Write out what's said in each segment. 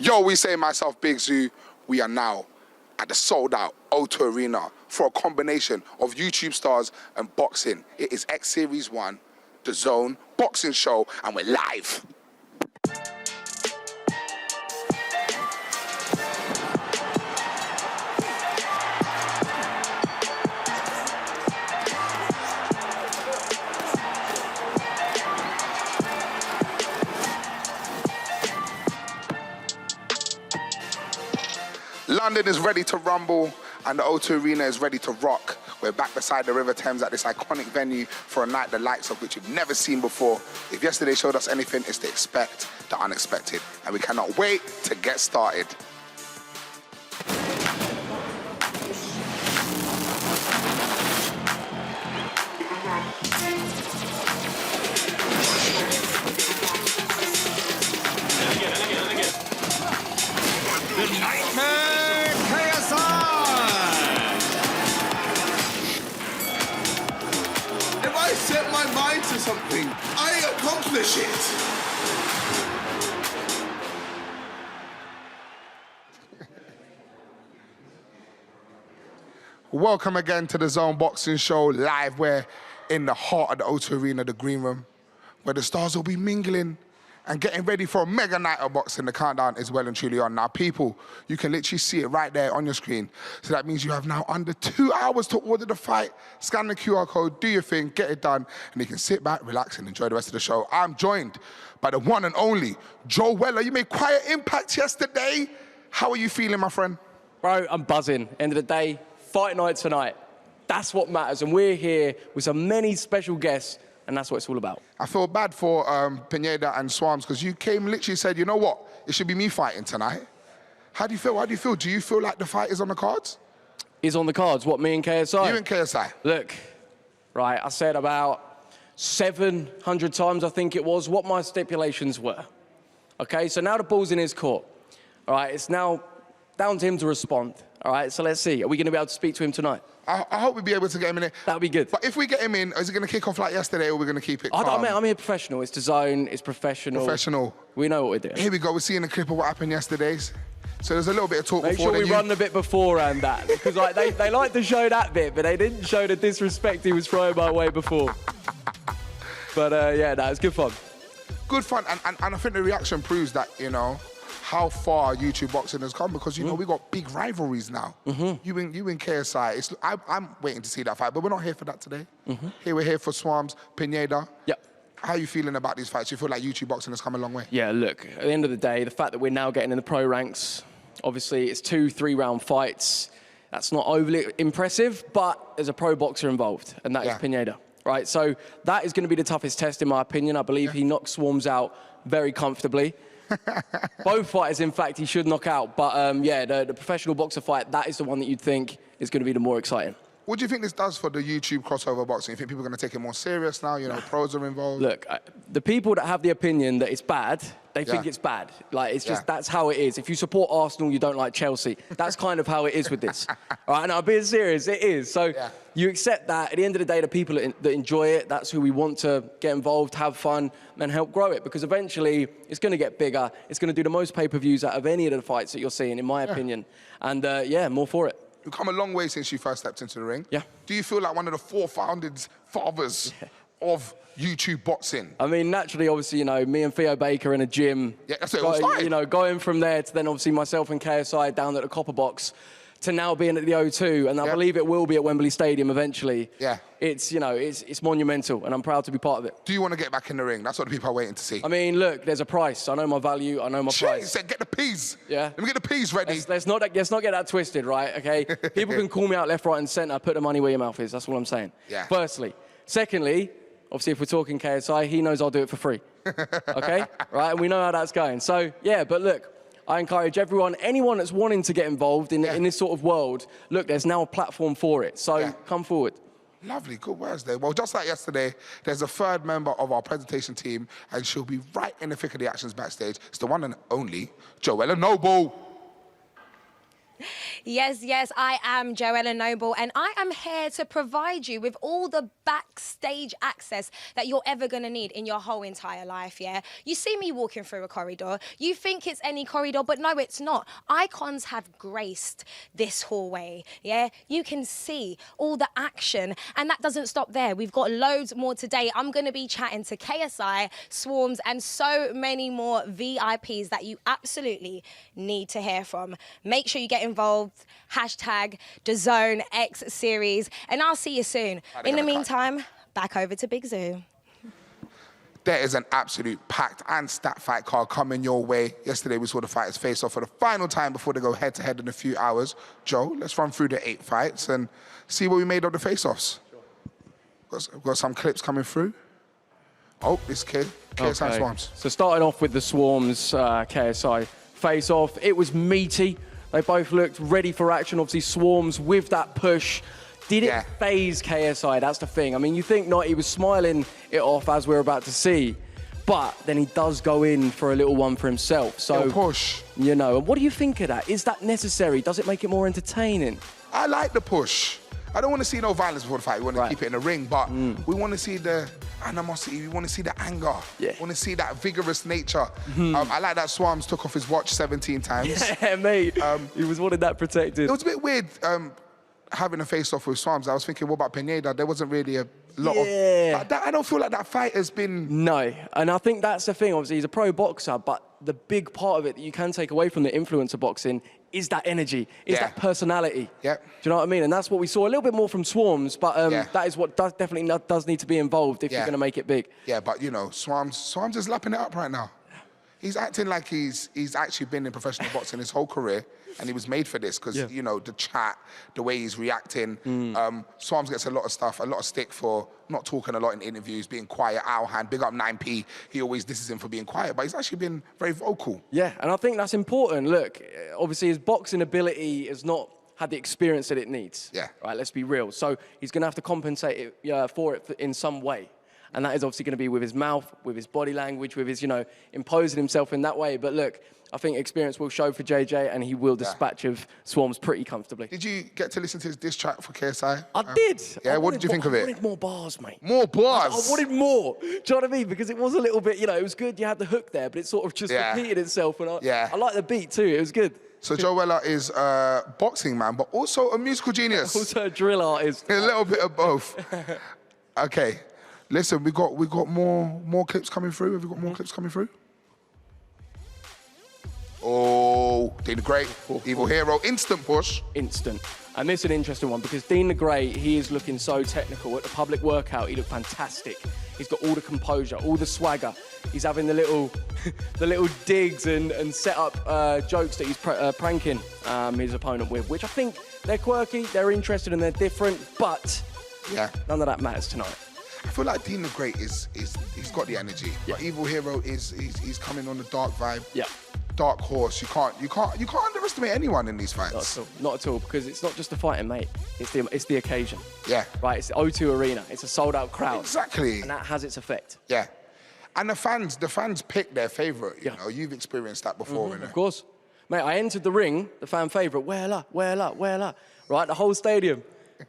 Yo, we say myself, Big Zoo. We are now at the sold-out O2 Arena for a combination of YouTube stars and boxing. It is X Series 1, the DAZN boxing show, and we're live. London is ready to rumble and the O2 Arena is ready to rock. We're back beside the River Thames at this iconic venue for a night the likes of which we've never seen before. If yesterday showed us anything, it's to expect the unexpected. And we cannot wait to get started. The Nightmare KSI! If I set my mind to something, I accomplish it. Welcome again to the DAZN Boxing Show, live. We're in the heart of the O2 Arena, the green room, where the stars will be mingling and getting ready for a mega night of boxing. The countdown is well and truly on. Now, people, you can literally see it right there on your screen. So that means you have now under 2 hours to order the fight. Scan the QR code, do your thing, get it done, and you can sit back, relax, and enjoy the rest of the show. I'm joined by the one and only Joe Weller. You made quite an impact yesterday. How are you feeling, my friend? Bro, I'm buzzing. End of the day, fight night tonight. That's what matters, and we're here with so many special guests, and that's what it's all about. I feel bad for Pineda and Swarmz because you came literally said, you know what, it should be me fighting tonight. How do you feel? How do you feel? Do you feel like the fight is on the cards? Is on the cards. What, me and KSI? You and KSI. Look, right, I said about 700 times, I think it was, what my stipulations were. Okay, so now the ball's in his court. All right, it's now down to him to respond. All right, so let's see. Are we going to be able to speak to him tonight? I hope we'll be able to get him in there. That would be good. But if we get him in, is it going to kick off like yesterday or we're going to keep it calm? I'm here professional. It's DAZN, it's professional. Professional. We know what we're doing. Here we go. We're seeing a clip of what happened yesterday. So there's a little bit of talk Make before. Make sure we run the bit beforehand that. Because like, they like to show that bit, but they didn't show the disrespect he was throwing my way before. But yeah, that was good fun. Good fun. And I think the reaction proves that, you know, how far YouTube boxing has come because, you know, we got big rivalries now. You and KSI. I'm waiting to see that fight, but we're not here for that today. Here we're here for Swarmz, Pineda. Yep. How are you feeling about these fights? You feel like YouTube boxing has come a long way? Yeah, look, at the end of the day, the fact that we're now getting in the pro ranks, obviously it's 2 3-round fights. That's not overly impressive, but there's a pro boxer involved, and that is Pineda. Right, so that is going to be the toughest test in my opinion. I believe he knocked Swarmz out very comfortably. Both fighters, in fact, he should knock out. But yeah, the professional boxer fight, that is the one that you'd think is going to be the more exciting. What do you think this does for the YouTube crossover boxing? You think people are going to take it more serious now? You know, pros are involved. Look, the people that have the opinion that it's bad, they think it's bad. Like, it's just, that's how it is. If you support Arsenal, you don't like Chelsea. That's kind of how it is with this. All right, and I'm being serious, it is. So you accept that. At the end of the day, the people that enjoy it, that's who we want to get involved, have fun, and help grow it. Because eventually, it's going to get bigger. It's going to do the most pay-per-views out of any of the fights that you're seeing, in my opinion. And yeah, more for it. You've come a long way since you first stepped into the ring. Yeah. Do you feel like one of the founding fathers of YouTube boxing? I mean, naturally, obviously, you know, me and Theo Baker in a gym. Yeah, that's what it was like. You know, going from there to then obviously myself and KSI down at the Copper Box to now being at the O2, and I believe it will be at Wembley Stadium eventually. Yeah. It's, you know, it's monumental, and I'm proud to be part of it. Do you want to get back in the ring? That's what the people are waiting to see. I mean, look, there's a price. I know my value. I know my price. Said get the peas. Yeah. Let me get the peas ready. Let's not get that twisted, right? Okay. People can call me out left, right, and centre. Put the money where your mouth is. That's what I'm saying. Yeah. Firstly, secondly, obviously, if we're talking KSI, he knows I'll do it for free. Okay. Right. And we know how that's going. So yeah, but look. I encourage everyone, anyone that's wanting to get involved in this sort of world, look, there's now a platform for it, so come forward. Lovely, good words there. Well, just like yesterday, there's a third member of our presentation team, and she'll be right in the thick of the actions backstage. It's the one and only Joella Noble. Yes, I am Joella Noble, and I am here to provide you with all the backstage access that you're ever going to need in your whole entire life, yeah? You see me walking through a corridor, you think it's any corridor, but no, it's not. Icons have graced this hallway, yeah? You can see all the action, and that doesn't stop there. We've got loads more today. I'm going to be chatting to KSI, Swarmz, and so many more VIPs that you absolutely need to hear from. Make sure you get involved. Hashtag DAZN X series, and I'll see you soon. In the meantime, back over to Big Zoo. There is an absolute packed and stat fight card coming your way. Yesterday we saw the fighters face off for the final time before they go head to head in a few hours. Joe, let's run through the 8 fights and see what we made of the face-offs. We've got some clips coming through. Oh, this kid, KSI Swarmz. So starting off with the Swarmz KSI face-off, it was meaty. They both looked ready for action. Obviously, Swarmz with that push. Did it phase KSI? That's the thing. I mean, you think not, he was smiling it off as we're about to see. But then he does go in for a little one for himself. So, little push. You know, and what do you think of that? Is that necessary? Does it make it more entertaining? I like the push. I don't want to see no violence before the fight. We want to keep it in the ring, but we want to see the animosity. We want to see the anger. Yeah. We want to see that vigorous nature. I like that Swarmz took off his watch 17 times. Yeah, mate. He was wanting that protected. It was a bit weird having a face-off with Swarmz. I was thinking, what about Pineda? There wasn't really a lot of... I don't feel like that fight has been... No, and I think that's the thing. Obviously, he's a pro boxer, but the big part of it that you can take away from the influencer boxing is that energy, is that personality. Yeah. Do you know what I mean? And that's what we saw a little bit more from Swarmz, but that is what definitely does need to be involved if you're going to make it big. Yeah, but you know, Swarmz is lapping it up right now. He's acting like he's actually been in professional boxing his whole career, and he was made for this because, you know, the chat, the way he's reacting. Swarmz gets a lot of stuff, a lot of stick for not talking a lot in interviews, being quiet, hand, big up 9P. He always disses him for being quiet, but he's actually been very vocal. Yeah, and I think that's important. Look, obviously his boxing ability has not had the experience that it needs. Yeah. Right, let's be real. So he's going to have to compensate for it in some way. And that is obviously going to be with his mouth, with his body language, with his, you know, imposing himself in that way. But look, I think experience will show for JJ, and he will dispatch of Swarmz pretty comfortably. Did you get to listen to his diss track for KSI? I did. Yeah, what did you think of it? I wanted more bars, mate. More bars? I wanted more. Do you know what I mean? Because it was a little bit, you know, it was good. You had the hook there, but it sort of just repeated itself. And I like the beat too. It was good. So Joella is a boxing man, but also a musical genius. Also a drill artist. A little bit of both. Okay. Listen, we got more clips coming through. Have we got more clips coming through? Oh, Dean the Great, Evil Hero, instant push. Instant. And this is an interesting one because Dean the Great, he is looking so technical. At the public workout, he looked fantastic. He's got all the composure, all the swagger. He's having the little digs and set up jokes that he's pranking his opponent with, which I think they're quirky, they're interested, and they're different, but none of that matters tonight. I feel like Dean the Great he's got the energy. But Evil Hero he's coming on the dark vibe. Yeah. Dark horse. You can't underestimate anyone in these fights. Not at all. Not at all, because it's not just the fighting, mate. It's the occasion. Yeah. Right. It's the O2 Arena. It's a sold-out crowd. Exactly. And that has its effect. Yeah. And the fans pick their favourite. You know, you've experienced that before, innit? Of course, mate. I entered the ring, the fan favourite. Wella. Right, the whole stadium.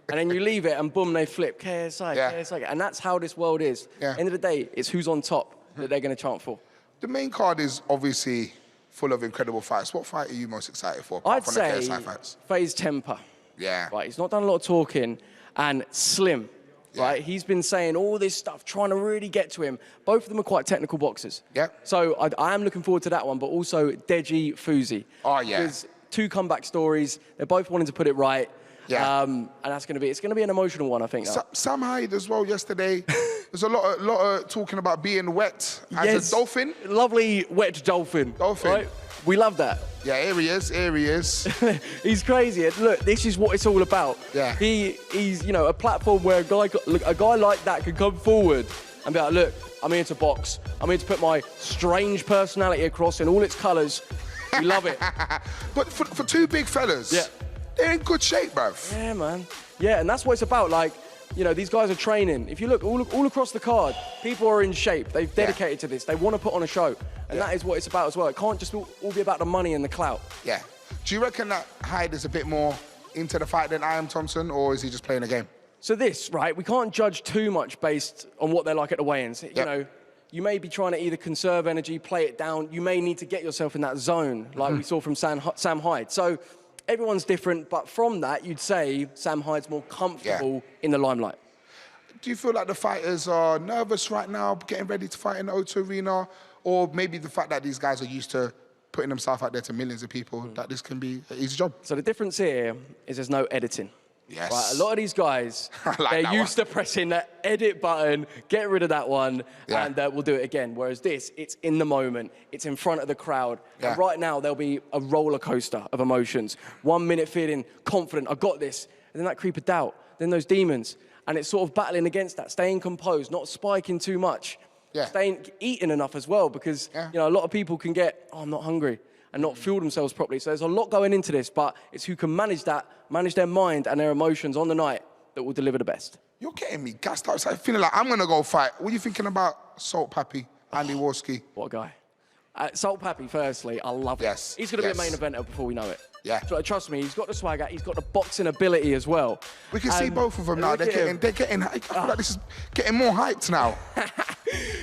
And then you leave it, and boom, they flip. KSI, KSI. And that's how this world is. End of the day, it's who's on top that they're going to chant for. The main card is obviously full of incredible fights. What fight are you most excited for? I'd from say the KSI fights? FaZe Temper. Yeah. Right, he's not done a lot of talking. And Slim, right? He's been saying all this stuff, trying to really get to him. Both of them are quite technical boxers. Yeah. So I am looking forward to that one, but also Deji Fuzi. Oh, yeah. There's 2 comeback stories. They're both wanting to put it right. Yeah. And that's going to be an emotional one, I think. Sam Hyde as well yesterday. There's a lot of talking about being wet as a dolphin. Lovely wet dolphin. Dolphin. Right? We love that. Yeah, here he is. He's crazy. And look, this is what it's all about. Yeah. He's, you know, a platform where a guy like that can come forward and be like, look, I'm here to box. I'm here to put my strange personality across in all its colours. We love it. But for 2 big fellas, they're in good shape, bruv. Yeah, man. Yeah, and that's what it's about. Like, you know, these guys are training. If you look all across the card, people are in shape. They've dedicated to this. They want to put on a show. And that is what it's about as well. It can't just all be about the money and the clout. Yeah. Do you reckon that Hyde is a bit more into the fight than I am Thompson, or is he just playing a game? So this, right, we can't judge too much based on what they're like at the weigh-ins. You know, you may be trying to either conserve energy, play it down. You may need to get yourself in that zone, like we saw from Sam Hyde. So everyone's different, but from that, you'd say Sam Hyde's more comfortable in the limelight. Do you feel like the fighters are nervous right now, getting ready to fight in the O2 Arena? Or maybe the fact that these guys are used to putting themselves out there to millions of people, that this can be an easy job? So the difference here is there's no editing. Yes. Right, a lot of these guys, like they're used to pressing that edit button, get rid of that one, and we'll do it again. Whereas this, it's in the moment, it's in front of the crowd. And right now, there'll be a roller coaster of emotions. 1 minute feeling confident, I got this, and then that creep of doubt, then those demons. And it's sort of battling against that, staying composed, not spiking too much, eating enough as well, because you know, a lot of people can get, oh, I'm not hungry, and not fuel themselves properly. So there's a lot going into this, but it's who can manage that, manage their mind and their emotions on the night that will deliver the best. You're getting me gassed up. I'm feeling like I'm going to go fight. What are you thinking about Salt Pappy, Andy Warski? What a guy. Salt Pappy, firstly, I love it. He's going to be a main eventer before we know it. Yeah. So, trust me, he's got the swagger, he's got the boxing ability as well. We can see both of them now. They're getting I feel like this is getting more hyped now.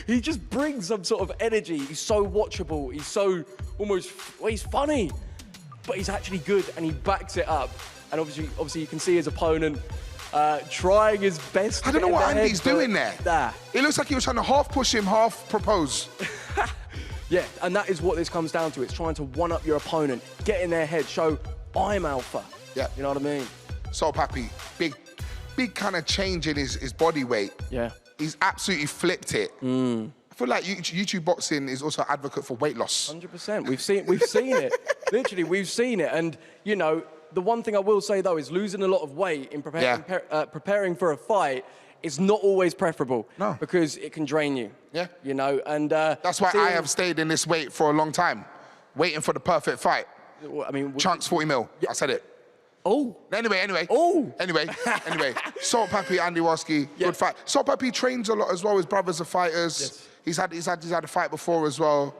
He just brings some sort of energy. He's so watchable. He's so almost, well, he's funny, but he's actually good and he backs it up. And obviously you can see his opponent trying his best. I don't know what Andy's doing there. Nah. It looks like he was trying to half push him, half propose. Yeah, and that is what this comes down to. It's trying to one-up your opponent, get in their head, show I'm alpha. Yeah. You know what I mean? Salt Pappy, big kind of change in his body weight. Yeah. He's absolutely flipped it. I feel like YouTube boxing is also an advocate for weight loss. 100%. We've seen it. Literally, we've seen it. And, you know, the one thing I will say, though, is losing a lot of weight in preparing for a fight is not always preferable. No. Because it can drain you. Yeah. You know, and... that's why I have stayed in this weight for a long time, waiting for the perfect fight. I mean... Chunks 40 mil. Yeah. I said it. Oh. Anyway. Oh. Anyway. Salt Pappy, Andy Warski, good fight. Salt Pappy trains a lot as well. His brothers are fighters. Yes. He's had a fight before as well.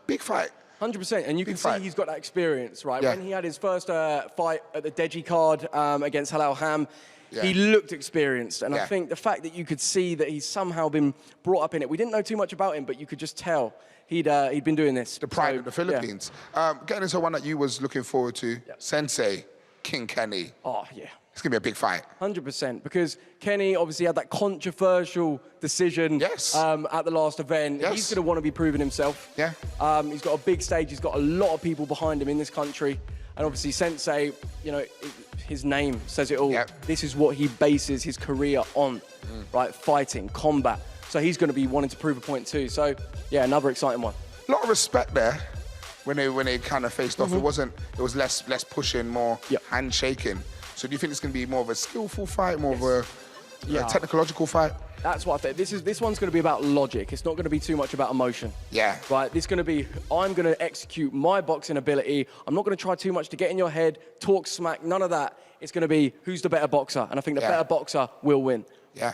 Big fight. 100%, and you can see he's got that experience, right? When he had his first fight at the Deji card against Halal Ham, he looked experienced, and I think the fact that you could see that he's somehow been brought up in it. We didn't know too much about him, but you could just tell he'd been doing this. The pride of the Philippines. Getting into one that you was looking forward to, Sensei, King Kenny. Oh, yeah. It's going to be a big fight. 100%, because Kenny obviously had that controversial decision at the last event. He's going to want to be proving himself. Yeah. He's got a big stage. He's got a lot of people behind him in this country. And obviously Sensei, you know, his name says it all. This is what he bases his career on, right? Fighting, combat. So he's going to be wanting to prove a point too. So, yeah, another exciting one. A lot of respect there when they kind of faced off. It was less pushing, more handshaking. So do you think it's going to be more of a skillful fight, more of a technological fight? That's what I think. This one's going to be about logic. It's not going to be too much about emotion. Yeah. Right? This is going to be, I'm going to execute my boxing ability. I'm not going to try too much to get in your head, talk smack, none of that. It's going to be who's the better boxer. And I think the better boxer will win. Yeah.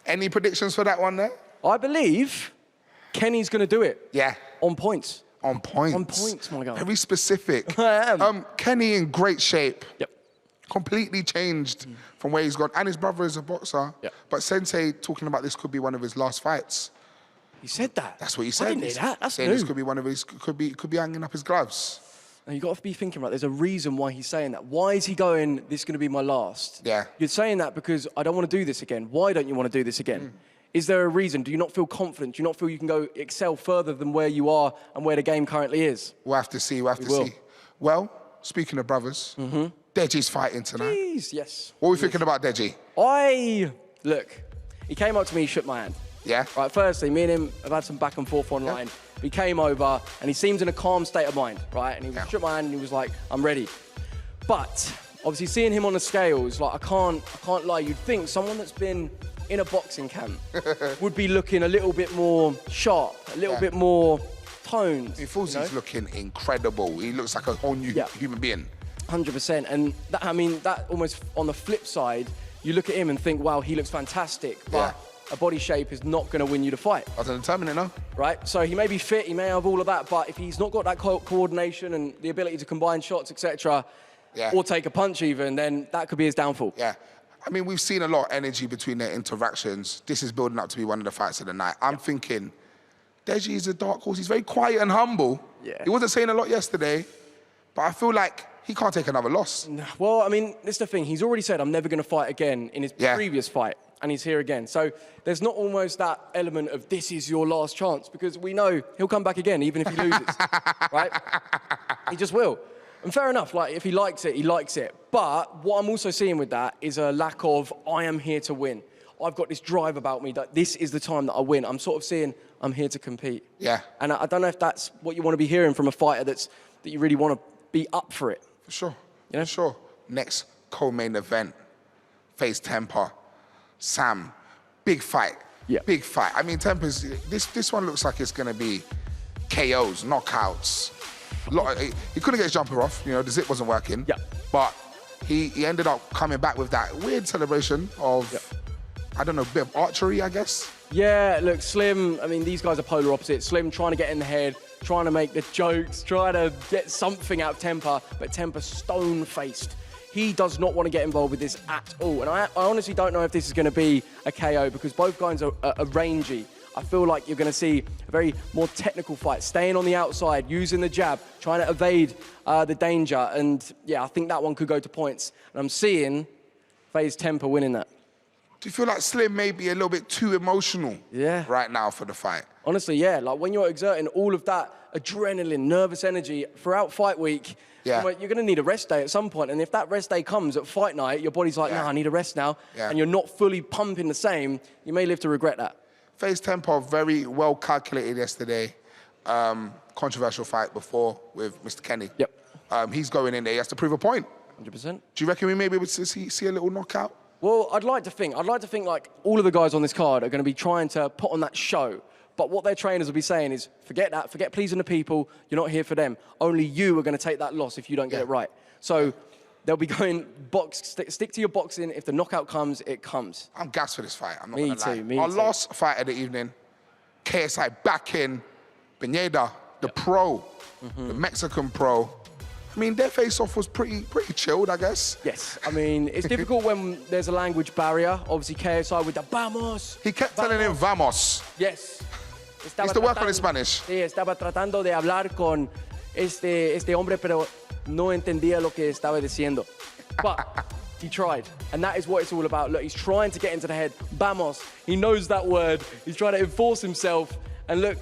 Any predictions for that one there? I believe Kenny's going to do it. Yeah. On points. On points. On points, my God. Very specific. I am. Kenny in great shape. Yep. Completely changed from where he's gone. And his brother is a boxer. Yep. But Sensei talking about this could be one of his last fights. He said that? That's what he said. I didn't hear that. That's saying new. This could be one of his, could be hanging up his gloves. Now, you've got to be thinking, right, there's a reason why he's saying that. Why is he going, this is going to be my last? Yeah. You're saying that because I don't want to do this again. Why don't you want to do this again? Is there a reason? Do you not feel confident? Do you not feel you can go excel further than where you are and where the game currently is? We'll have to see. We'll have to see. Well, speaking of brothers, Deji's fighting tonight. Jeez, yes. What are we thinking about Deji? Look, he came up to me, he shook my hand. Yeah? Right, firstly, me and him have had some back and forth online. He came over and he seems in a calm state of mind, right? And he shook my hand and he was like, I'm ready. But obviously seeing him on the scales, like I can't lie, you'd think someone that's been in a boxing camp would be looking a little bit more sharp, a little bit more toned. He feels he's looking incredible. He looks like a whole new human being. 100%. And that, I mean, that almost on the flip side, you look at him and think, wow, he looks fantastic. But a body shape is not going to win you the fight. Doesn't determine it, no? Right? So he may be fit, he may have all of that, but if he's not got that coordination and the ability to combine shots, etc., or take a punch even, then that could be his downfall. Yeah. I mean, we've seen a lot of energy between their interactions. This is building up to be one of the fights of the night. I'm thinking, Deji is a dark horse. He's very quiet and humble. Yeah. He wasn't saying a lot yesterday, but I feel like he can't take another loss. Well, I mean, this is the thing. He's already said, I'm never going to fight again in his previous fight, and he's here again. So there's not almost that element of this is your last chance, because we know he'll come back again, even if he loses, right? He just will. And fair enough, like, if he likes it, he likes it. But what I'm also seeing with that is a lack of, I am here to win. I've got this drive about me that this is the time that I win. I'm sort of seeing, I'm here to compete. Yeah. And I don't know if that's what you want to be hearing from a fighter that you really want to be up for it. For sure. You know? For sure. Next co-main event, FaZe Temper, Sam. Big fight. Yeah. Big fight. I mean, Temper's, this one looks like it's going to be KOs, knockouts. He couldn't get his jumper off, you know, the zip wasn't working. Yeah. But he ended up coming back with that weird celebration of, I don't know, a bit of archery, I guess. Yeah, look, Slim, I mean, these guys are polar opposites. Slim trying to get in the head, trying to make the jokes, trying to get something out of Temper, but Temper stone-faced. He does not want to get involved with this at all. And I honestly don't know if this is going to be a KO, because both guys are rangy. I feel like you're going to see a very more technical fight, staying on the outside, using the jab, trying to evade the danger. And yeah, I think that one could go to points. And I'm seeing FaZe Temper winning that. Do you feel like Slim may be a little bit too emotional right now for the fight? Honestly, yeah. Like when you're exerting all of that adrenaline, nervous energy throughout fight week, you're going to need a rest day at some point. And if that rest day comes at fight night, your body's like, nah, I need a rest now, and you're not fully pumping the same, you may live to regret that. FaZe Temper, very well calculated yesterday. Controversial fight before with Mr. Kenny. Yep. He's going in there, he has to prove a point. 100%. Do you reckon we may be able to see a little knockout? Well, I'd like to think like all of the guys on this card are going to be trying to put on that show. But what their trainers will be saying is, forget that, forget pleasing the people, you're not here for them. Only you are going to take that loss if you don't get it right. So they'll be going, stick to your boxing. If the knockout comes, it comes. I'm gassed for this fight, I'm not Me going to lie. too, me Our too. last fight of the evening, KSI back in, Pineda, the pro, the Mexican pro. I mean, their face-off was pretty chilled, I guess. Yes, I mean, it's difficult when there's a language barrier. Obviously, KSI with the vamos. He kept telling him, vamos. Yes. He used to work on his Spanish. Sí, estaba tratando de hablar con este hombre, pero no entendía lo que estaba diciendo. But he tried, and that is what it's all about. Look, he's trying to get into the head. Vamos. He knows that word. He's trying to enforce himself. And look,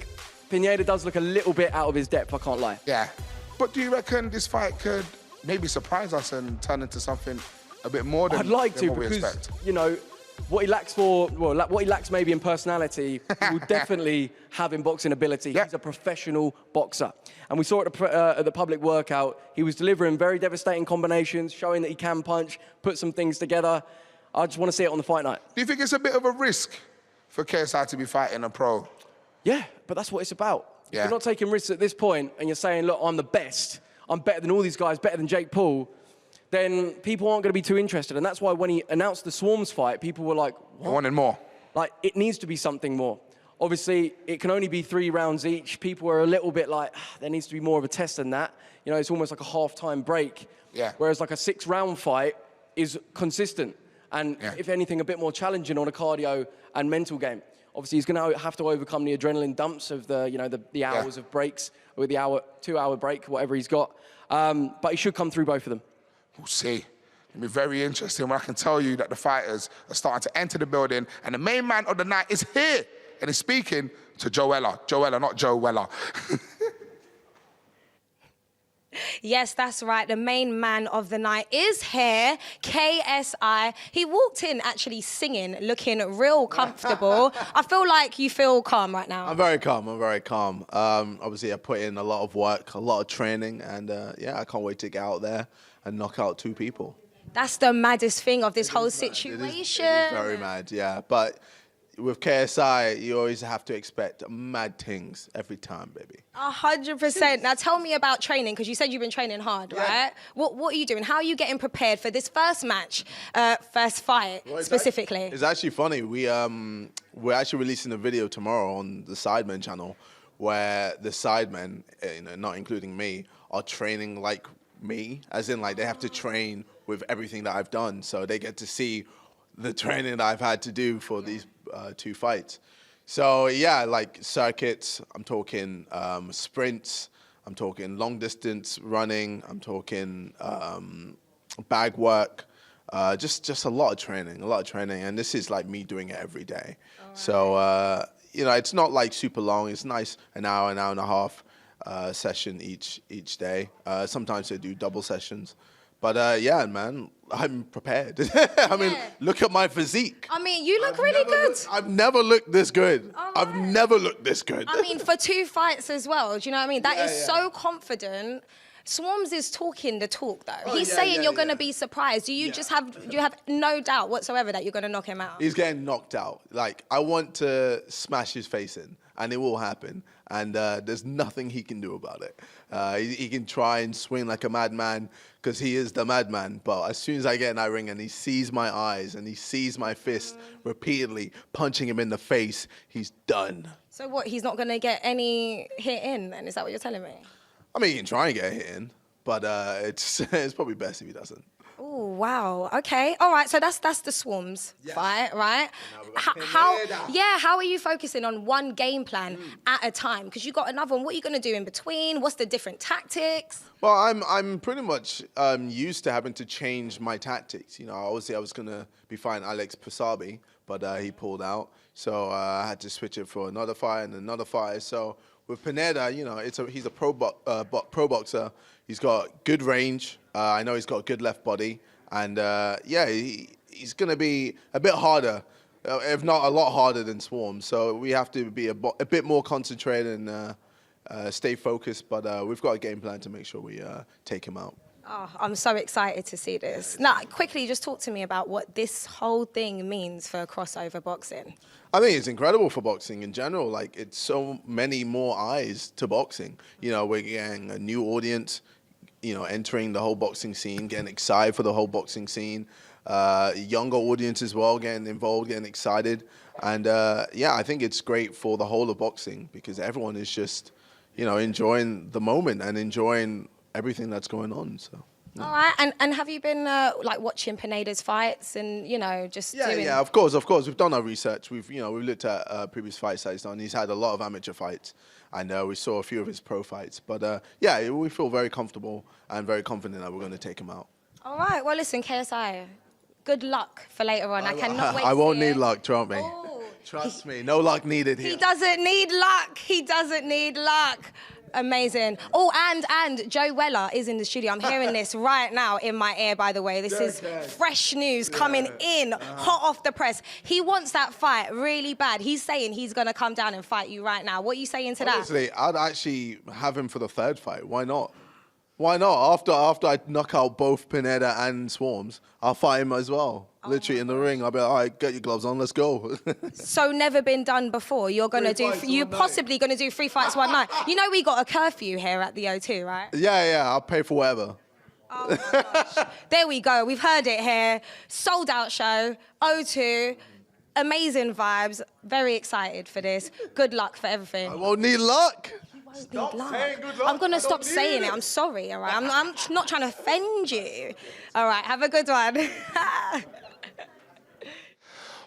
Pineda does look a little bit out of his depth, I can't lie. Yeah. But do you reckon this fight could maybe surprise us and turn into something a bit more than, I'd like than to, what we because, expect? you know, what he lacks maybe in personality, he will definitely have in boxing ability. He's a professional boxer. And we saw at the public workout, he was delivering very devastating combinations, showing that he can punch, put some things together. I just want to see it on the fight night. Do you think it's a bit of a risk for KSI to be fighting a pro? Yeah, but that's what it's about. If Yeah. you're not taking risks at this point and you're saying, look, I'm the best, I'm better than all these guys, better than Jake Paul, then people aren't going to be too interested. And that's why when he announced the Swarmz fight, people were like, what? I wanted more. Like, it needs to be something more. Obviously, it can only be 3 rounds each. People are a little bit like, there needs to be more of a test than that. You know, it's almost like a half-time break. Yeah. Whereas like a 6-round fight is consistent. And if anything, a bit more challenging on a cardio and mental game. Obviously, he's going to have to overcome the adrenaline dumps of the hours of breaks, or the 2-hour break, whatever he's got. But he should come through both of them. We'll see. It'll be very interesting when I can tell you that the fighters are starting to enter the building and the main man of the night is here and he's speaking to Joella. Joella, not Joe Weller. Yes, that's right. The main man of the night is here, KSI. He walked in actually singing, looking real comfortable. I feel like you feel calm right now. I'm very calm. Obviously, I put in a lot of work, a lot of training, and I can't wait to get out there and knock out 2 people. That's the maddest thing of this whole It situation. is very mad, yeah. But with KSI, you always have to expect mad things every time, baby. 100%. Now tell me about training, because you said you've been training hard, right? What are you doing? How are you getting prepared for this first match, first fight specifically? It's actually funny. We're actually releasing a video tomorrow on the Sidemen channel, where the Sidemen, not including me, are training like me, as in like they have to train with everything that I've done, so they get to see the training that I've had to do for these 2 fights. So yeah, like circuits, I'm talking sprints, I'm talking long distance running, I'm talking bag work, just a lot of training, and this is like me doing it every day. Right. So it's not like super long. It's nice, an hour and a half session each day. Sometimes they do double sessions. But yeah, man, I'm prepared. I mean, look at my physique. I mean, you look really good. I've never looked this good. Right. I've never looked this good. I mean, for 2 fights as well, do you know what I mean? That is so confident. Swarmz is talking the talk, though. He's saying you're going to be surprised. Do you have no doubt whatsoever that you're going to knock him out? He's getting knocked out. Like, I want to smash his face in, and it will happen. And there's nothing he can do about it. He can try and swing like a madman, because he is the madman. But as soon as I get in that ring and he sees my eyes and he sees my fist repeatedly punching him in the face, he's done. So what, he's not going to get any hit in then? Is that what you're telling me? I mean, he can try and get a hit in, but it's probably best if he doesn't. Oh, wow. Okay. All right. So that's the Swarmz fight, right? How are you focusing on one game plan at a time? Because you got another one. What are you going to do in between? What's the different tactics? Well, I'm pretty much used to having to change my tactics. Obviously I was going to be fighting Alex Pasabi, but he pulled out. So I had to switch it for another fight and another fight. So with Pineda, he's a pro boxer. He's got good range. I know he's got a good left body. And he's going to be a bit harder, if not a lot harder than Swarmz. So we have to be a bit more concentrated and stay focused. But we've got a game plan to make sure we take him out. Oh, I'm so excited to see this. Now, quickly, just talk to me about what this whole thing means for crossover boxing. I think it's incredible for boxing in general. Like, it's so many more eyes to boxing. We're getting a new audience, entering the whole boxing scene, getting excited for the whole boxing scene. Younger audience as well, getting involved, getting excited. And I think it's great for the whole of boxing, because everyone is just, enjoying the moment and enjoying everything that's going on. So. All right, and have you been watching Pineda's fights and just doing? Yeah, of course. We've done our research. We've looked at previous fights that he's done. He's had a lot of amateur fights, and we saw a few of his pro fights. But we feel very comfortable and very confident that we're going to take him out. All right. Well, listen, KSI, good luck for later on. I cannot wait. I won't need it. luck, trust me. Oh. Trust me, no luck needed here. He doesn't need luck. He doesn't need luck. Amazing. Oh, and Joe Weller is in the studio. I'm hearing this right now in my ear, by the way. This is fresh news coming in, hot off the press. He wants that fight really bad. He's saying he's going to come down and fight you right now. What are you saying to that? Honestly, I'd actually have him for the 3rd fight. Why not? Why not? After I knock out both Pineda and Swarmz, I'll fight him as well. Literally in the ring. I'll be like, all right, get your gloves on, let's go. So never been done before. You're possibly going to do 3 fights one night. We got a curfew here at the O2, right? Yeah, I'll pay for whatever. Oh my gosh. There we go. We've heard it here. Sold out show, O2. Amazing vibes. Very excited for this. Good luck for everything. I won't need luck. Stop saying good luck. I'm going to stop saying it. I'm sorry, all right? I'm not trying to offend you. All right, have a good one.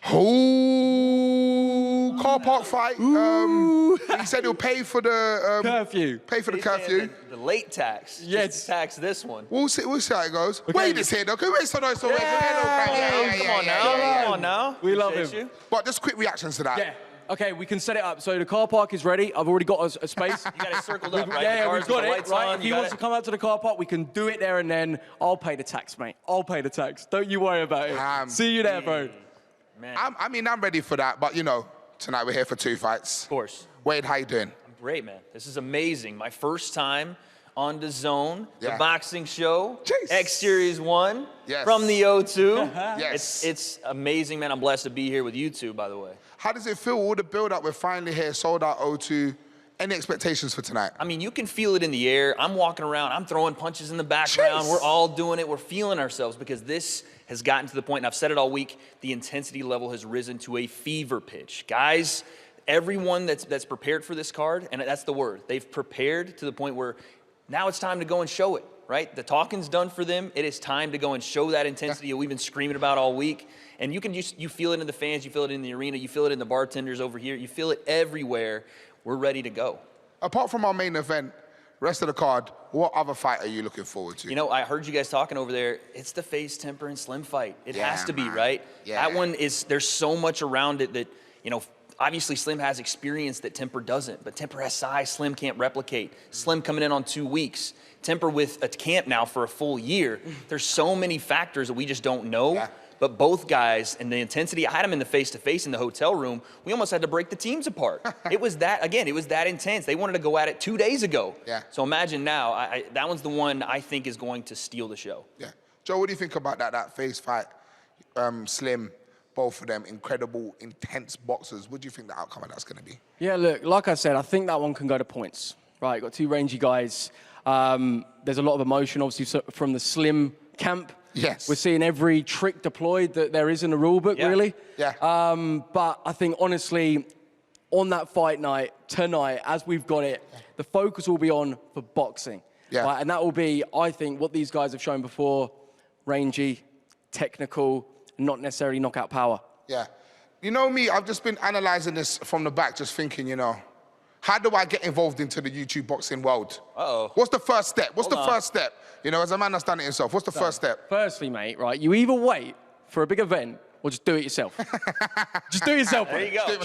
Oh, car park fight. He said he'll pay for the curfew. Pay for the curfew. The late tax. Yes. Tax this one. We'll see how it goes. Okay. Wait a second, okay? Wait, so nice. Come on now. We love him. But just quick reactions to that. Yeah. Okay, we can set it up. So the car park is ready. I've already got a space. You got it circled up, right? Yeah, we've got it. Right. On, if he wants to come out to the car park, we can do it there and then. I'll pay the tax, mate. I'll pay the tax. Don't you worry about it. See you there, bro. Man. I'm ready for that, but tonight we're here for 2 fights. Of course. Wade, how you doing? I'm great, man. This is amazing. My first time on DAZN, the Yeah. boxing show, Jeez. X Series 1 Yes. from the O2. Yes. It's amazing, man. I'm blessed to be here with you two, by the way. How does it feel, all the build-up, we're finally here, sold out O2. Any expectations for tonight? I mean, you can feel it in the air. I'm walking around. I'm throwing punches in the background. Jeez. We're all doing it. We're feeling ourselves because this has gotten to the point, and I've said it all week, the intensity level has risen to a fever pitch. Guys, everyone that's prepared for this card, and that's the word, they've prepared to the point where now it's time to go and show it, right? The talking's done for them. It is time to go and show that intensity that we've been screaming about all week. And you feel it in the fans, you feel it in the arena, you feel it in the bartenders over here, you feel it everywhere. We're ready to go. Apart from our main event, rest of the card, what other fight are you looking forward to? You know, I heard you guys talking over there. It's the FaZe, Temper, and Slim fight. It Yeah, has to be, man. right? Yeah. That one is, there's so much around it that, you know, obviously Slim has experience that Temper doesn't, but Temper has size Slim can't replicate. Slim coming in on 2 weeks. Temper with a camp now for a full year. There's so many factors that we just don't know. Yeah. But both guys and the intensity, I had them in the face-to-face in the hotel room. We almost had to break the teams apart. It was that, again, it was that intense. They wanted to go at it 2 days ago. Yeah. So imagine now, that one's the one I think is going to steal the show. Yeah. Joe, what do you think about that FaZe fight? Slim, both of them, incredible, intense boxers. What do you think the outcome of that's going to be? Yeah, look, like I said, I think that one can go to points. Right, got two rangy guys. There's a lot of emotion, obviously, from the Slim camp. Yes. We're seeing every trick deployed that there is in the rule book, Yeah. really. Yeah. But I think, honestly, on that fight night, tonight, as we've got it, the focus will be on the boxing. Yeah. Right? And that will be, I think, what these guys have shown before, rangy, technical, not necessarily knockout power. Yeah. You know me, I've just been analyzing this from the back, just thinking, you know, how do I get involved into the YouTube boxing world? Uh-oh. What's the first step? What's Hold the on. first step? You know, as a man that's done it himself, what's the first step? Firstly, mate, right, you either wait for a big event or just do it yourself. Just do it yourself. There mate. you go. It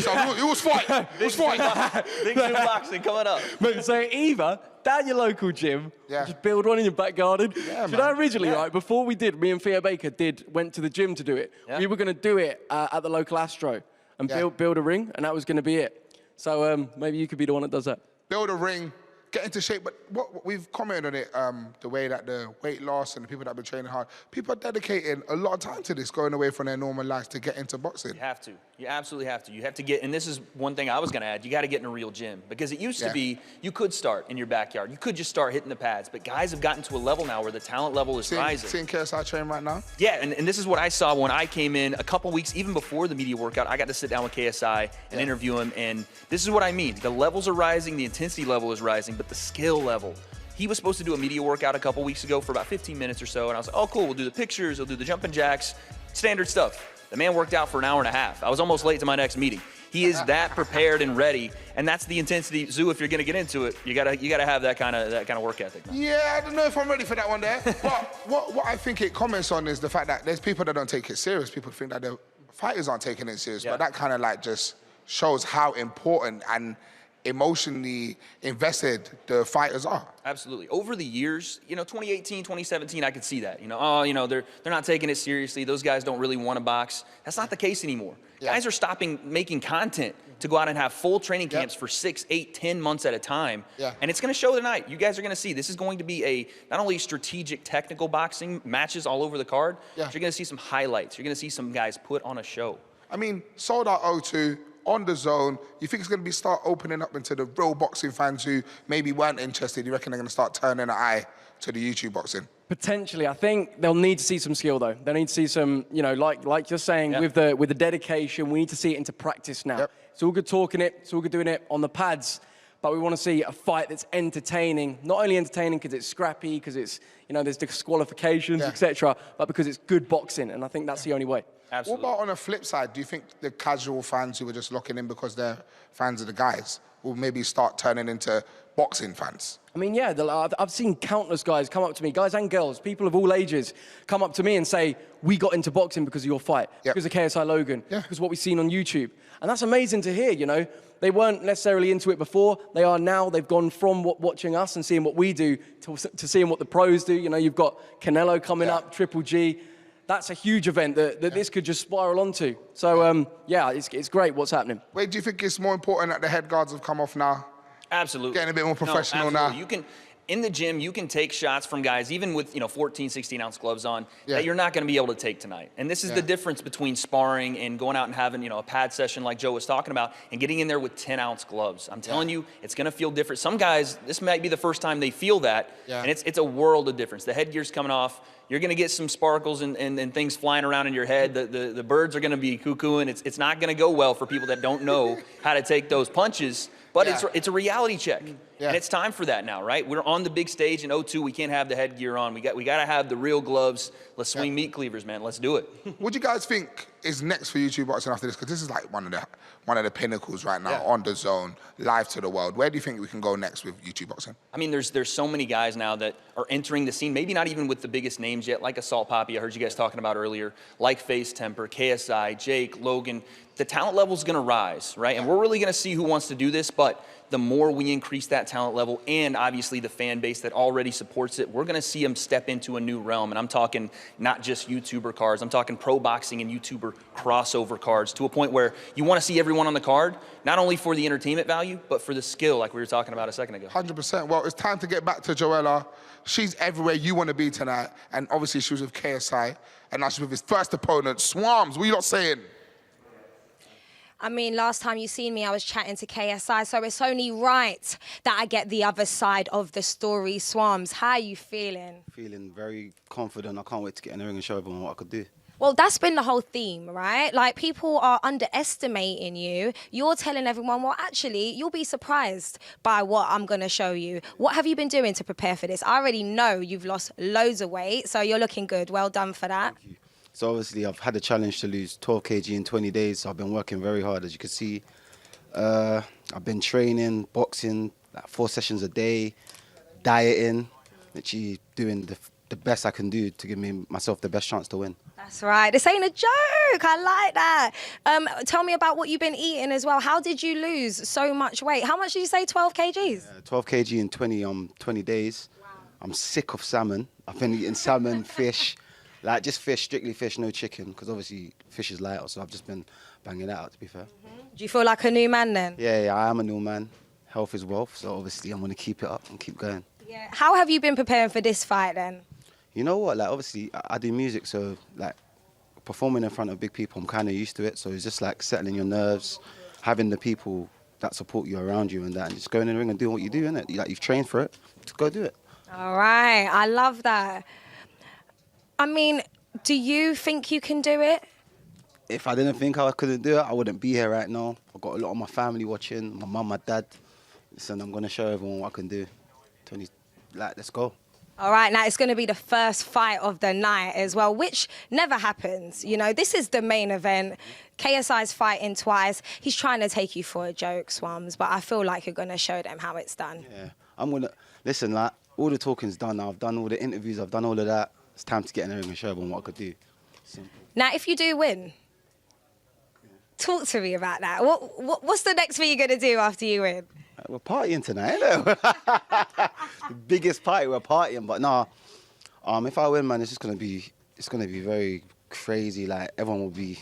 was fight. It was fight. Big Zoom boxing coming up. Mate, so either down your local gym, Yeah. or just build one in your back garden. Yeah, Do you know man. originally, right, before we did, me and Thea Baker went to the gym to do it. Yeah. We were going to do it at the local Astro and Yeah. build a ring, and that was going to be it. So maybe you could be the one that does that. Build a ring, get into shape. But what we've commented on it, the way that the weight loss and the people that have been training hard, people are dedicating a lot of time to this, going away from their normal lives to get into boxing. You have to. You absolutely have to. You have to get, and this is one thing I was going to add, you got to get in a real gym. Because it used to Yeah. be, you could start in your backyard. You could just start hitting the pads. But guys have gotten to a level now where the talent level is rising. Seeing KSI train right now? Yeah, and this is what I saw when I came in a couple weeks, even before the media workout. I got to sit down with KSI and interview him, and this is what I mean. The levels are rising, the intensity level is rising, but the skill level. He was supposed to do a media workout a couple weeks ago for about 15 minutes or so, and I was like, oh, cool, we'll do the pictures, we'll do the jumping jacks, standard stuff. The man worked out for an hour and a half. I was almost late to my next meeting. He is that prepared and ready, and that's the intensity. Zoo, if you're gonna get into it, you gotta have that kind of work ethic, man. Yeah, I don't know if I'm ready for that one there. But what I think it comments on is the fact that there's people that don't take it serious. People think that the fighters aren't taking it serious. Yeah. But that kind of like just shows how important and emotionally invested the fighters are. Absolutely. Over the years, 2018, 2017, I could see that. They're not taking it seriously. Those guys don't really want to box. That's not the case anymore. Yeah. Guys are stopping making content to go out and have full training Yep. camps for 6, 8, 10 months at a time. Yeah. And it's going to show tonight. You guys are going to see this is going to be not only strategic technical boxing matches all over the card, Yeah. but you're going to see some highlights. You're going to see some guys put on a show. I mean, sold out O2, on DAZN. You think it's going to start opening up into the real boxing fans who maybe weren't interested? You reckon they're going to start turning an eye to the YouTube boxing? Potentially. I think they'll need to see some skill, though. They need to see some, like you're saying, Yeah. with the dedication, we need to see it into practice now. Yep. It's all good talking it, it's all good doing it on the pads, but we want to see a fight that's entertaining. Not only entertaining because it's scrappy, because it's, there's disqualifications, Yeah. etc., but because it's good boxing, and I think that's the only way. Absolutely. What about on the flip side? Do you think the casual fans who are just locking in because they're fans of the guys will maybe start turning into boxing fans? I mean, yeah, I've seen countless guys come up to me, guys and girls, people of all ages, come up to me and say, we got into boxing because of your fight, Yep. because of KSI Logan, Yeah. because of what we've seen on YouTube. And that's amazing to hear, They weren't necessarily into it before. They are now. They've gone from watching us and seeing what we do to seeing what the pros do. You've got Canelo coming Yeah. up, Triple G. That's a huge event that this could just spiral onto. So, it's great what's happening. Wait, do you think it's more important that the head guards have come off now? Absolutely. Getting a bit more professional now. absolutely. in the gym, you can take shots from guys, even with 14, 16-ounce gloves on, that you're not going to be able to take tonight. And this is the difference between sparring and going out and having a pad session like Joe was talking about, and getting in there with 10-ounce gloves. I'm telling you, it's going to feel different. Some guys, this might be the first time they feel that, and it's a world of difference. The headgear's coming off. You're going to get some sparkles and things flying around in your head. The birds are going to be cuckooing. It's not going to go well for people that don't know how to take those punches. But it's a reality check, and it's time for that now, right? We're on the big stage in 02. We can't have the headgear on. We got to have the real gloves. Let's swing meat cleavers, man. Let's do it. What do you guys think is next for YouTube boxing after this? Because this is like one of the pinnacles right now on DAZN, live to the world. Where do you think we can go next with YouTube boxing? I mean, there's so many guys now that are entering the scene. Maybe not even with the biggest names yet, like Assault Poppy. I heard you guys talking about earlier, like Face Temper, KSI, Jake, Logan. The talent level is going to rise, right? And we're really going to see who wants to do this, but the more we increase that talent level and obviously the fan base that already supports it, we're going to see them step into a new realm. And I'm talking not just YouTuber cards, I'm talking pro boxing and YouTuber crossover cards, to a point where you want to see everyone on the card, not only for the entertainment value, but for the skill, like we were talking about a second ago. 100%. Well, it's time to get back to Joella. She's everywhere you want to be tonight. And obviously she was with KSI, and now she's with his first opponent, Swarmz. What are you not saying? I mean, last time you seen me, I was chatting to KSI, so it's only right that I get the other side of the story. Swarmz, how are you feeling? Feeling very confident. I can't wait to get in the ring and show everyone what I could do. Well, that's been the whole theme, right? Like, people are underestimating you. You're telling everyone, well, actually, you'll be surprised by what I'm going to show you. What have you been doing to prepare for this? I already know you've lost loads of weight, so you're looking good. Well done for that. Thank you. So obviously I've had a challenge to lose 12 kg in 20 days. So I've been working very hard, as you can see. I've been training, boxing, like 4 sessions a day, dieting, literally doing the best I can do to give myself the best chance to win. That's right. This ain't a joke. I like that. Tell me about what you've been eating as well. How did you lose so much weight? How much did you say, 12 kgs? 12 kg in 20 days. Wow. I'm sick of salmon. I've been eating salmon, fish. Like, just fish, strictly fish, no chicken, because obviously fish is lighter, so I've just been banging that out, to be fair. Do you feel like a new man then? Yeah, I am a new man. Health is wealth, so obviously I'm going to keep it up and keep going. Yeah. How have you been preparing for this fight then? You know what, like, obviously I do music, so like performing in front of big people, I'm kind of used to it, so it's just like settling your nerves, having the people that support you around you and that, and just going in the ring and doing what you do, innit? Like, you've trained for it, just go do it. All right, I love that. I mean, do you think you can do it? If I didn't think I couldn't do it, I wouldn't be here right now. I've got a lot of my family watching, my mum, my dad. Listen, I'm going to show everyone what I can do. Let's go. All right, now it's going to be the first fight of the night as well, which never happens. You know, this is the main event. KSI's fighting twice. He's trying to take you for a joke, Swarmz, but I feel like you're going to show them how it's done. Yeah, I'm going to... Listen, like, all the talking's done now. I've done all the interviews. I've done all of that. It's time to get in the ring and show everyone what I could do. Simple. Now, if you do win, talk to me about that. What's the next thing you're going to do after you win? We're partying tonight, isn't it? The biggest party, we're partying. But nah, if I win, man, it's going to be very crazy. Like, everyone will be...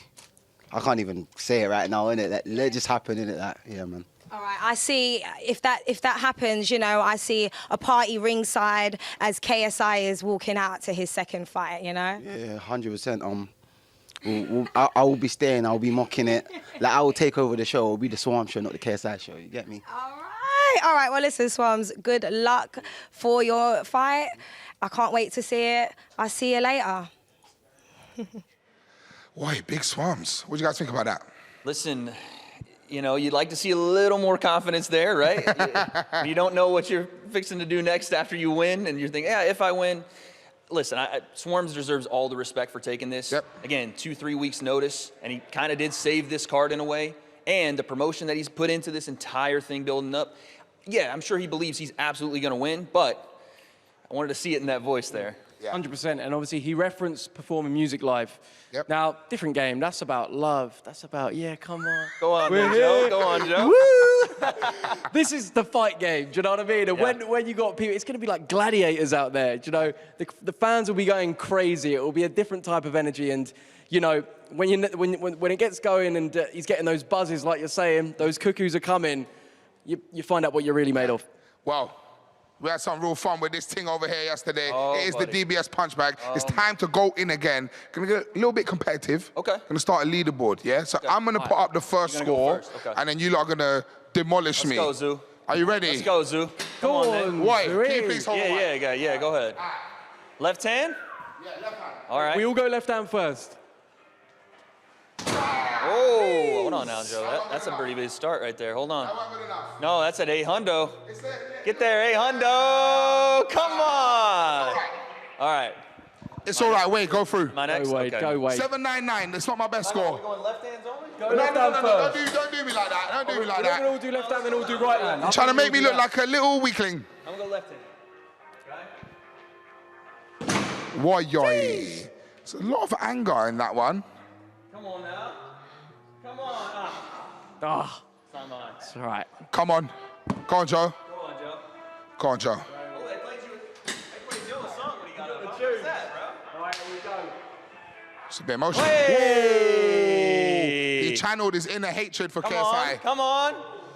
I can't even say it right now, innit? Let it just happen, innit? Like, yeah, man. All right, I see, if that happens, you know, I see a party ringside as KSI is walking out to his second fight, you know? Yeah, 100%. I will be staying, I'll be mocking it. Like, I will take over the show. It'll be the Swarmz show, not the KSI show, you get me? All right, well, listen, Swarmz, good luck for your fight. I can't wait to see it. I'll see you later. Boy, big Swarmz. What do you guys think about that? Listen, you know, you'd like to see a little more confidence there, right? You don't know what you're fixing to do next after you win, and you're thinking, yeah, if I win. Listen, Swarmz deserves all the respect for taking this. Yep. Again, 2-3 weeks notice, and he kind of did save this card in a way. And the promotion that he's put into this entire thing building up, yeah, I'm sure he believes he's absolutely going to win, but I wanted to see it in that voice there. Yeah. 100%, and obviously he referenced performing music live. Yep. Now, different game. That's about love. That's about, yeah, come on. Go on, Joe. Go on, Joe. This is the fight game, do you know what I mean? And when you got people, it's going to be like gladiators out there, do you know? The fans will be going crazy. It will be a different type of energy, and, you know, when it gets going and he's getting those buzzes, like you're saying, those cuckoos are coming, you find out what you're really made of. Well, We had some real fun with this thing over here yesterday. Oh, it is buddy. the DBS punch bag. It's time to go in again. Gonna get a little bit competitive. Okay. Gonna start a leaderboard, yeah? So I'm gonna put up the first You're gonna go score, first, okay. and then you lot are gonna demolish me. Let's go, Zoo. Are you ready? Let's go, Zoo. Come on, man. Wait, can you please hold on? Yeah, go ahead. Left hand? Yeah, left hand. All right. We all go left hand first. Oh, hold on now, Joe. That's a pretty big start right there. Hold on. No, that's at 800. Get there, 800. Come on. All right. It's all right, wait, go through. My next. Go Wade, okay. go Wade. 799, that's not my best score. going left hands only? Go left hand first. Don't do me like that. Don't do me like We're that. gonna all do left hand, then all do right hand. You're trying to make me look like a little weakling. I'm gonna go left hand. Why, yoy. There's a lot of anger in that one. Come on now. Come on. Ah, It's on mine. it's all right. Come on. Go on, Joe. Go on, Joe. Go on, Joe. Oh, they played Joe a song when he got up. What's that, bro? All right, here we go. It's a bit emotional. Hey! He channeled his inner hatred for Come KSI. on, come on.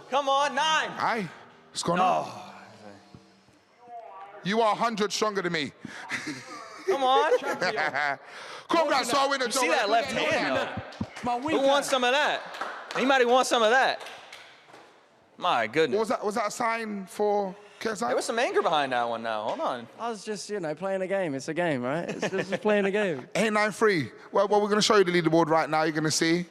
Come on, 9. Aye. What's going on? You are 100 stronger than me. Come on. Congrats, so I win a You see that left hand, though? My Who wants some of that? Anybody want some of that? My goodness. Was that a sign for KSI? There was some anger behind that one now. Hold on. I was just, playing a game. It's a game, right? It's just playing a game. 893. Well, we're going to show you the leaderboard right now. You're going to see.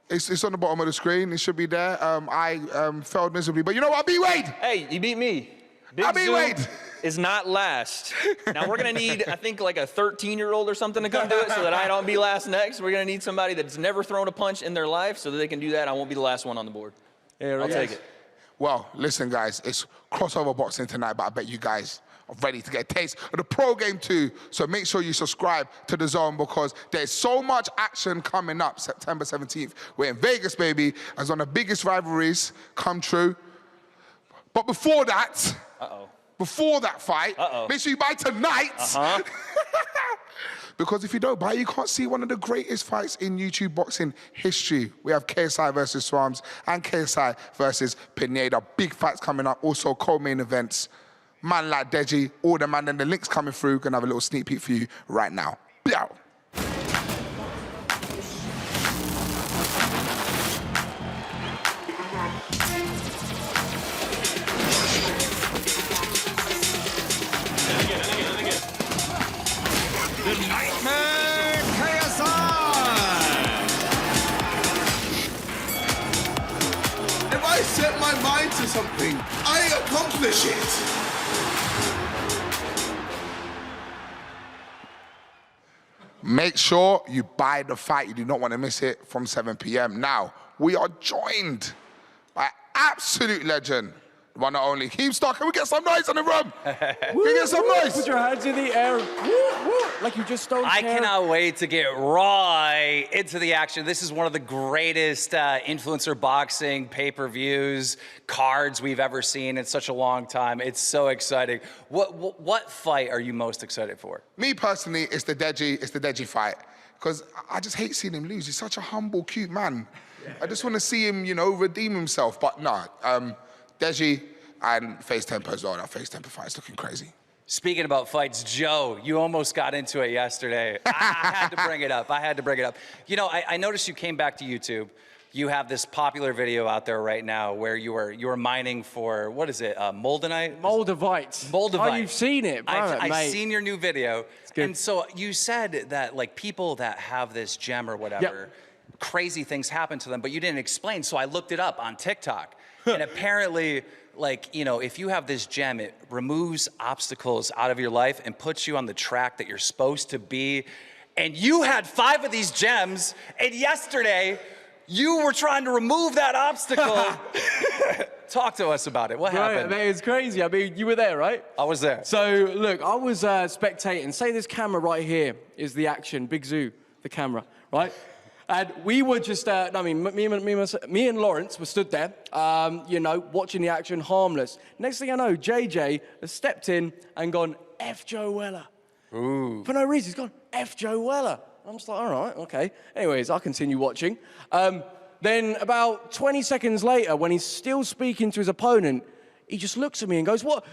It's on the bottom of the screen. It should be there. I failed miserably. But you know what? I beat Wade. Hey, you beat me. Big I beat Zoo Wade. is not last. Now, we're going to need, I think, like a 13-year-old or something to come do it so that I don't be last next. We're going to need somebody that's never thrown a punch in their life so that they can do that. I won't be the last one on the board. I'll take it. Well, listen, guys, it's crossover boxing tonight, but I bet you guys are ready to get a taste of the pro game too. So make sure you subscribe to DAZN because there's so much action coming up September 17th. We're in Vegas, baby, as one of the biggest rivalries come true. But before that, before that fight, make sure you buy tonight. Because if you don't buy, you can't see one of the greatest fights in YouTube boxing history. We have KSI versus Swarmz and KSI versus Pineda. Big fights coming up. Also co-main events. Man like Deji, all the man, and the links coming through. Gonna have a little sneak peek for you right now. Blow. The Nightmare KSI! If I set my mind to something, I accomplish it. Make sure you buy the fight. You do not want to miss it from 7 p.m. Now, we are joined by absolute legend, one and only Keemstar. Can we get some noise in the room? Can we get some noise? Put your hands in the air. Woo, woo, like you just stole I care. cannot wait to get right into the action. This is one of the greatest influencer boxing pay-per-views, cards we've ever seen in such a long time. It's so exciting. What fight are you most excited for? Me personally, it's the Deji fight. Because I just hate seeing him lose. He's such a humble, cute man. I just want to see him, redeem himself. But no, Deji and Face Tempo as well. That Face Tempo fight's looking crazy. Speaking about fights, Joe, you almost got into it yesterday. I had to bring it up. I noticed you came back to YouTube. You have this popular video out there right now where you are mining for, what is it, Moldavite? Moldavite. Moldavite. Oh, you've seen it, bro, I've mate. seen your new video. good. And so you said that like people that have this gem or whatever, crazy things happen to them, but you didn't explain. So I looked it up on TikTok. And apparently, if you have this gem, it removes obstacles out of your life and puts you on the track that you're supposed to be. And you had 5 of these gems, and yesterday, you were trying to remove that obstacle. Talk to us about it. What happened? Right, it's crazy. I mean, you were there, right? I was there. So, look, I was spectating. Say this camera right here is the action, Big Zoo, the camera, right? And we were just, me and Lawrence were stood there, watching the action, harmless. Next thing I know, JJ has stepped in and gone, F Joe Weller. Ooh. For no reason, he's gone, F Joe Weller. I'm just like, all right, okay. Anyways, I'll continue watching. Then about 20 seconds later, when he's still speaking to his opponent, he just looks at me and goes, what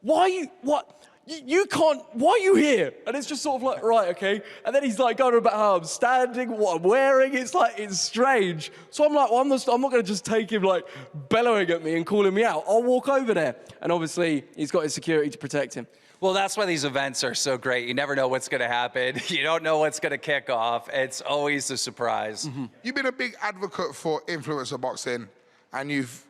You can't, why are you here? And it's just sort of like, right, okay. And then he's like going about how I'm standing, what I'm wearing. It's like, it's strange. So I'm like, well, I'm not going to just take him like bellowing at me and calling me out. I'll walk over there. And obviously, he's got his security to protect him. Well, that's why these events are so great. You never know what's going to happen. You don't know what's going to kick off. It's always a surprise. Mm-hmm. You've been a big advocate for influencer boxing, and you've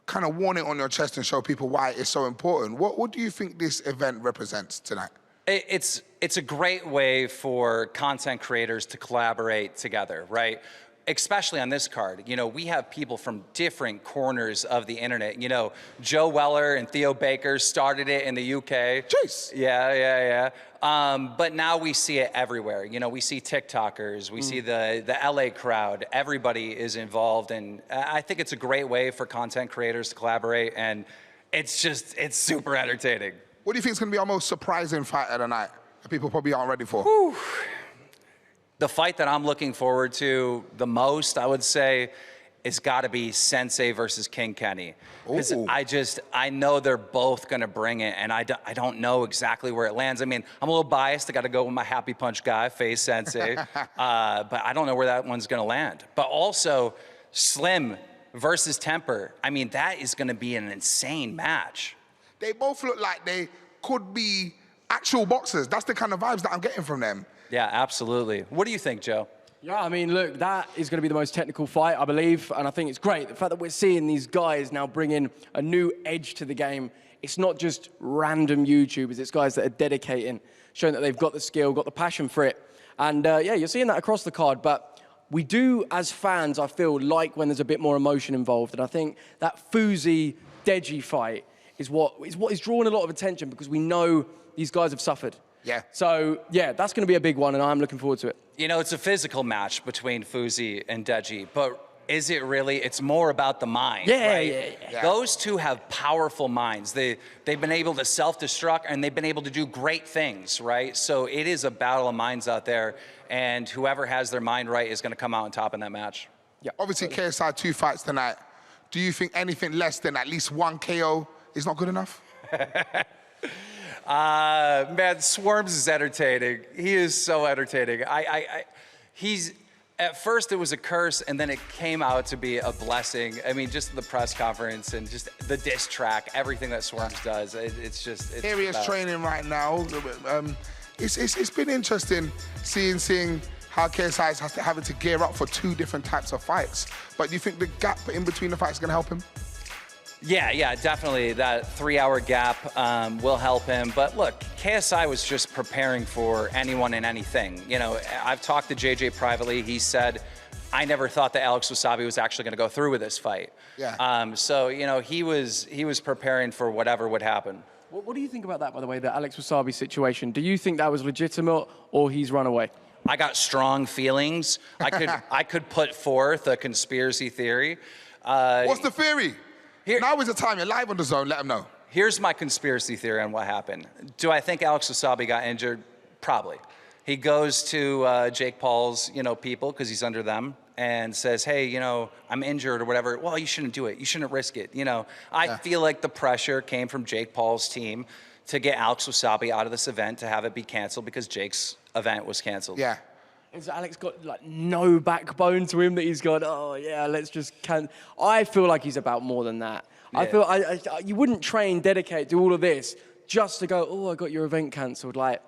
kind of worn it on your chest and show people why it's so important. What do you think this event represents tonight? It's a great way for content creators to collaborate together, right? Especially on this card. You know, we have people from different corners of the internet. You know, Joe Weller and Theo Baker started it in the UK. Jeez. Yeah. But now we see it everywhere. You know, we see TikTokers, we see the LA crowd. Everybody is involved, and I think it's a great way for content creators to collaborate, and it's super entertaining. What do you think is going to be our most surprising fight of the night that people probably aren't ready for? Whew. The fight that I'm looking forward to the most, I would say, is got to be Sensei versus King Kenny. Because I know they're both going to bring it, and I don't know exactly where it lands. I mean, I'm a little biased. I got to go with my Happy Punch guy, Face Sensei. But I don't know where that one's going to land. But also, Slim versus Temper. I mean, that is going to be an insane match. They both look like they could be actual boxers. That's the kind of vibes that I'm getting from them. Yeah, absolutely. What do you think, Joe? Yeah, I mean, look, that is going to be the most technical fight, I believe, and I think it's great. The fact that we're seeing these guys now bring in a new edge to the game. It's not just random YouTubers, it's guys that are dedicating, showing that they've got the skill, got the passion for it. And yeah, you're seeing that across the card, but we do, as fans, I feel, like when there's a bit more emotion involved. And I think that Fuzi-Deji fight is what is drawing a lot of attention because we know these guys have suffered. Yeah. So, yeah, that's going to be a big one, and I'm looking forward to it. You know, it's a physical match between Fuzi and Deji, but is it really? It's more about the mind, right? Yeah. Those two have powerful minds. They've been able to self-destruct, and they've been able to do great things, right? So it is a battle of minds out there, and whoever has their mind right is going to come out on top in that match. Yeah. Obviously, KSI 2 fights tonight. Do you think anything less than at least 1 KO is not good enough? Man, Swarmz is entertaining. He is so entertaining. He's, at first it was a curse, and then it came out to be a blessing. I mean, just the press conference and just the diss track, everything that Swarmz does, it's Here he is training right now. It's been interesting seeing how KSI is having to gear up for 2 different types of fights. But do you think the gap in between the fights is going to help him? Yeah, definitely. That 3-hour gap will help him. But look, KSI was just preparing for anyone and anything. You know, I've talked to JJ privately. He said, I never thought that Alex Wasabi was actually going to go through with this fight. Yeah. So, you know, he was preparing for whatever would happen. What do you think about that, by the way, the Alex Wasabi situation? Do you think that was legitimate or he's run away? I got strong feelings. I could put forth a conspiracy theory. What's the theory? Now is the time. You're live on the zone. Let them know. Here's my conspiracy theory on what happened. Do I think Alex Wasabi got injured? Probably. He goes to Jake Paul's, people, because he's under them, and says, hey, I'm injured or whatever. Well, you shouldn't do it. You shouldn't risk it. I feel like the pressure came from Jake Paul's team to get Alex Wasabi out of this event, to have it be canceled because Jake's event was canceled. Yeah. Has Alex got no backbone to him that he's gone, oh yeah, let's just I feel like he's about more than that. Yeah. I feel you wouldn't train, dedicate, do all of this just to go, oh, I got your event cancelled. Like,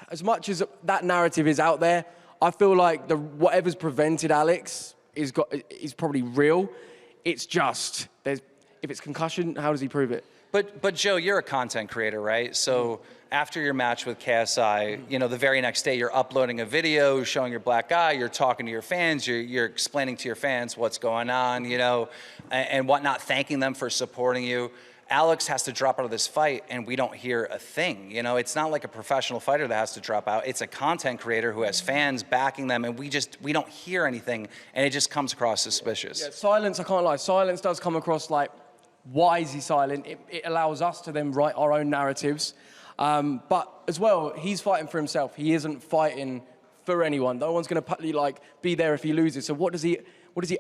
as much as that narrative is out there, I feel like whatever's prevented Alex is probably real. It's just, if it's concussion, how does he prove it? But Joe, you're a content creator, right? So after your match with KSI, the very next day you're uploading a video showing your black eye, you're talking to your fans, you're explaining to your fans what's going on, and whatnot, thanking them for supporting you. Alex has to drop out of this fight and we don't hear a thing. It's not like a professional fighter that has to drop out. It's a content creator who has fans backing them, and we don't hear anything, and it just comes across suspicious. Yeah, silence, I can't lie. Silence does come across like, why is he silent? It allows us to then write our own narratives. But as well, he's fighting for himself. He isn't fighting for anyone. No one's going to be there if he loses. So what does he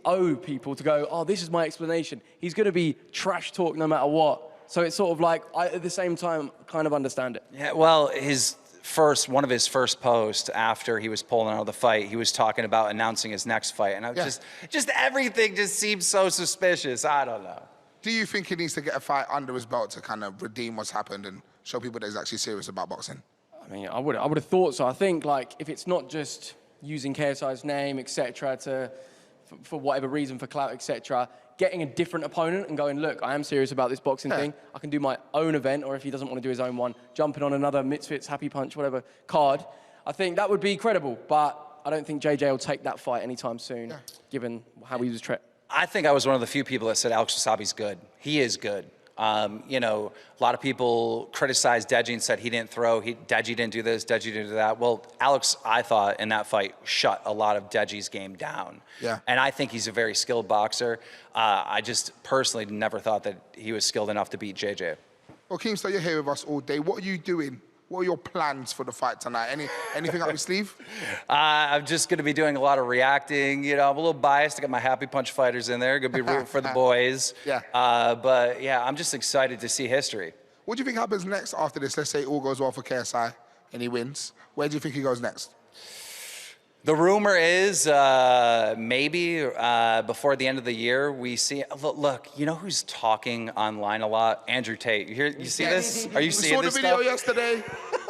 owe people to go, oh, this is my explanation? He's going to be trash talk no matter what. So it's sort of like, I, at the same time, kind of understand it. Yeah, well, one of his first posts after he was pulling out of the fight, he was talking about announcing his next fight, and I was just everything just seems so suspicious. I don't know. Do you think he needs to get a fight under his belt to kind of redeem what's happened and show people that he's actually serious about boxing? I mean, I would have thought so. I think, like, if it's not just using KSI's name, etc., for whatever reason, for clout, etc., getting a different opponent and going, look, I am serious about this boxing thing. I can do my own event, or if he doesn't want to do his own one, jumping on another Misfits, Happy Punch, whatever card. I think that would be credible, but I don't think JJ will take that fight anytime soon, given how he was treated. I think I was one of the few people that said Alex Wasabi's good. He is good. You know, a lot of people criticized Deji and said he didn't throw, Deji didn't do this, Deji didn't do that. Well, Alex, I thought, in that fight, shut a lot of Deji's game down. Yeah. And I think he's a very skilled boxer. I just personally never thought that he was skilled enough to beat JJ. Well, Keemstar, you're here with us all day. What are you doing? What are your plans for the fight tonight? Anything up your sleeve? I'm just going to be doing a lot of reacting. You know, I'm a little biased. I got my Happy Punch fighters in there. Going to be rooting for the boys. Yeah. But yeah, I'm just excited to see history. What do you think happens next after this? Let's say all goes well for KSI and he wins. Where do you think he goes next? The rumor is maybe before the end of the year we see. Look, you know who's talking online a lot? Andrew Tate. You see this? Are you seeing this stuff? We saw the video yesterday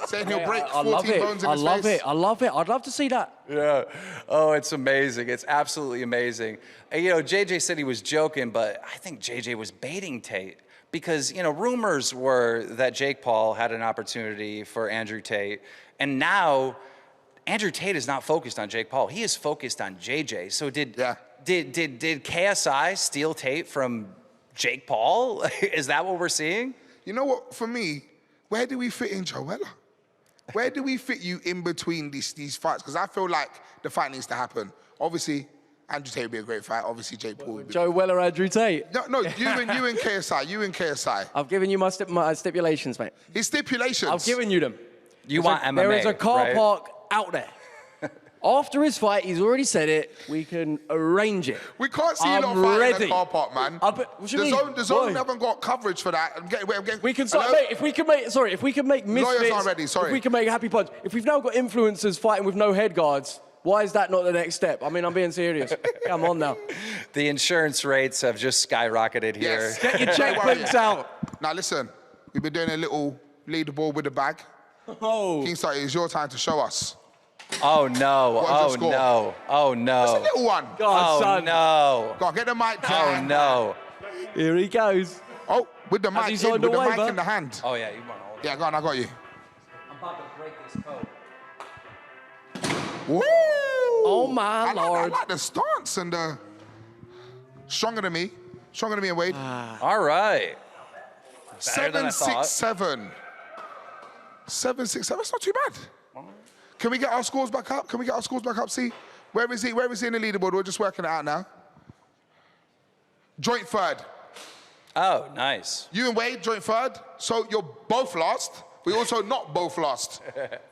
saying he'll break 14 bones in his face. I love it. I'd love to see that. Yeah. Oh, it's amazing. It's absolutely amazing. And, you know, JJ said he was joking, but I think JJ was baiting Tate. Because, you know, rumors were that Jake Paul had an opportunity for Andrew Tate, and now Andrew Tate is not focused on Jake Paul. He is focused on JJ. So did KSI steal Tate from Jake Paul? Is that what we're seeing? You know what? For me, where do we fit in Joella? Where do we fit you in between these fights? Because I feel like the fight needs to happen. Obviously, Andrew Tate would be a great fight. Obviously, Jake Paul would be. Joe Weller, Andrew Tate. No, you and KSI. You and KSI. I've given you my stipulations, mate. His stipulations. I've given you them. You want MMA, There is a car right? park out there. After his fight, he's already said it. We can arrange it. We can't see you lot fight in a car park, man. The zone haven't got coverage for that. We can start, mate. If we can make Misfits, Lawyers aren't ready, sorry. if we can make Happy Punch, if we've now got influencers fighting with no head guards, why is that not the next step? I mean, I'm being serious. Come on now. The insurance rates have just skyrocketed here. Yes. Get your checkbooks out. Now listen, we've been doing a little leaderboard with the bag. Oh. Kingstar, it's your time to show us. Oh no! What is Oh the score? no! Oh no! It's a little one. Go on, Oh son. no! Go on, get the mic. Oh no! Here he goes. Oh, with the Has he mic signed with a the mic waiver? in the hand. Oh yeah, you want all. Yeah, go on, I got you. I'm about to break this code. Woo! Oh my I lord. like the stance and the stronger than me and Wade. All right. Better than I thought. 7-6-7. 7-6-7. That's not too bad. Can we get our scores back up? See, where is he? Where is he in the leaderboard? We're just working it out now. Joint third. Oh, nice. You and Wade, joint third. So you're both lost. We also not both lost.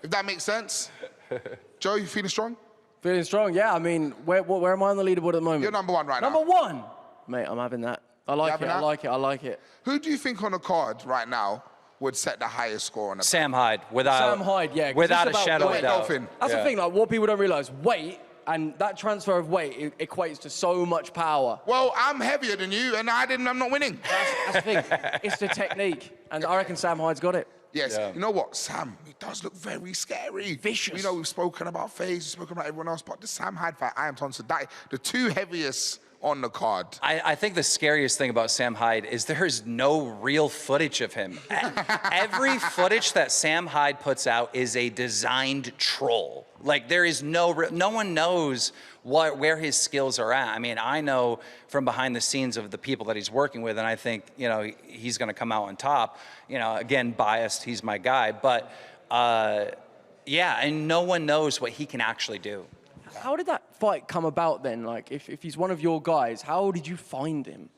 If that makes sense. Joe, you feeling strong? Feeling strong, yeah. I mean, where am I on the leaderboard at the moment? You're number one right now. Number one? Mate, I'm having that. I like it. Who do you think on the card right now would set the highest score on the Sam Hyde, without Sam Hyde, yeah. 'cause without a it's about shadow of weight. a doubt. Dolphin. That's the thing, like, what people don't realize, weight, and that transfer of weight equates to so much power. Well, I'm heavier than you, and I'm not winning. That's the thing. It's the technique. And I reckon Sam Hyde's got it. Yes, Yeah. you know what? Sam, he does look very scary. Vicious. We know we've spoken about FaZe, we've spoken about everyone else, but the Sam Hyde fight, I am Tonsa, the two heaviest on the card. I think the scariest thing about Sam Hyde is there is no real footage of him. Every footage that Sam Hyde puts out is a designed troll. Like, there is no one knows where his skills are at. I mean, I know from behind the scenes of the people that he's working with, and I think, you know, he's going to come out on top. You know, again, biased, he's my guy. But, yeah, and no one knows what he can actually do. How did that fight come about then? Like, if he's one of your guys, how did you find him?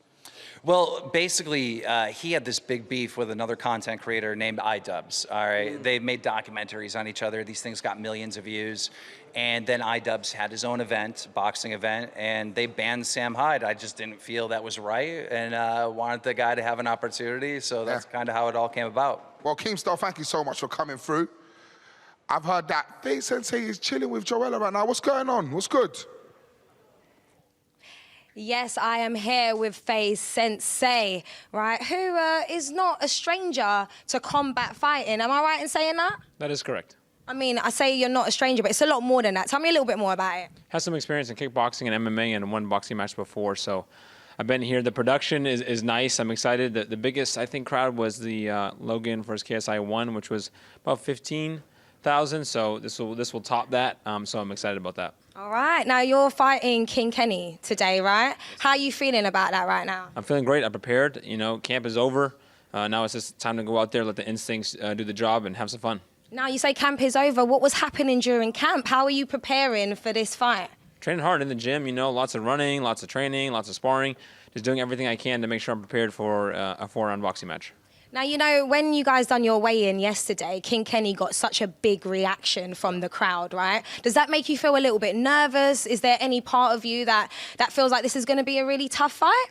Well, basically, he had this big beef with another content creator named iDubbbz. All right, they made documentaries on each other. These things got millions of views, and then iDubbbz had his own event, boxing event, and they banned Sam Hyde. I just didn't feel that was right, and wanted the guy to have an opportunity. So that's kind of how it all came about. Well, Keemstar, thank you so much for coming through. I've heard that Faye Sensei is chilling with Joella right now. What's going on? What's good? Yes, I am here with Faye Sensei, right, who is not a stranger to combat fighting. Am I right in saying that? That is correct. I mean, I say you're not a stranger, but it's a lot more than that. Tell me a little bit more about it. Has some experience in kickboxing and MMA and won boxing match before, so I've been here. The production is nice. I'm excited. The biggest, I think, crowd was the Logan versus KSI 1, which was about 15,000, so this will top that, so I'm excited about that. All right. Now, you're fighting King Kenny today, right? How are you feeling about that right now? I'm feeling great. I'm prepared. You know, camp is over. Now it's just time to go out there, let the instincts do the job, and have some fun. Now, you say camp is over. What was happening during camp? How are you preparing for this fight? Training hard in the gym, you know, lots of running, lots of training, lots of sparring, just doing everything I can to make sure I'm prepared for a 4-round boxing match. Now, you know, when you guys done your weigh-in yesterday, King Kenny got such a big reaction from the crowd, right? Does that make you feel a little bit nervous? Is there any part of you that feels like this is going to be a really tough fight?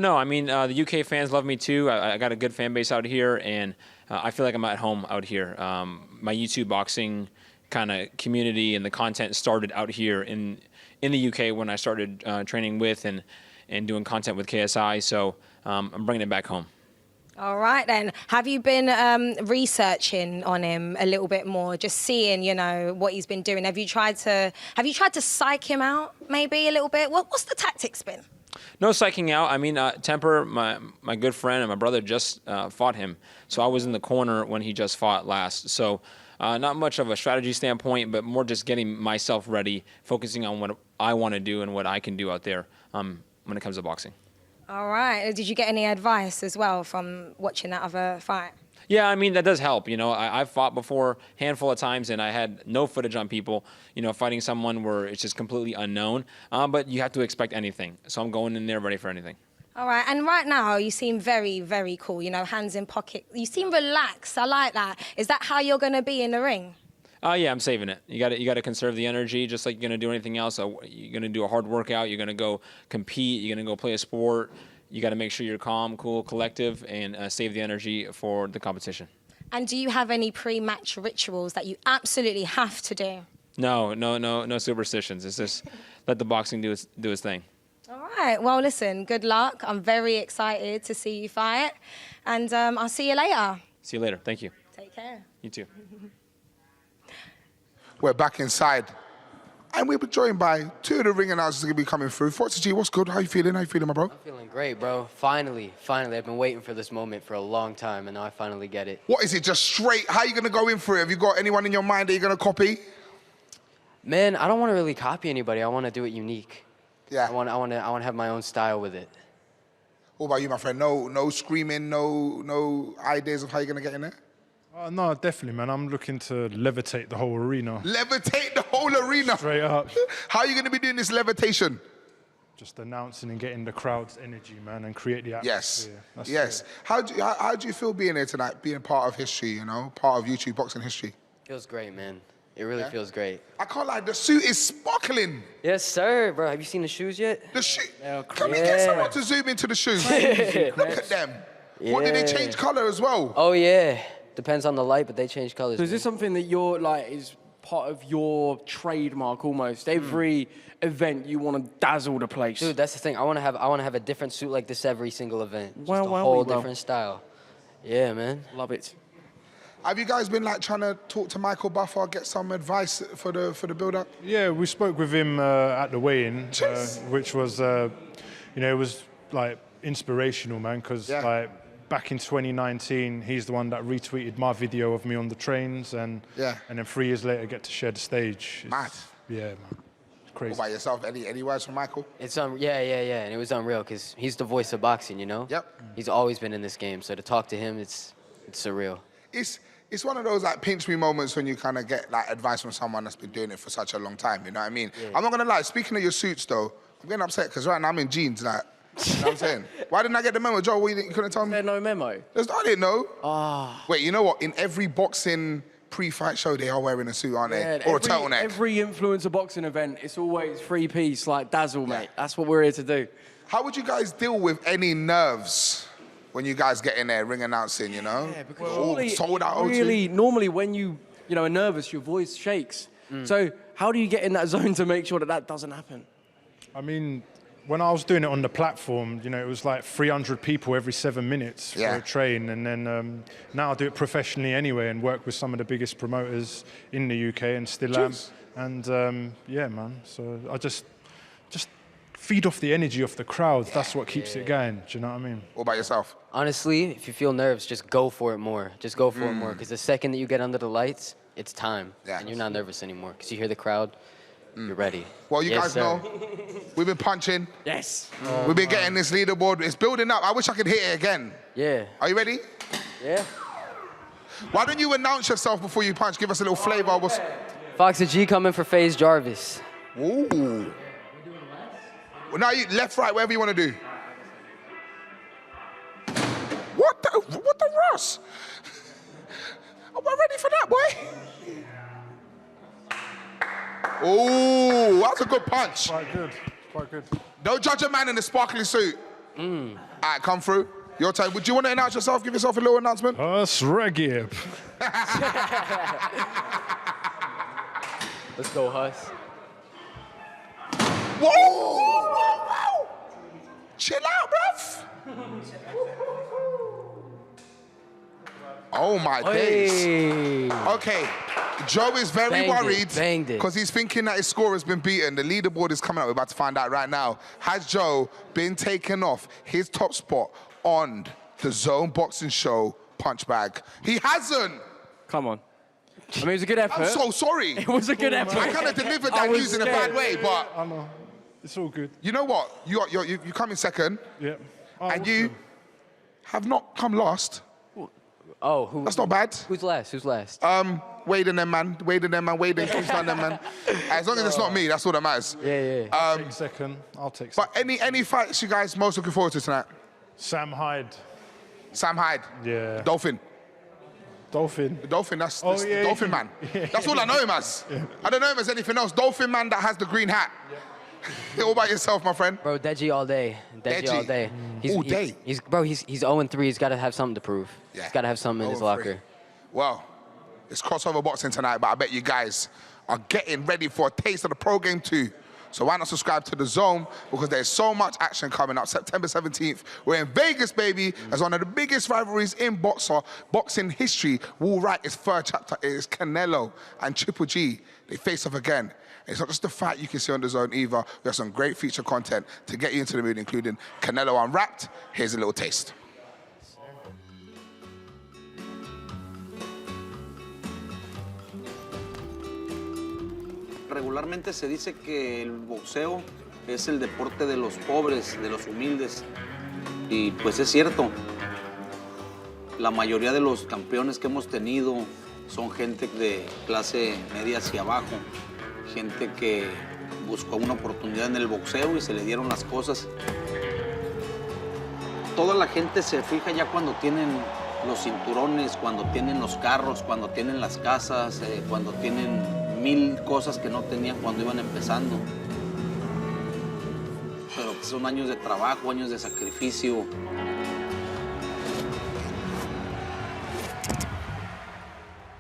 No, I mean, the UK fans love me too. I got a good fan base out here, and I feel like I'm at home out here. My YouTube boxing kind of community and the content started out here in the UK when I started training with and doing content with KSI, so I'm bringing it back home. All right, then. Have you been researching on him a little bit more, just seeing, you know, what he's been doing? Have you tried to psych him out maybe a little bit? What's the tactics been? No psyching out. I mean, Temper, my good friend and my brother just fought him, so I was in the corner when he just fought last. So not much of a strategy standpoint, but more just getting myself ready, focusing on what I want to do and what I can do out there when it comes to boxing. All right. Did you get any advice as well from watching that other fight? Yeah, I mean, that does help. You know, I've fought before a handful of times, and I had no footage on people, you know, fighting someone where it's just completely unknown. But you have to expect anything. So I'm going in there ready for anything. All right. And right now, you seem very, very cool, you know, hands in pocket. You seem relaxed. I like that. Is that how you're going to be in the ring? Yeah, I'm saving it. You got to conserve the energy, just like you're going to do anything else. You're going to do a hard workout. You're going to go compete. You're going to go play a sport. You got to make sure you're calm, cool, collective, and save the energy for the competition. And do you have any pre-match rituals that you absolutely have to do? No superstitions. It's just let the boxing do its thing. All right. Well, listen, good luck. I'm very excited to see you fight. And I'll see you later. See you later. Thank you. Take care. You too. We're back inside. And we'll be joined by two of the ring announcers going to be coming through. Forza G, what's good? How you feeling? How you feeling, my bro? I'm feeling great, bro. Finally. I've been waiting for this moment for a long time, and now I finally get it. What is it, just straight? How are you going to go in for it? Have you got anyone in your mind that you're going to copy? Man, I don't want to really copy anybody. I want to do it unique. Yeah. I want to have my own style with it. What about you, my friend? No screaming, no ideas of how you're going to get in there? No, definitely, man. I'm looking to levitate the whole arena. Levitate the whole arena? Straight up. How are you going to be doing this levitation? Just announcing and getting the crowd's energy, man, and create the atmosphere. Yes. How do you feel being here tonight, being part of history, you know, part of YouTube boxing history? Feels great, man. It really feels great. I can't lie, the suit is sparkling. Yes, sir, bro. Have you seen the shoes yet? The shoe. Can we get someone to zoom into the shoes? Look at them. Yeah. What, did they change color as well? Oh, yeah. Depends on the light, but they change colors. So is this something that you're like is part of your trademark almost? Every event you want to dazzle the place. Dude, that's the thing. I want to have a different suit like this every single event. Just Well, a whole different style. Yeah, man. Love it. Have you guys been like trying to talk to Michael Buffer, get some advice for the build-up? Yeah, we spoke with him at the weigh-in, which was, you know, it was like inspirational, man, because like back in 2019, he's the one that retweeted my video of me on the trains, and then 3 years later, get to share the stage. Mad. Yeah, man. It's crazy. What about yourself? Any words from Michael? It's yeah, and it was unreal because he's the voice of boxing, you know. Yep. He's always been in this game, so to talk to him, it's surreal. It's one of those like pinch me moments when you kind of get like advice from someone that's been doing it for such a long time. You know what I mean? Yeah. I'm not gonna lie. Speaking of your suits, though, I'm getting upset because right now I'm in jeans. Like, You know what I'm saying? Why didn't I get the memo, Joe? You couldn't tell me? There's no memo. I didn't know. Wait, you know what? In every boxing pre-fight show, they are wearing a suit, aren't they? Yeah, Or a turtleneck. Every influencer boxing event, it's always 3-piece, like DAZN, mate. That's what we're here to do. How would you guys deal with any nerves when you guys get in there, ring announcing, you know? Yeah, because All normally, sold out normally when you are nervous, your voice shakes. So how do you get in that zone to make sure that that doesn't happen? I mean, when I was doing it on the platform, it was like 300 people every 7 minutes for a train. And then now I do it professionally anyway and work with some of the biggest promoters in the UK and still am. And yeah, man, so I just feed off the energy of the crowd. That's what keeps it going. Do you know what I mean? What about yourself? Honestly, if you feel nerves, just go for it more. Just go for it more, because the second that you get under the lights, it's time. And you're not nervous anymore, because you hear the crowd, you're ready. Well, you guys know, we've been punching. Yes. We've been getting this leaderboard. It's building up. I wish I could hit it again. Yeah. Are you ready? Yeah. Why don't you announce yourself before you punch? Give us a little flavor. Foxy G coming for FaZe Jarvis. Ooh. Well, now you left, right, whatever you want to do. What the Ross? Am I ready for that, boy? Ooh, that's a good punch. Quite good, quite good. Don't judge a man in a sparkly suit. All right, come through. Your time. Would you want to announce yourself? Give yourself a little announcement. Regib. Let's go, Huss. Whoa! Whoa, whoa! Chill out, bruv. Oh my days. Okay, Joe is very worried because he's thinking that his score has been beaten. The leaderboard is coming up. We're about to find out right now. Has Joe been taken off his top spot on the Zone Boxing Show punch bag? He hasn't. Come on. I mean, it was a good effort. I'm so sorry. It was a good effort. I kind of delivered that news in a bad way, but I know. It's all good. You know what? You come in second. Yeah. And you have not come last. Oh, who? That's not bad. Who's last? Who's last? Wade and them, man. Wade and them, man. Wade and Kingston, them, man. As long as it's not me, that's all that matters. Yeah. I'll take second. But any fights you guys most looking forward to tonight? Sam Hyde. Sam Hyde. Yeah. Dolphin. Dolphin. The Dolphin, that's the Dolphin man. That's all I know him as. I don't know him as anything else. Dolphin man that has the green hat. All by yourself, my friend. Bro, Deji all day. Deji all day. All day? He's 0-3. He's got to have something to prove. Yeah. He's got to have something in his locker. Well, it's crossover boxing tonight, but I bet you guys are getting ready for a taste of the pro game too. So why not subscribe to The Zone? Because there's so much action coming up. September 17th, we're in Vegas, baby, as one of the biggest rivalries in boxing history will write its third chapter. It is Canelo and Triple G. They face off again. It's not just the fight you can see on The Zone either. We have some great feature content to get you into the mood, including Canelo Unwrapped. Here's a little taste. Regularmente se dice que el boxeo es el deporte de los pobres, de los humildes. Y pues es cierto. La mayoría de los campeones que hemos tenido son gente de clase media hacia abajo. Gente que buscó una oportunidad en el boxeo y se le dieron las cosas. Toda la gente se fija ya cuando tienen los cinturones, cuando tienen los carros, cuando tienen las casas, cuando tienen 1000 cosas que no tenían cuando iban empezando. Pero son años de trabajo, años de sacrificio.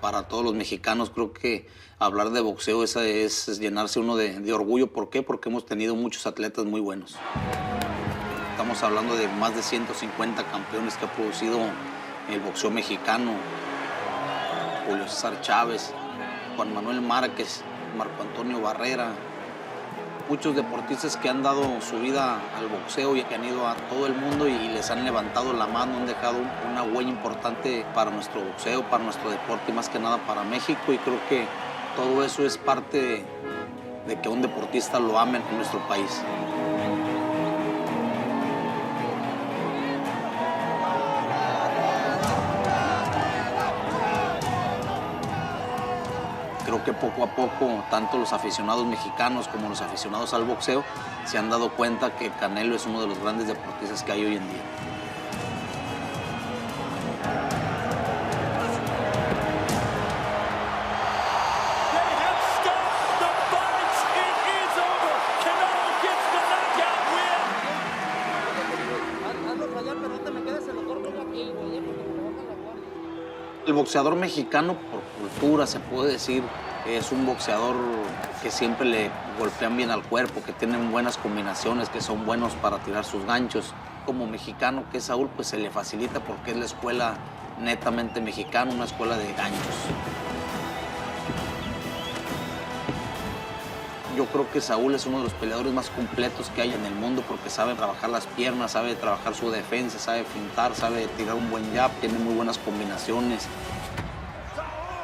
Para todos los mexicanos creo que hablar de boxeo es llenarse uno de orgullo. ¿Por qué? Porque hemos tenido muchos atletas muy buenos. Estamos hablando de más de 150 campeones que ha producido el boxeo mexicano. Julio César Chávez, Juan Manuel Márquez, Marco Antonio Barrera. Muchos deportistas que han dado su vida al boxeo y que han ido a todo el mundo y les han levantado la mano, han dejado una huella importante para nuestro boxeo, para nuestro deporte y más que nada para México. Y creo que todo eso es parte de que un deportista lo amen en nuestro país. Creo que poco a poco, tanto los aficionados mexicanos como los aficionados al boxeo se han dado cuenta que Canelo es uno de los grandes deportistas que hay hoy en día. El boxeador mexicano, por cultura, se puede decir, es un boxeador que siempre le golpean bien al cuerpo, que tienen buenas combinaciones, que son buenos para tirar sus ganchos. Como mexicano, que es Saúl, pues se le facilita porque es la escuela netamente mexicana, una escuela de ganchos. Yo creo que Saúl es uno de los peleadores más completos que hay en el mundo porque sabe trabajar las piernas, sabe trabajar su defensa, sabe fintar, sabe tirar un buen jab, tiene muy buenas combinaciones.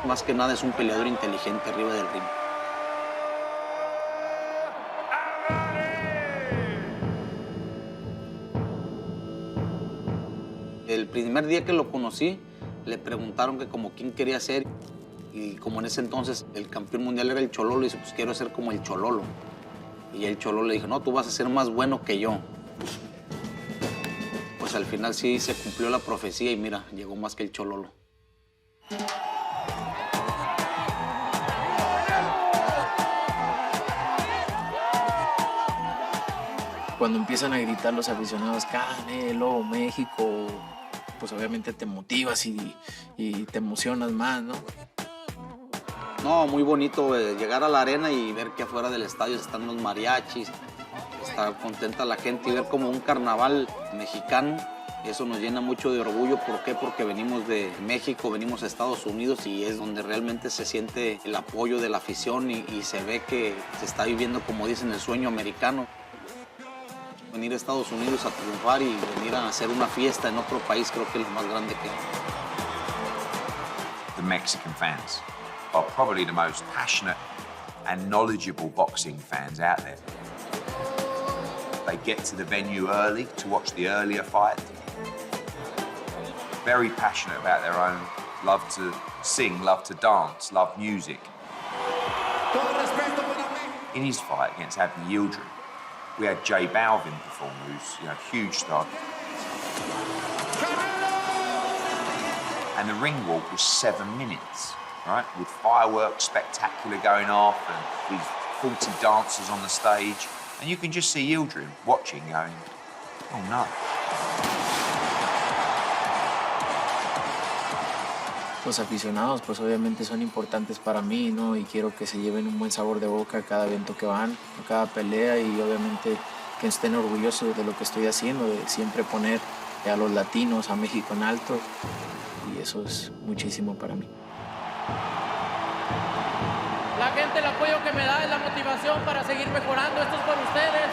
Más que nada es un peleador inteligente arriba del ring. El primer día que lo conocí, le preguntaron que como quién quería ser. Y como en ese entonces el campeón mundial era el Chololo, y dice, pues quiero ser como el Chololo. Y el Chololo le dijo, no, tú vas a ser más bueno que yo. Pues al final sí se cumplió la profecía y mira, llegó más que el Chololo. Cuando empiezan a gritar los aficionados, Canelo, México, pues obviamente te motivas y te emocionas más, ¿no? No, muy bonito llegar a la arena y ver que afuera del estadio están los mariachis, estar contenta la gente y ver como un carnaval mexicano. Eso nos llena mucho de orgullo. ¿Por qué? Porque venimos de México, venimos a Estados Unidos y es donde realmente se siente el apoyo de la afición y se ve que se está viviendo, como dicen, el sueño americano. Venir a Estados Unidos a triunfar y venir a hacer una fiesta en otro país creo que es lo más grande que hay. The Mexican fans are probably the most passionate and knowledgeable boxing fans out there. They get to the venue early to watch the earlier fight. Very passionate about their own, love to sing, love to dance, love music. In his fight against Abdi Yildirim, we had J Balvin perform, who's a huge star. And the ring walk was 7 minutes, right? With fireworks, spectacular going off, and these 40 dancers on the stage. And you can just see Yildirim watching, going, oh no. Los aficionados, pues obviamente son importantes para mí, ¿no? Y quiero que se lleven un buen sabor de boca a cada evento que van, a cada pelea y obviamente que estén orgullosos de lo que estoy haciendo, de siempre poner a los latinos, a México en alto. Y eso es muchísimo para mí. La gente, el apoyo que me da es la motivación para seguir mejorando. Esto es por ustedes.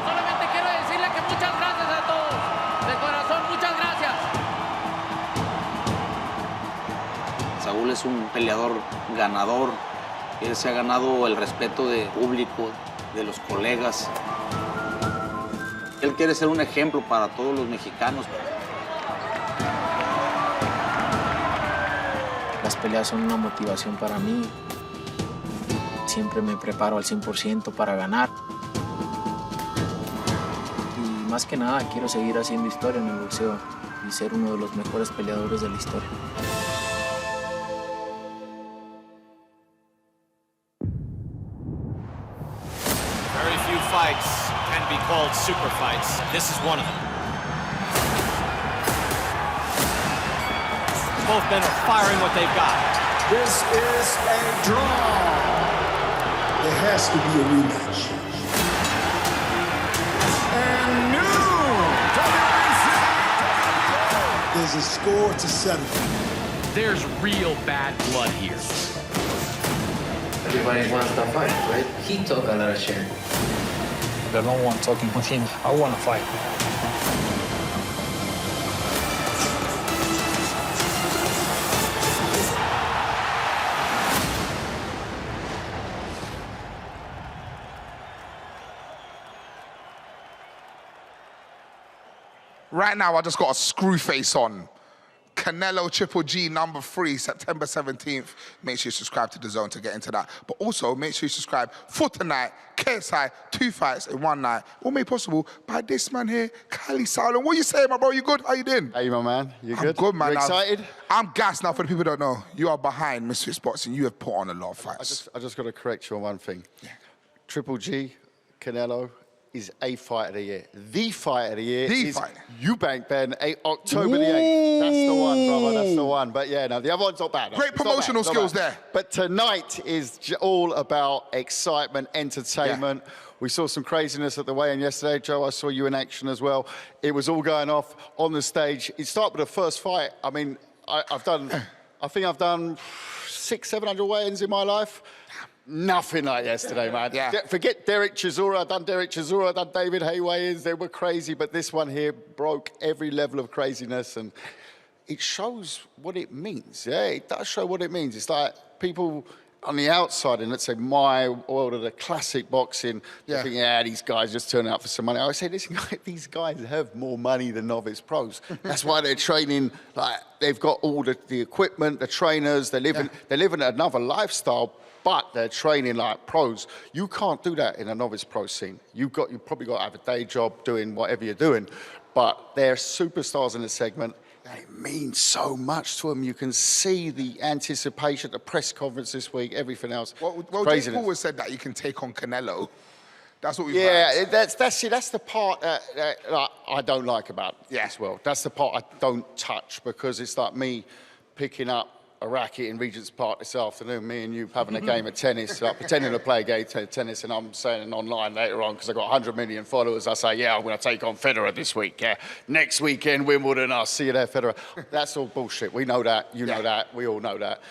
Solamente quiero decirle que muchas gracias a todos. De corazón, muchas gracias. Saúl es un peleador ganador. Él se ha ganado el respeto del público, de los colegas. Él quiere ser un ejemplo para todos los mexicanos. Las peleas son una motivación para mí. Siempre me preparo al 100% para ganar. Y más que nada quiero seguir haciendo historia en el boxeo y ser uno de los mejores peleadores de la historia. Very few fights can be called super fights. This is one of them. Both men are firing what they've got. This is a draw. There has to be a rematch. And new there's a score to settle. There's real bad blood here. Everybody wants to fight, right? He took a lot of shit. I don't want talking with him. I want to fight. Right now, I just got a screw face on. Canelo Triple G #3, September 17th. Make sure you subscribe to DAZN to get into that. But also, make sure you subscribe for tonight. KSI, 2 fights in 1 night. All made possible by this man here, Kali Sauerland. What you saying, my bro? You good? How you doing? Hey, my man. You good? I'm good, man. You excited? I'm gassed now. For the people who don't know, you are behind Misfits Boxing. You have put on a lot of fights. I just got to correct you on one thing. Yeah. Triple G, Canelo, is a fight of the year. The fight of the year is Eubank Ben, October the 8th. That's the one, brother. That's the one. But yeah, no, the other one's not bad. Great promotional skills there. But tonight is all about excitement, entertainment. Yeah. We saw some craziness at the weigh-in yesterday. Joe, I saw you in action as well. It was all going off on the stage. It started with the first fight. I mean, I think I've done 600-700 weigh-ins in my life. Nothing like yesterday, man. Yeah. Forget Derek Chisora. I've done Derek Chisora. I've done David Haye weigh-ins. They were crazy, but this one here broke every level of craziness, and it shows what it means. Yeah, it does show what it means. It's like people on the outside, and let's say my world of the classic boxing, they think, yeah, these guys just turn out for some money. I say, listen, these guys have more money than novice pros. That's why they're training, like, they've got all the equipment, the trainers, they're living another lifestyle, but they're training like pros. You can't do that in a novice pro scene. You probably got to have a day job doing whatever you're doing, but they're superstars in the segment. It means so much to them. You can see the anticipation, the press conference this week, everything else. Well, Jake Paul has said that you can take on Canelo. That's what we've heard. Yeah, that's the part that I don't like about this world. That's the part I don't touch, because it's like me picking up a racket in Regent's Park this afternoon, me and you having a game of tennis, pretending to play a game of tennis, and I'm saying online later on, because I've got 100 million followers, I say, yeah, I'm going to take on Federer this week. Yeah. Next weekend, Wimbledon, I'll see you there, Federer. That's all bullshit. We know that. You know that. We all know that.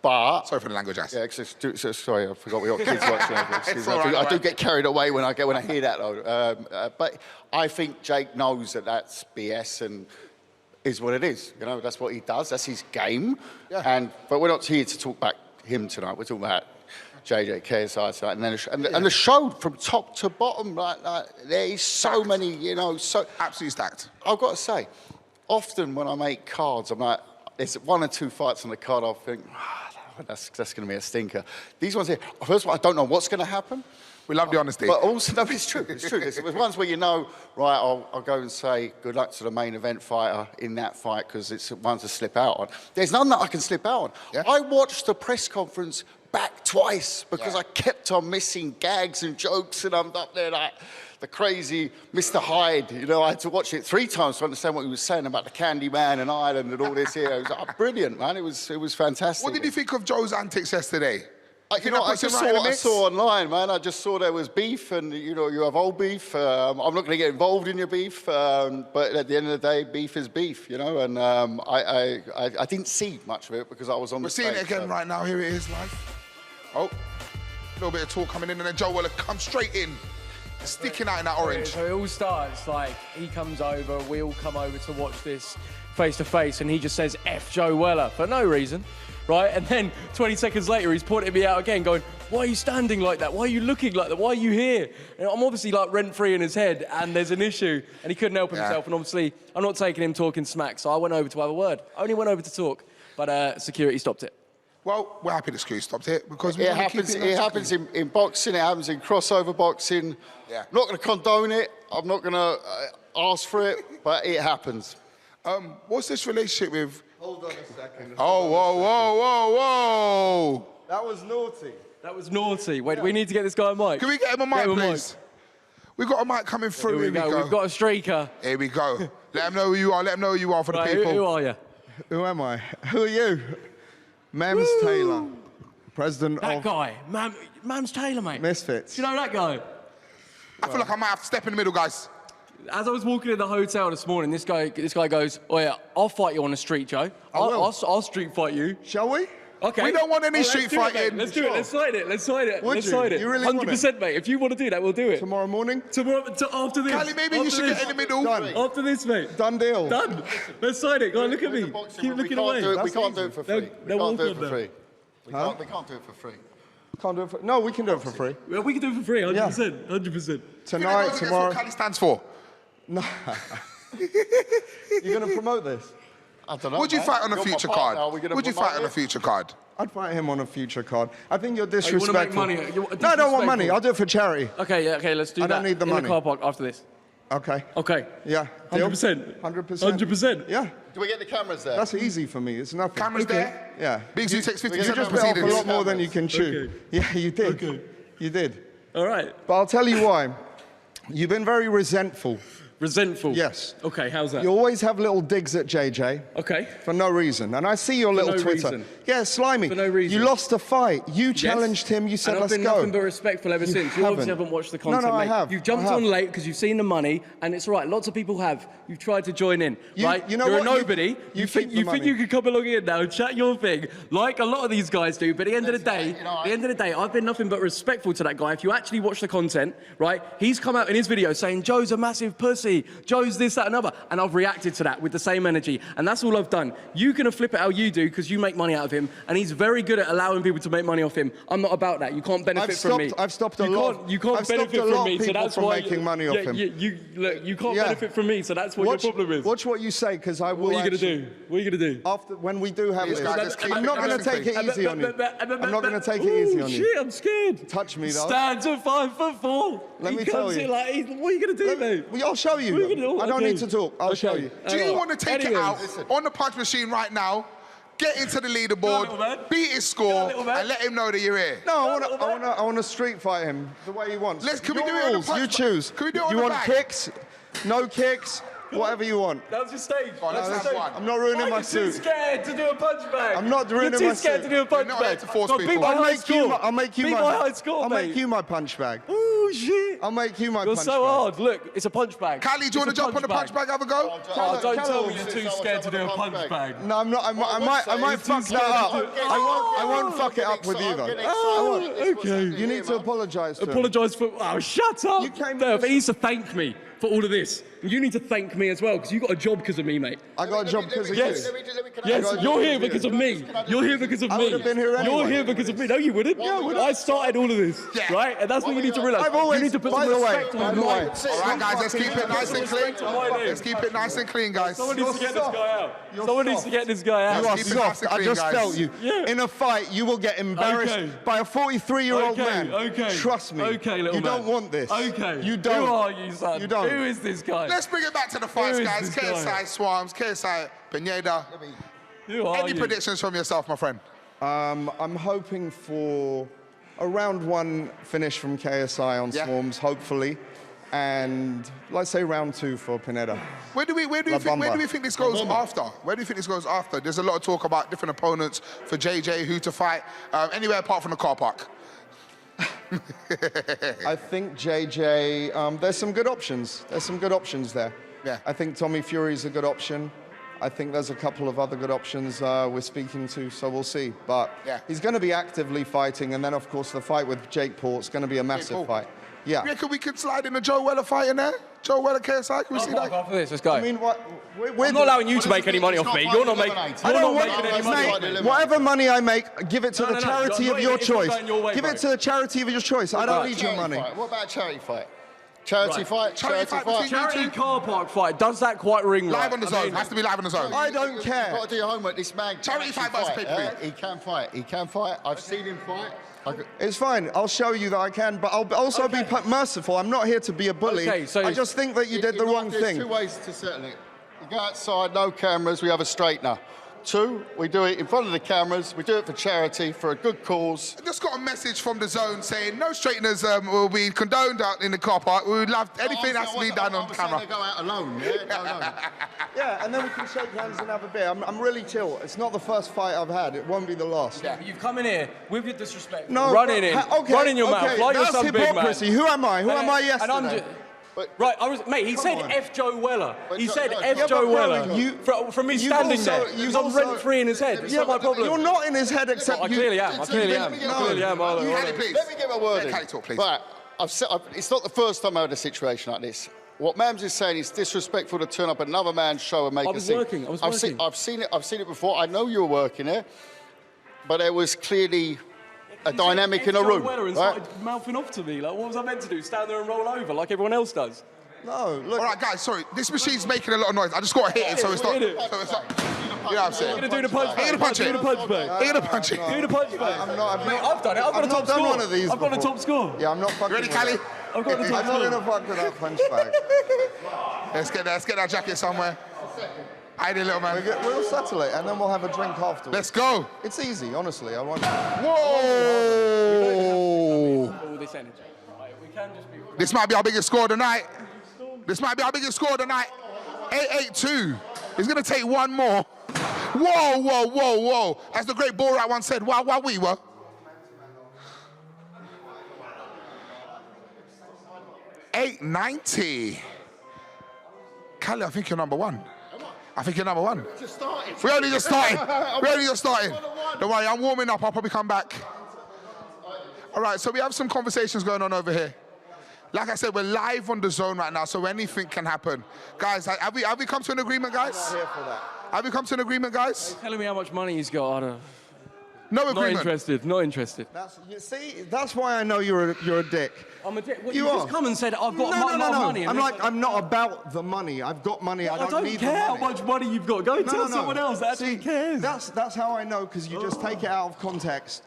But... Sorry for the language, Ass. Yeah, sorry, I forgot we got kids watching. I do get carried away when I hear that, though. But I think Jake knows that that's BS, and is what it is. You know, that's what he does. That's his game. Yeah. But we're not here to talk about him tonight. We're talking about JJ, KSI tonight, and the show from top to bottom. Like there is so many, you know, so absolutely stacked. I've got to say, often when I make cards, I'm like, there's 1 or 2 fights on the card. I'll think, that's going to be a stinker. These ones here, first of all, I don't know what's going to happen. We love the honesty. But also, no, it's true. It's true. There's ones where you know, right, I'll go and say good luck to the main event fighter in that fight, because it's one to slip out on. There's none that I can slip out on. Yeah. I watched the press conference back twice because I kept on missing gags and jokes, and I'm up there like the crazy Mr. Hyde. You know, I had to watch it 3 times to understand what he was saying about the Candyman and Ireland and all this here. It was brilliant, man. It was fantastic. What did you think of Joe's antics yesterday? You know, I saw online, man. I just saw there was beef, and you know, you have old beef. I'm not going to get involved in your beef, but at the end of the day, beef is beef, you know. And I didn't see much of it because I was on the stage. We're seeing it again right now. Here it is live. Oh, a little bit of talk coming in, and then Joe will come straight in, sticking out in that orange. So it all starts like he comes over, we all come over to watch this face to face, and he just says F Joe Weller for no reason. Right, and then 20 seconds later, he's pointing me out again, going, why are you standing like that? Why are you looking like that? Why are you here? And I'm obviously like rent-free in his head, and there's an issue, and he couldn't help himself, and obviously I'm not taking him talking smack, so I went over to have a word. I only went over to talk, but security stopped it. Well, we're happy the security stopped it, because it happens in boxing, it happens in crossover boxing. Yeah. I'm not going to condone it, I'm not going to ask for it, but it happens. What's this relationship with... Hold on a second. Oh, whoa. That was naughty. That was naughty. Wait, we need to get this guy a mic. Can we get him a mic, please? We've got a mic coming through. Here we go. We've got a streaker. Here we go. Let him know who you are. Let him know who you are for the people. Who are you? Who am I? Who are you? Mems Taylor, president of... That guy. Mems Taylor, mate. Misfits. Do you know that guy? I feel like I might have to step in the middle, guys. As I was walking in the hotel this morning, this guy goes, oh yeah, I'll fight you on the street, Joe. I'll street fight you. Shall we? Okay. We don't want any street fighting. Let's do it. Let's sign it. Let's sign it. Would you? You really 100%, mate. If you want to do that, we'll do it. Tomorrow morning? After this. Cali, maybe you should get in the middle. Done. After this, mate. Done deal. Done. Let's sign it. Go on, look at me. Keep looking away. We can't do it for free. We can't do it for free. We can't do it for free. Can't do it for... No, we can do it for free. Well, we can do it for free, 100%. 100%. Tonight, tomorrow... That's what Cali stands for. No. You're going to promote this? I don't know. Would you man. fight on a You're my future partner. card? Are we gonna Would you promote fight on a it? future card? I'd fight him on a future card. I think you're Oh, you wanna disrespectful. make money? No, I don't want money. I'll do it for charity. Okay, yeah, okay, let's do I that. don't need the in money. the car park after this. Okay. Okay. Yeah. Deal? 100%. 100%. 100%. Yeah. Do we get the cameras there? That's easy for me. It's nothing. Cameras there? Yeah. Biggs, takes 50 You seconds just bit off a proceedings. lot more than you can chew. Okay. Yeah, you did. Okay. You did. All right. But I'll tell you why. You've been very resentful. Resentful? Yes. Okay, how's that? You always have little digs at JJ. Okay. For no reason. And I see your little no Twitter. reason. Yeah, slimy. For no reason. You lost a fight. You challenged him. You said, and let's I've been go. nothing but respectful ever since. You obviously haven't watched the content, No, I mate. have. You've jumped I have. on late because you've seen the money, and it's right. Lots of people have. You've tried to join in, right? you know You're what? a nobody. You think keep the money. you can come along here now and chat your thing, like a lot of these guys do. But at the end of the day, I've been nothing but respectful to that guy. If you actually watch the content, right? He's come out in his video saying Joe's a massive pussy. Joe's this, that, and other, and I've reacted to that with the same energy, and that's all I've done. You can flip it how you do because you make money out of him, and he's very good at allowing people to make money off him. I'm not about that. You can't benefit from me. I've stopped a lot. You can't I've stopped benefit a lot from me, of so people that's from why making money off him. You can't benefit from me, so that's what your problem is. Watch what you say, because I will. What are you gonna do? What are you gonna do? After when we do have These this, guys just keep I'm it not going to nice and take it clean. easy on you. I'm not going to take it easy on you. Shit, I'm scared. Touch me though. Stands at 5'4". Let He me comes tell you. in like, what are you gonna do, mate? Well, I'll show you. What are you gonna do? I don't Okay. need to talk. I'll show you. Do you want to take it out on the punch machine right now? Get into the leaderboard, beat his score, and let him know that you're here. No, I want to street fight him the way he wants. Can we Your do it on the rules, punch you bag? choose. Can we do it on you the want bag? kicks? No kicks? Whatever you want. That was your stage. Oh, let's have one. I'm not ruining my You're suit. too scared to do a punch bag. I'm not ruining my You're too scared suit. to do a punch You're not here bag. to force No, people. beat my I'll high make score. you. I'll make you Beat my. my high score, I'll mate. make you my punch bag. Oh shit. I'll make you my You're punch so bag. hard. Look, it's a punch bag. Callie, do you want to jump on the punch bag? Have a go? Oh, don't tell Callum me you're too scared to do a punch bag. No, I'm not. I might fuck that up. I won't fuck it up with you though. Oh, okay. You need to apologise to him. Apologise for. Oh, shut up. You came He needs to thank me for all of this. You need to thank me as well because you got a job because of me, mate. I got a job because of you. Yes, you're here because of me. You're here because of me. I would have been here anyway. You're here because of me. No, you wouldn't. I started all of this, right? And that's what you need to realise. I've always, You need to put by some the way, respect on my name. All right, guys, let's keep it nice and clean. Let's keep it nice and clean, guys. Someone needs to get this guy out. You're Someone needs soft. to get this guy out. You are keep it nice soft. and I clean, just guys. felt you. Yeah. In a fight, you will get embarrassed Okay. by a 43-year-old Okay, man. okay. Trust me. Okay, little You man. don't want this. Okay. You don't. Who are you, son? You don't. Who is this guy? Let's bring it back to the fights, Who is guys. this guy? KSI, Swarmz, KSI, Pineda. Who are Any you? predictions from yourself, my friend? I'm hoping for a round one finish from KSI on Yeah. Swarmz, hopefully. And let's say round two for Pineda. Where do we think this goes after? Where do you think this goes after? There's a lot of talk about different opponents for JJ, who to fight, anywhere apart from the car park. I think JJ, there's some good options. There's some good options there. Yeah. I think Tommy Fury's a good option. I think there's a couple of other good options we're speaking to, so we'll see. But Yeah. he's going to be actively fighting, and then, of course, the fight with Jake Paul's going to be a massive Paul. fight. Yeah. You reckon we could slide in a Joe Weller fight in there? Joe Weller, KSI, can we see that? After this, let's go. I mean, what? I'm not allowing you to make any money off me. You're not making any money. Mate, whatever money I make, give it to the charity not of your even if it's not choice. going your way, Give bro. it to the charity of your choice. I don't need your money. What about a charity fight? Charity fight? Charity fight between Charity car park fight. Does that quite ring right? Live on the zone. Has to be live on the zone. I don't care. You've got to do your homework. This man can Charity actually fight versus fight. pay-per-view. He can fight. He can fight. I've seen him fight. It's fine. I'll show you that I can, but I'll also be merciful. I'm not here to be a bully. Okay, so I just think that you did the wrong There's thing. two ways to settle it. You go outside, no cameras, we have a straightener. Two, we do it in front of the cameras, we do it for charity, for a good cause. I just got a message from the zone saying no straighteners will be condoned out in the car park. We would love anything has to be done on camera. They go out alone, yeah? No. Yeah, and then we can shake hands and have a beer. I'm really chill. It's not the first fight I've had. It won't be the last. Yeah, but you've come in here with your disrespect. No, running in, okay, running your mouth, like you're that's some big man. hypocrisy. Who am I? Who am I yesterday? And I'm just, right, mate, he said on. F. Joe Weller. He said Yeah, F. but Joe bro, Weller. From me standing there. Because I'm rent-free in his head. It's not my problem. You're not in his head except I clearly am. I clearly am. Callie, please. Let me give a word in. Callie, talk, please. Right, it's not the first time I've had a situation like this. What Mams is saying is disrespectful to turn up at another man's show and make a scene. I was working. I've seen it before. I know you were working there, but there was clearly a dynamic in a room. Weller and Right? started mouthing off to me. Like, what was I meant to do? Stand there and roll over like everyone else does? No, look. All right, guys, sorry. This machine's making a lot of noise. I just got to hit it, so it's not. Hit it. So it's not. what I'm saying? You're gonna do the punch You're gonna punch it. Do the punch back. You're gonna punch it. Do the punch back. I'm not. Mate, I've done it. I've got a top done score. one of these I've got a before. top score. Yeah, I'm not fucking. Ready, with Cali? it. I've got a top I'm not score. gonna fuck with that punch bag. Let's get that jacket somewhere. Little man. We'll settle it and then we'll have a drink afterwards. Let's go. It's easy, honestly. I want. Whoa! All this energy. We can just be. This might be our biggest score of the night. This might be our biggest score of the night. 8-8-2. He's gonna take one more. Whoa, whoa, whoa, whoa. As the great Borat once said, wow, we were. $8.90. Cali, I think you're number one. I think you're number one. We only just started. Don't worry, I'm warming up. I'll probably come back. All right, so we have some conversations going on over here. Like I said, we're live on DAZN right now, so anything can happen. Guys, have we come to an agreement, guys? I'm not here for that. Have we come to an agreement, guys? He's telling me how much money he's got. No agreement. Not interested. That's why I know you're a dick. I'm a dick. What, You you are. just come and said, I've got No. money. I'm not about the money. I've got money. I don't need care the how money. much money you've got. Go tell someone else that actually cares. That's how I know, because you just take it out of context.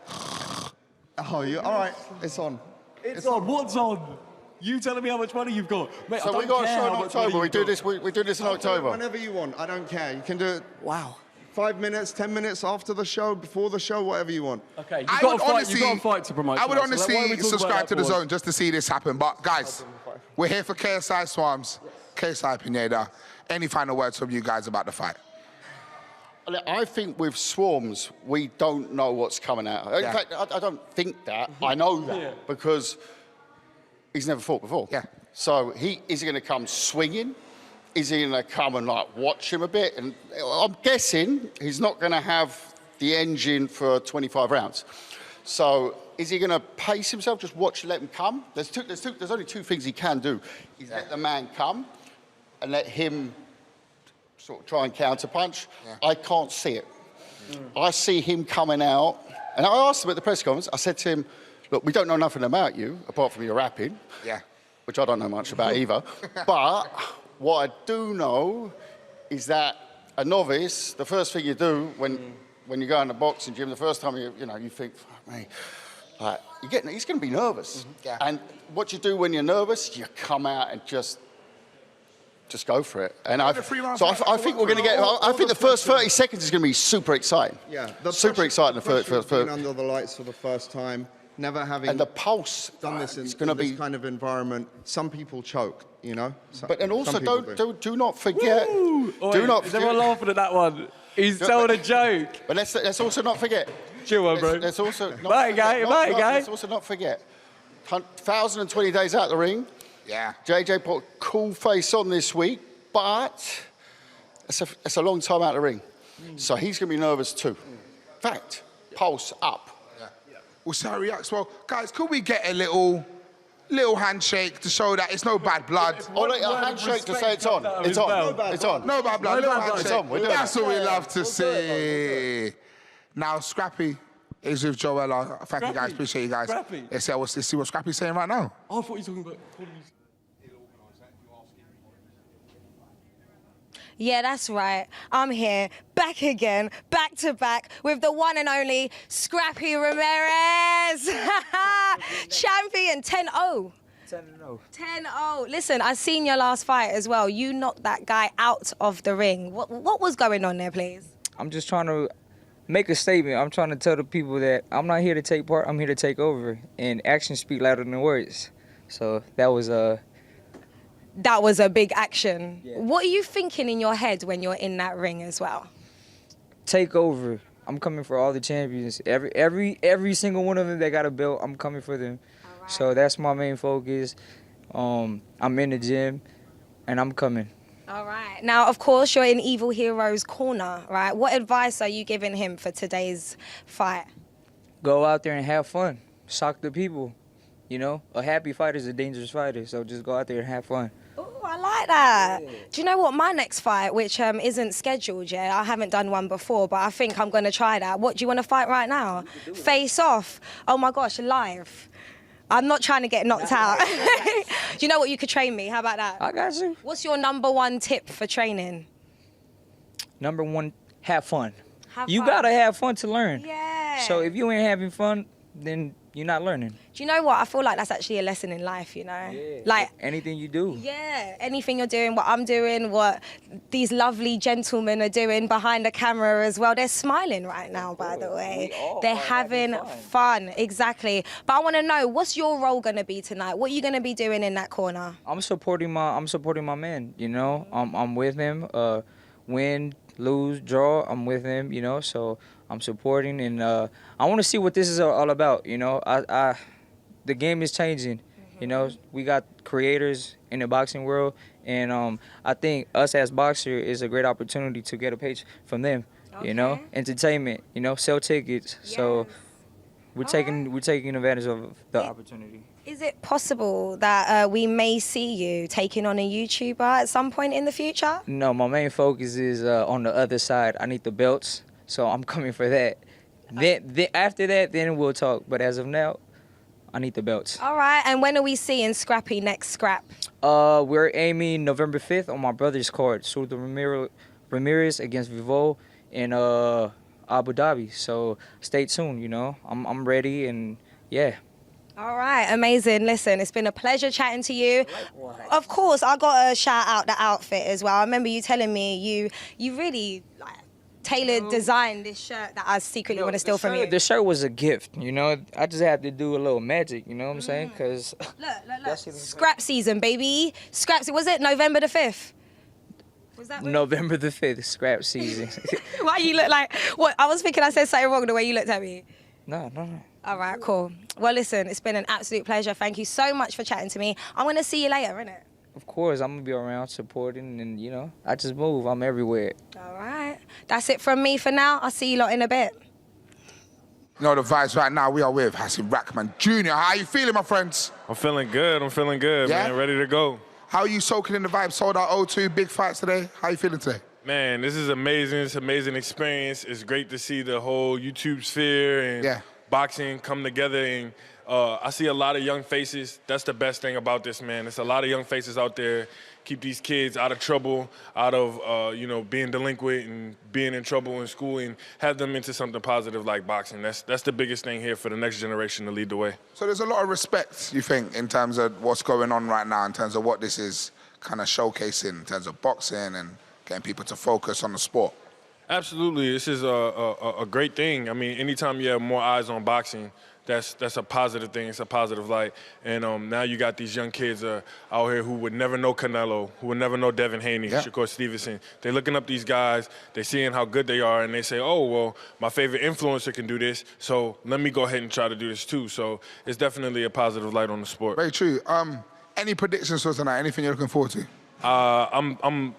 Oh, you all right? It's on. It's on. What's on? You telling me how much money you've got. Mate, So we got a show in October. We do this in October. Whenever you want. I don't care. You can do it. Wow. 5 minutes, 10 minutes after the show, before the show, whatever you want. Okay, you've got to fight to promote. I would tonight, so why don't we honestly talk about subscribe to that the for DAZN just to see this happen. But guys, we're here for KSI Swarmz, KSI Pineda. Any final words from you guys about the fight? I think with Swarmz, we don't know what's coming out. In fact, I don't think that. I know that because he's never fought before. Yeah. So is he going to come swinging? Is he going to come and like watch him a bit? And I'm guessing he's not going to have the engine for 25 rounds. So is he going to pace himself? Just watch, let him come. There's only two things he can do. Is let the man come and let him sort of try and counterpunch. Yeah. I can't see it. I see him coming out, and I asked him at the press conference. I said to him, "Look, we don't know nothing about you apart from your rapping." Yeah. Which I don't know much about either. But what I do know is that a novice, the first thing you do when you go in the boxing gym, the first time you think, fuck me, like, he's going to be nervous. Yeah. And what you do when you're nervous, you come out and just go for it. And I think we're going to get. I think the first 30 seconds is going to be super exciting. Yeah, super exciting. Being under the lights for the first time, never having and the pulse done this in this kind of environment. Some people choke, But and also do not forget. Do not. Is everyone laughing at that one? He's telling a joke. But let's also not forget. Chill on, bro. Let's also not Let's also not forget. 1,020 days out the ring. Yeah. JJ put a cool face on this week, but it's a long time out of the ring. So he's going to be nervous too. Fact, pulse up. Yeah. We'll see how he reacts. Well, guys, could we get a little handshake to show that it's no bad blood? A handshake to say it's on. It's on. It's on. No bad blood. Little handshake. It's on. We're doing That's it. what we love to see. Now, Scrappy is with Joella. Thank you guys. Appreciate you guys. Scrappy? Let's see what Scrappy's saying right now. I thought you were talking about. Yeah, that's right. I'm here, back again, back to back, with the one and only Scrappy Ramirez. Champion 10-0. 10-0. 10-0. Listen, I seen your last fight as well. You knocked that guy out of the ring. What was going on there, please? I'm just trying to make a statement. I'm trying to tell the people that I'm not here to take part. I'm here to take over. And actions speak louder than words. So that was a big action. Yeah. What are you thinking in your head when you're in that ring as well? Take over. I'm coming for all the champions. Every single one of them that got a belt, I'm coming for them. Right. So that's my main focus. I'm in the gym, and I'm coming. All right. Now, of course, you're in Evil Hero's corner, right? What advice are you giving him for today's fight? Go out there and have fun. Shock the people. A happy fighter is a dangerous fighter. So just go out there and have fun. Oh, I like that. Yeah. Do you know what? My next fight, which isn't scheduled yet, I haven't done one before, but I think I'm going to try that. What, do you want to fight right now? Face off. Oh, my gosh, live. I'm not trying to get knocked out. Do you know what? You could train me. How about that? I got you. What's your #1 tip for training? #1 have fun. You gotta have fun to learn. Yeah. So if you ain't having fun, then you're not learning. Do you know what? I feel like that's actually a lesson in life, you know? Yeah. Like, anything you do. yeah, anything you're doing, what I'm doing, what these lovely gentlemen are doing behind the camera as well. They're smiling right now, by the way. They're having fun, exactly. But I want to know, what's your role going to be tonight? What are you going to be doing in that corner? I'm supporting my man, you know? I'm with him. Win, lose, draw, I'm with him, you know? So I'm supporting, and I want to see what this is all about, you know? The game is changing, you know? We got creators in the boxing world, and I think us as boxers is a great opportunity to get a page from them, you know? Entertainment, you know? Sell tickets. Yes. So we're taking advantage of the opportunity. Is it possible that we may see you taking on a YouTuber at some point in the future? No, my main focus is on the other side. I need the belts, so I'm coming for that. Then after that, then we'll talk. But as of now, I need the belts. All right, and when are we seeing Scrappy next scrap? We're aiming November 5th on my brother's card, Surdo Ramirez against Vivo in Abu Dhabi. So stay tuned, you know. I'm ready, and yeah. All right, amazing. Listen, it's been a pleasure chatting to you. Of course, I got to shout out the outfit as well. I remember you telling me you really tailored designed this shirt that I secretly want to steal from you. The shirt was a gift, you know. I just had to do a little magic, you know what I'm saying? Because look. Scrap season, baby. Scrap season. Was it November the 5th? Was that November the 5th, scrap season. Why you look like... What? I was thinking I said something wrong the way you looked at me. No. All right, cool. Well, listen, it's been an absolute pleasure. Thank you so much for chatting to me. I'm going to see you later, innit? Of course, I'm going to be around supporting, and, you know, I just move. I'm everywhere. All right. That's it from me for now. I'll see you lot in a bit. You know the vibes right now. We are with Hassan Rackman Jr. How are you feeling, my friends? I'm feeling good, Yeah? man. Ready to go. How are you soaking in the vibe? Sold out O2, big fights today. How are you feeling today? Man, this is amazing. It's an amazing experience. It's great to see the whole YouTube sphere and boxing come together, and I see a lot of young faces. That's the best thing about this, man. There's a lot of young faces out there. Keep these kids out of trouble, out of being delinquent and being in trouble in school, and have them into something positive like boxing. That's the biggest thing here for the next generation to lead the way. So there's a lot of respect, you think, in terms of what's going on right now, in terms of what this is kind of showcasing in terms of boxing and getting people to focus on the sport. Absolutely, this is a great thing. I mean, anytime you have more eyes on boxing, that's a positive thing. It's a positive light. And now you got these young kids out here who would never know Canelo, who would never know Devin Haney, Shakur Stevenson. They're looking up these guys, they're seeing how good they are, and they say, oh, well, my favorite influencer can do this, so let me go ahead and try to do this too. So it's definitely a positive light on the sport. Very true. Any predictions for tonight? Anything you're looking forward to? I'm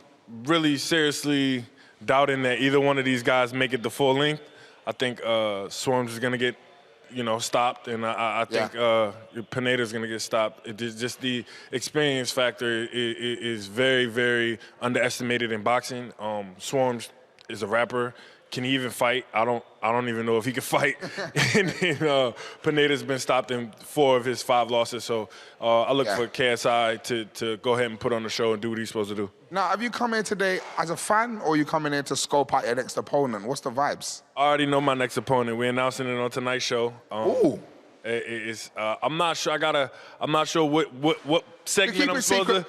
really seriously doubting that either one of these guys make it the full length. I think Swarmz is going to get, stopped, and I think Pineda's going to get stopped. Just the experience factor is very, very underestimated in boxing. Swarmz is a rapper. Can he even fight? I don't even know if he can fight. and Pineda's been stopped in 4 of his 5 losses. So I look for KSI to go ahead and put on the show and do what he's supposed to do. Now, have you come here today as a fan, or are you coming here to scope out your next opponent? What's the vibes? I already know my next opponent. We're announcing it on tonight's show. Ooh. I'm not sure. I'm not sure what segment I'm supposed to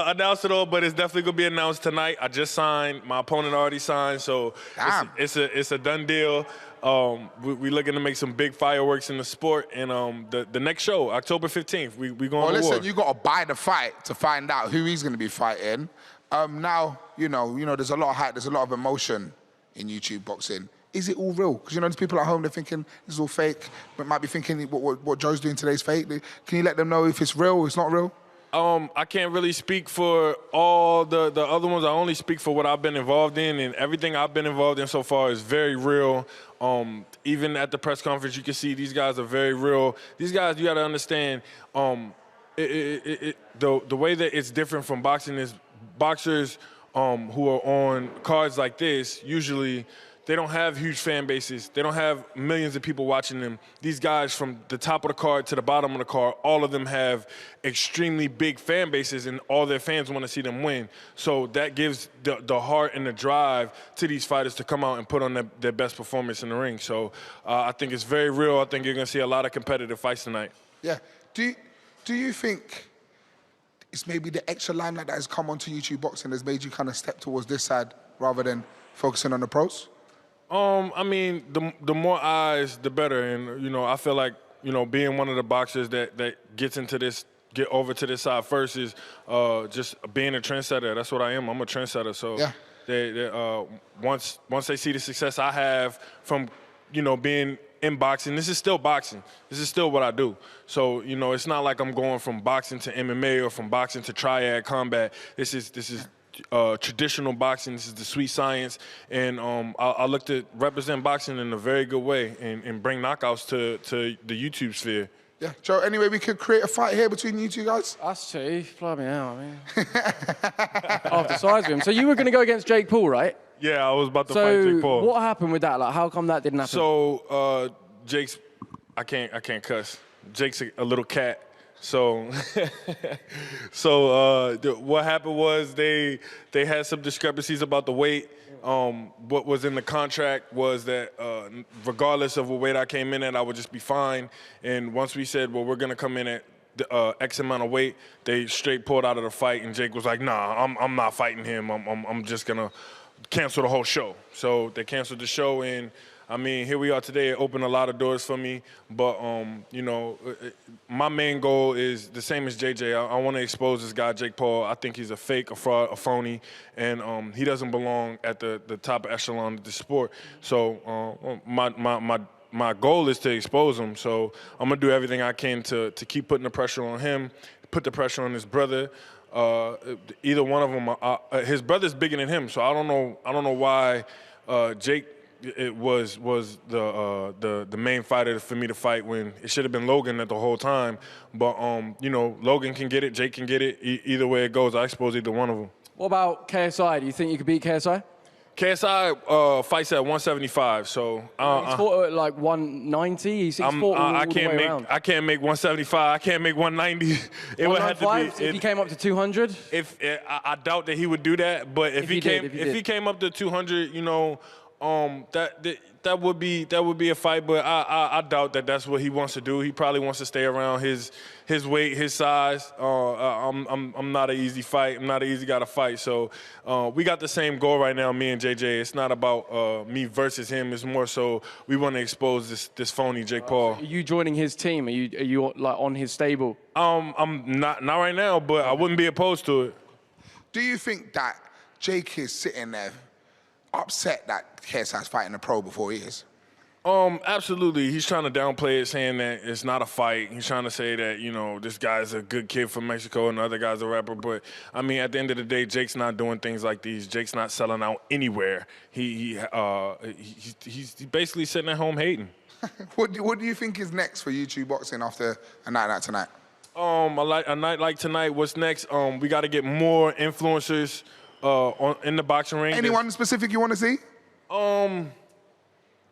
announce it on, but it's definitely gonna be announced tonight. I just signed. My opponent already signed, so it's a done deal. We're looking to make some big fireworks in the sport, and the next show, October 15th, we going to war. Listen, you got to buy the fight to find out who he's going to be fighting. Now, you know, there's a lot of hype, there's a lot of emotion in YouTube boxing. Is it all real? Because, there's people at home, they're thinking this is all fake, but might be thinking what Joe's doing today is fake. Can you let them know if it's real or it's not real? I can't really speak for all the other ones. I only speak for what I've been involved in, and everything I've been involved in so far is very real. Even at the press conference, you can see these guys are very real. These guys, you got to understand, the way that it's different from boxing is boxers who are on cards like this, usually they don't have huge fan bases. They don't have millions of people watching them. These guys from the top of the card to the bottom of the card, all of them have extremely big fan bases, and all their fans want to see them win. So that gives the heart and the drive to these fighters to come out and put on their best performance in the ring. So I think it's very real. I think you're going to see a lot of competitive fights tonight. Yeah. Do you think it's maybe the extra limelight that has come onto YouTube boxing has made you kind of step towards this side rather than focusing on the pros? I mean, the more eyes, the better. And, you know, I feel like, you know, being one of the boxers that get over to this side first is just being a trendsetter. That's what I am. I'm a trendsetter. So yeah. Once they see the success I have from, you know, being in boxing, this is still boxing. This is still what I do. So, you know, it's not like I'm going from boxing to MMA or from boxing to triad combat. This is traditional boxing. This is the sweet science, and I look to represent boxing in a very good way and bring knockouts to the YouTube sphere. Yeah, Joe, anyway, we could create a fight here between you two guys? Us two? Blimey hell, I mean. Half the size of him. So you were going to go against Jake Paul, right? Yeah, I was about to fight Jake Paul. What happened with that? Like, how come that didn't happen? So Jake's, I can't cuss. Jake's a little cat. So, what happened was they had some discrepancies about the weight. What was in the contract was that regardless of what weight I came in at, I would just be fine. And once we said, well, we're gonna come in at X amount of weight, they straight pulled out of the fight, and Jake was like, nah, I'm not fighting him. I'm just gonna cancel the whole show. So they canceled the show, and I mean, here we are today. It opened a lot of doors for me, but you know, my main goal is the same as JJ. I want to expose this guy, Jake Paul. I think he's a fake, a fraud, a phony, and he doesn't belong at the top echelon of the sport. So my goal is to expose him. So I'm gonna do everything I can to keep putting the pressure on him, put the pressure on his brother. Either one of them, his brother's bigger than him, so I don't know why Jake. It was the main fighter for me to fight when it should have been Logan the whole time. But you know, Logan can get it, Jake can get it. Either way it goes, I expose either one of them. What about KSI? Do you think you could beat KSI? KSI fights at 175, so he's fought at like 190. He's fought all the way around. I can't make 175. I can't make 190. It would have to be if he came up to 200. I doubt that he would do that, but if he came up to 200, you know. That would be a fight, but I doubt that that's what he wants to do. He probably wants to stay around his weight, his size. I'm not an easy fight. I'm not an easy guy to fight. So we got the same goal right now, me and JJ. It's not about me versus him. It's more so we want to expose this phony Jake Paul. Are you joining his team? Are you like on his stable? I'm not right now, but I wouldn't be opposed to it. Do you think that Jake is sitting there upset that KSI's fighting a pro before he is? Absolutely. He's trying to downplay it, saying that it's not a fight. He's trying to say that, you know, this guy's a good kid from Mexico and the other guy's a rapper. But, I mean, at the end of the day, Jake's not doing things like these. Jake's not selling out anywhere. He's basically sitting at home hating. What do you think is next for YouTube boxing after a night like tonight? A night like tonight, what's next? We got to get more influencers in the boxing ring. Anyone specific you want to see?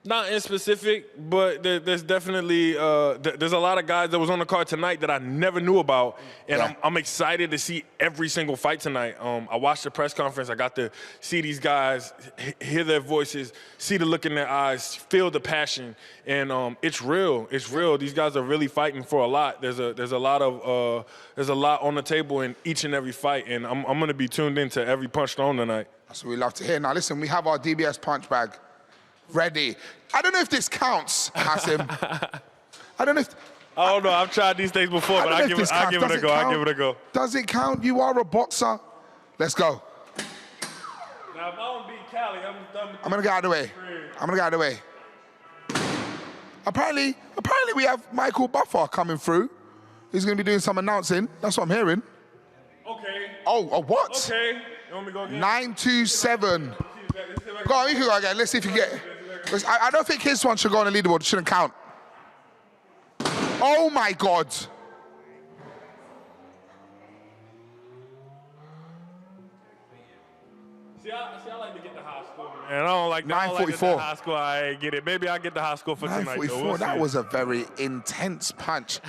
Not in specific, but there's definitely there's a lot of guys that was on the card tonight that I never knew about, and I'm excited to see every single fight tonight. I watched the press conference. I got to see these guys, hear their voices, see the look in their eyes, feel the passion, and it's real. It's real. These guys are really fighting for a lot. There's a lot on the table in each and every fight, and I'm gonna be tuned into every punch thrown tonight. That's what we love to hear. Now listen, we have our DBS punch bag ready. I don't know if this counts, Hassim. I don't know if... I don't know. I've tried these things before, but I give it a go. I give it a go. Does it count? You are a boxer. Let's go. Now, if I don't beat Cali, I'm going to get out of the way. I'm going to get out of the way. Apparently we have Michael Buffer coming through. He's going to be doing some announcing. That's what I'm hearing. Okay. Oh, what? Okay. You want me to go again? 927. Go on, you can go again. Let's see if you get... I don't think his one should go on the leaderboard. It shouldn't count. Oh, my God. See, I like to get the high score. And I don't like that. 9:44. High score. I get it. Maybe I'll get the high score for tonight. 9:44. We'll That see. was a very intense punch.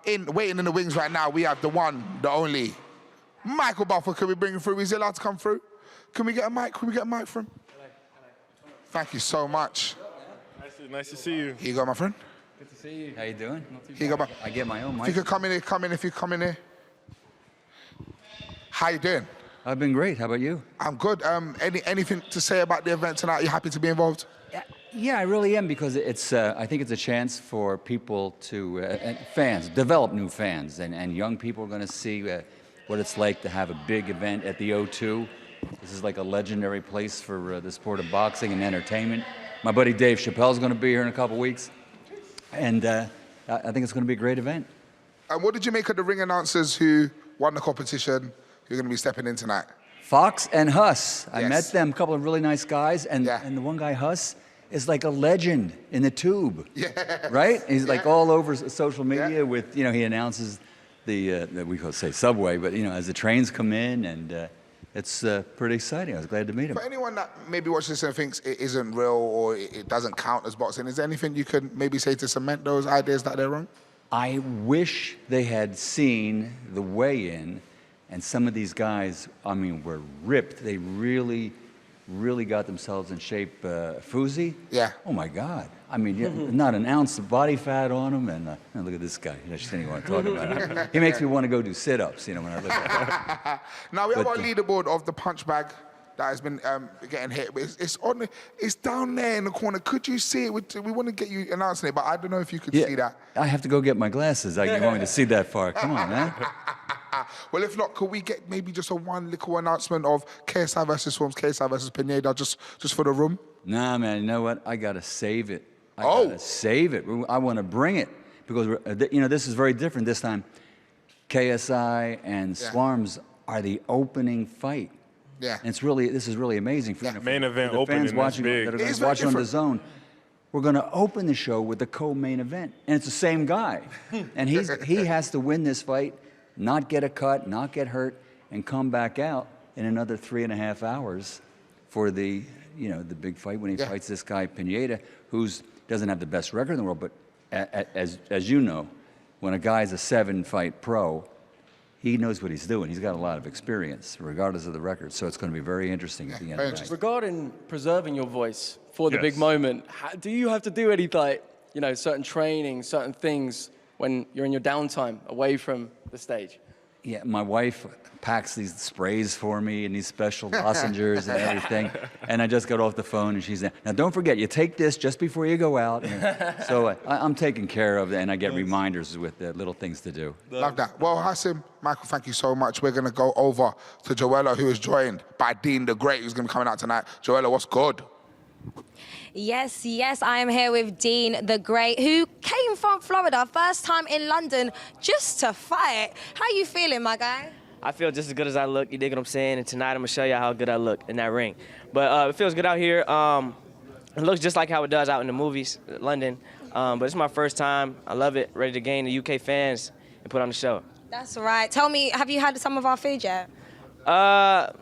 Waiting in the wings right now, we have the one, the only, Michael Buffer. Can we bring him through? Is he allowed to come through? Can we get a mic? Can we get a mic from him? Thank you so much. Nice to see you. Here you go, my friend. Good to see you. How you doing? Here you go, I get my own If mic. you could come in here, if you come in here. How you doing? I've been great. How about you? I'm good. Anything to say about the event tonight? You happy to be involved? Yeah, I really am because it's. I think it's a chance for people to fans develop new fans, and young people are going to see what it's like to have a big event at the O2. This is like a legendary place for the sport of boxing and entertainment. My buddy Dave Chappelle's going to be here in a couple weeks, and I think it's going to be a great event. And what did you make of the ring announcers who won the competition, who are going to be stepping in tonight? Fox and Huss. I Yes. met them, a couple of really nice guys, and the one guy, Huss, is like a legend in the tube. Yeah. Right? He's like all over social media with, he announces the we could say subway, but as the trains come in, and it's pretty exciting. I was glad to meet him. For anyone that maybe watches this and thinks it isn't real or it doesn't count as boxing, is there anything you could maybe say to cement those ideas that they're wrong? I wish they had seen the weigh-in, and some of these guys, were ripped. They really, really got themselves in shape. Fuzi? Yeah. Oh my God. Not an ounce of body fat on him, and look at this guy. I just didn't want to talk about him. He makes me want to go do sit-ups, when I look at him. Now we have But, our leaderboard of the punch bag that has been getting hit. It's down there in the corner. Could you see it? We want to get you announcing it, but I don't know if you could see that. I have to go get my glasses. I'm going to see that far. Come on, man. Well, if not, could we get maybe just a one little announcement of KSI versus Swarmz, KSI versus Pineda, just for the room? Nah, man, you know what? I got to save it. I got to save it. I want to bring it because, this is very different this time. KSI and Swarmz are the opening fight. Yeah. And this is really amazing. For, Main event for the opening, fans that's watching, big. that are It going is to very watch on the different. DAZN. We're going to open the show with the co-main event, and it's the same guy. And he has to win this fight, not get a cut, not get hurt, and come back out in another 3.5 hours for the big fight when he fights this guy Pineda, who doesn't have the best record in the world, but as you know, when a guy's a 7-fight pro, he knows what he's doing. He's got a lot of experience, regardless of the record. So it's going to be very interesting at the end of the night. Regarding preserving your voice for the Yes. big moment, do you have to do any certain training, certain things when you're in your downtime away from the stage? Yeah, my wife packs these sprays for me and these special lozenges and everything. And I just got off the phone and she's there. Now, don't forget, you take this just before you go out. So I'm taken care of, and I get reminders with little things to do. Love that. Well, Hassim, Michael, thank you so much. We're going to go over to Joella, who is joined by Dean the Great, who's going to be coming out tonight. Joella, what's good? Yes, I am here with Dean the Great, who came from Florida, first time in London, just to fight. How you feeling, my guy? I feel just as good as I look, you dig what I'm saying? And tonight I'm gonna show you how good I look in that ring. But it feels good out here. It looks just like how it does out in the movies, London. But it's my first time. I love it. Ready to gain the UK fans and put on the show. That's right. Tell me, have you had some of our food yet? I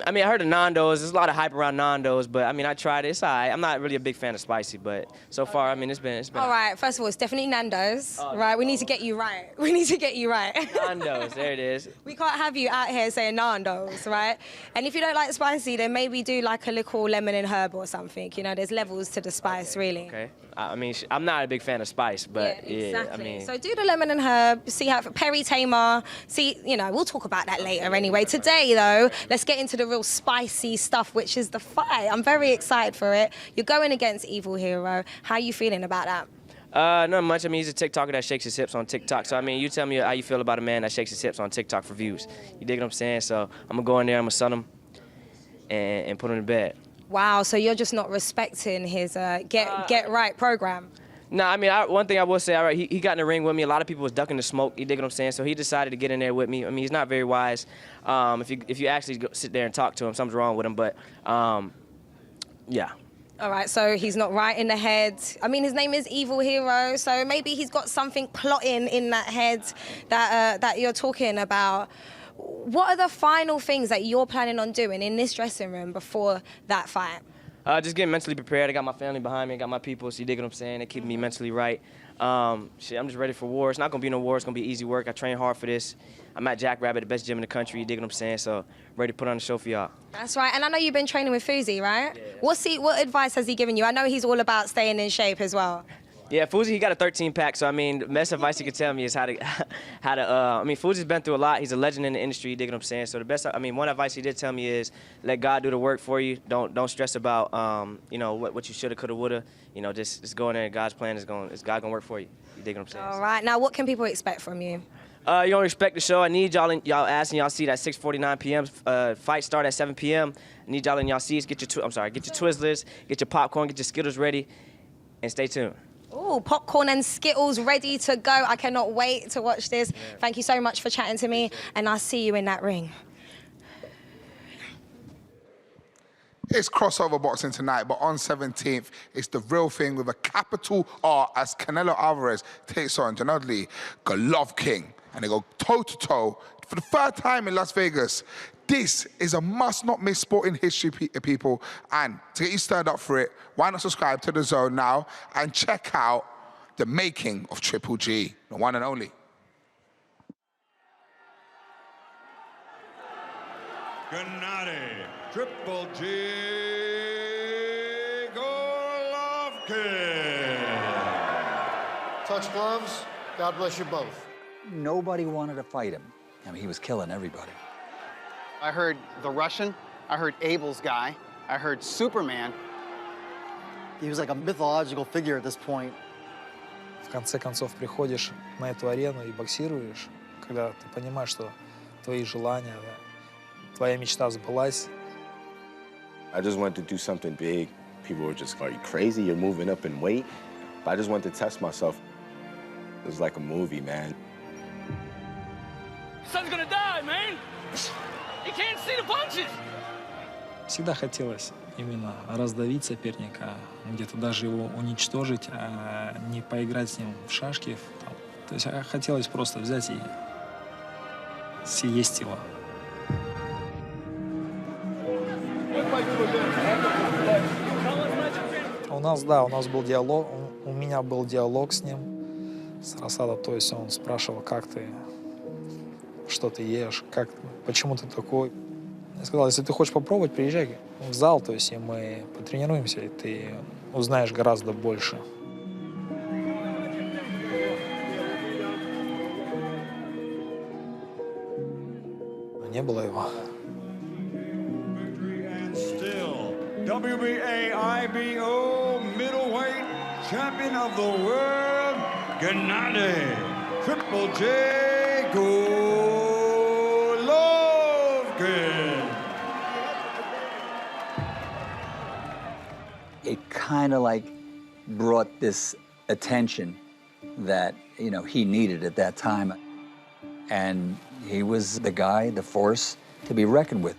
heard of Nando's. There's a lot of hype around Nando's, but I tried it. It's all right. I'm not really a big fan of spicy, but so far, it's been. All right, first of all, it's definitely Nando's, right? We need to get you right. We need to get you right. Nando's, there it is. We can't have you out here saying Nando's, right? And if you don't like spicy, then maybe do like a little lemon and herb or something. There's levels to the spice, really. Okay. I'm not a big fan of spice, but Exactly. So do the lemon and herb, see how, Perry Tamer, see, we'll talk about that later anyway. Today, though, let's get into the real spicy stuff, which is the fight. I'm very excited for it. You're going against Evil Hero. How are you feeling about that? Not much. He's a TikToker that shakes his hips on TikTok. So, you tell me how you feel about a man that shakes his hips on TikTok for views. You dig what I'm saying? So, I'm going to go in there, I'm going to sun him and put him in bed. Wow, so you're just not respecting his Get Right program? No, one thing I will say, all right, he got in the ring with me. A lot of people was ducking the smoke. You dig what I'm saying? So he decided to get in there with me. He's not very wise. If you actually go sit there and talk to him, something's wrong with him. But yeah. All right, so he's not right in the head. His name is Evil Hero, so maybe he's got something plotting in that head that you're talking about. What are the final things that you're planning on doing in this dressing room before that fight? Just getting mentally prepared. I got my family behind me. I got my people. So you dig what I'm saying? They keep me mentally right. Shit, I'm just ready for war. It's not gonna be no war. It's gonna be easy work. I train hard for this. I'm at Jackrabbit, the best gym in the country. You dig what I'm saying? So ready to put on a show for y'all. That's right. And I know you've been training with Fuzi, right? Yeah. What advice has he given you? I know he's all about staying in shape as well. Yeah, Fuzi, he got a 13-pack, so I mean, the best advice he could tell me is how to I mean, Fuzi's been through a lot. He's a legend in the industry, you dig what I'm saying? So the best, I mean, one advice he did tell me is let God do the work for you. Don't stress about, you know, what you shoulda, coulda, woulda. You know, just go in there. God's plan is God gonna work for you. You dig what I'm saying? All right. Now, what can people expect from you? You don't respect the show. I need y'all in y'all ass and y'all seat at 6:49 p.m. Fight start at 7 p.m. I need y'all in y'all seats. Get your Twizzlers, get your popcorn, get your Skittles ready, and stay tuned. Oh, popcorn and Skittles ready to go. I cannot wait to watch this. Yeah. Thank you so much for chatting to me, and I'll see you in that ring. It's crossover boxing tonight, but on 17th, it's the real thing with a capital R as Canelo Alvarez takes on Gennady Golovkin, and they go toe-to-toe for the third time in Las Vegas. This is a must-not-miss sport in history, people. And to get you stirred up for it, why not subscribe to DAZN now and check out the making of Triple G, the one and only. Gennady Triple G Golovkin. Touch gloves. God bless you both. Nobody wanted to fight him. I mean, he was killing everybody. I heard the Russian, I heard Abel's guy, I heard Superman. He was like a mythological figure at this point. В конце концов, приходишь на эту арену и боксируешь, когда ты понимаешь, что твои желания, твоя мечта сбылась. I just wanted to do something big. People were just, are you crazy? You're moving up in weight? But I just wanted to test myself. It was like a movie, man. Son's gonna die, man. He can't see the punches. Всегда хотелось именно раздавить соперника, где-то даже его уничтожить, а не поиграть с ним в шашки. То есть хотелось просто взять и съесть его. У нас был диалог, у меня был диалог с ним, с Расадом, то есть он спрашивал, как ты, что ты ешь, почему ты такой. Я сказал, если ты хочешь попробовать, приезжай в зал, то есть и мы потренируемся, и ты узнаешь гораздо больше. Не было его. WBA IBO middleweight champion of the world, Gennady Triple J Golovkin. It kind of like brought this attention that, you know, he needed at that time. And he was the guy, the force to be reckoned with.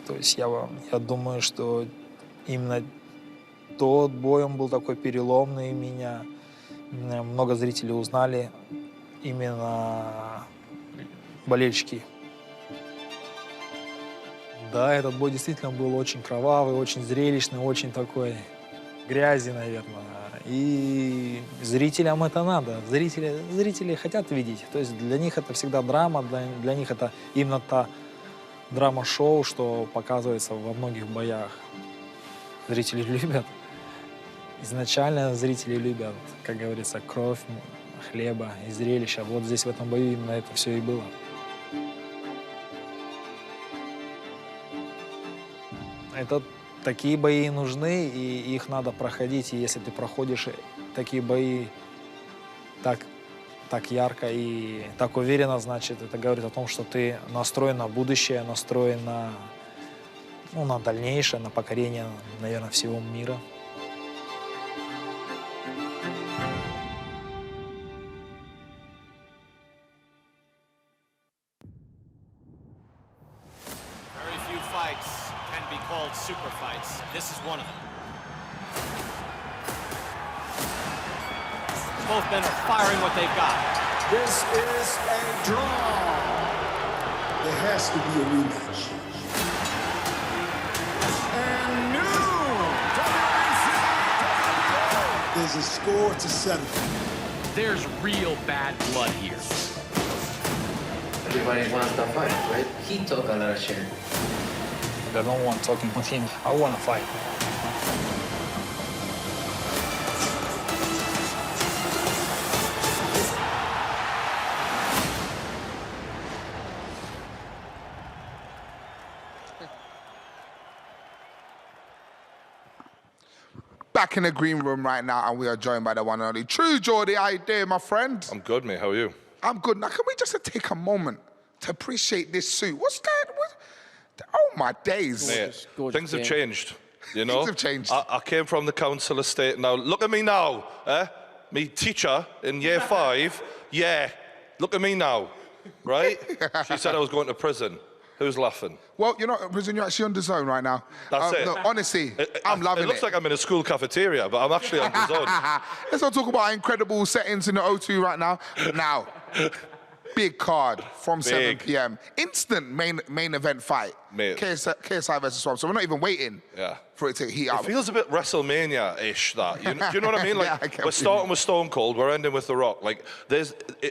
То есть я думаю, что именно тот бой, он был такой переломный. Меня много зрителей узнали, именно болельщики. Да, этот бой действительно был очень кровавый, очень зрелищный, очень такой грязи, наверное. И зрителям это надо. Зрители хотят видеть. То есть для них это всегда драма, для них это именно та драма-шоу, что показывается во многих боях. Зрители любят. Изначально зрители любят, как говорится, кровь, хлеба и зрелища. Вот здесь в этом бою именно это все и было. Такие бои нужны, и их надо проходить. И если ты проходишь такие бои так ярко и так уверенно, значит, это говорит о том, что ты настроен на будущее, настроен на дальнейшее, на покорение, наверное, всего мира. Very few fights can be called super fights. This is one of them. Both men are firing what they've got. This is a draw. There has to be a rematch. And new is a score to 7. There's real bad blood here. Everybody wants to fight, right? He took a lot of shit. I don't want talking with him. I want to fight. Back in the green room right now, and we are joined by the one and only True Geordie. How you doing, my friend? I'm good, mate. How are you? I'm good. Now, can we just take a moment to appreciate this suit? What's that? Oh, my days. Mate, things have changed, you know? Things have changed. I came from the council estate. Now, look at me now, eh? Me teacher in year 5, yeah. Look at me now, right? She said I was going to prison. Who's laughing? Well, you're not in prison, you're actually on DAZN right now. That's it. No, honestly, I'm loving it. It looks like I'm in a school cafeteria, but I'm actually on DAZN. Let's not talk about incredible settings in the O2 right now. Now, big card from 7 p.m. Instant main event fight. Mate. KSI versus Swarmz. So we're not even waiting for it to heat up. It feels a bit WrestleMania-ish, that. Do you know what I mean? Like, Yeah, we're starting with Stone Cold, we're ending with The Rock. Like,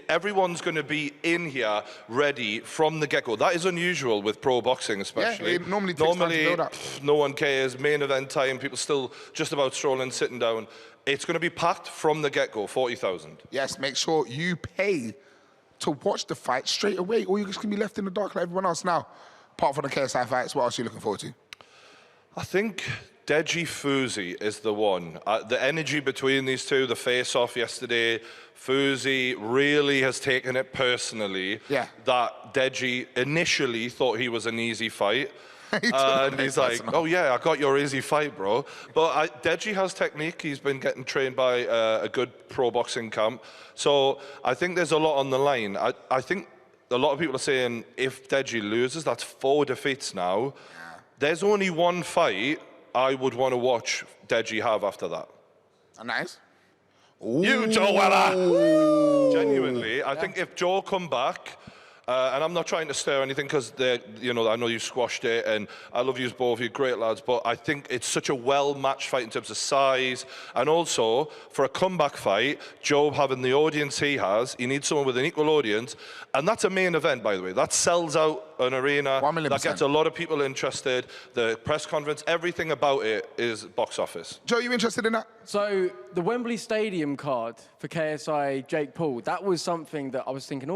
everyone's going to be in here ready from the get-go. That is unusual with pro boxing, especially. Yeah, it normally takes time to build up. No one cares. Main event time, people still just about strolling, sitting down. It's going to be packed from the get-go, 40,000. Yes, make sure you pay to watch the fight straight away, or you're just going to be left in the dark like everyone else. Now, apart from the KSI fights, what else are you looking forward to? I think Deji Fuzi is the one. The energy between these two, the face-off yesterday, Fuzi really has taken it personally that Deji initially thought he was an easy fight. And he's like, oh yeah, I got your easy fight, bro. But Deji has technique. He's been getting trained by a good pro boxing camp. So I think there's a lot on the line. I think a lot of people are saying if Deji loses, that's 4 defeats now. There's only one fight I would want to watch Deji have after that. Nice. You, Joe Weller! Genuinely, I think if Joe come back, and I'm not trying to stir anything because I know you squashed it, and I love you both, you're great lads, but I think it's such a well-matched fight in terms of size, and also for a comeback fight, Joe having the audience he has, he needs someone with an equal audience, and that's a main event, by the way. That sells out an arena, that gets a lot of people interested, the press conference, everything about it is box office. Joe, you interested in that? So the Wembley Stadium card for KSI Jake Paul, that was something that I was thinking,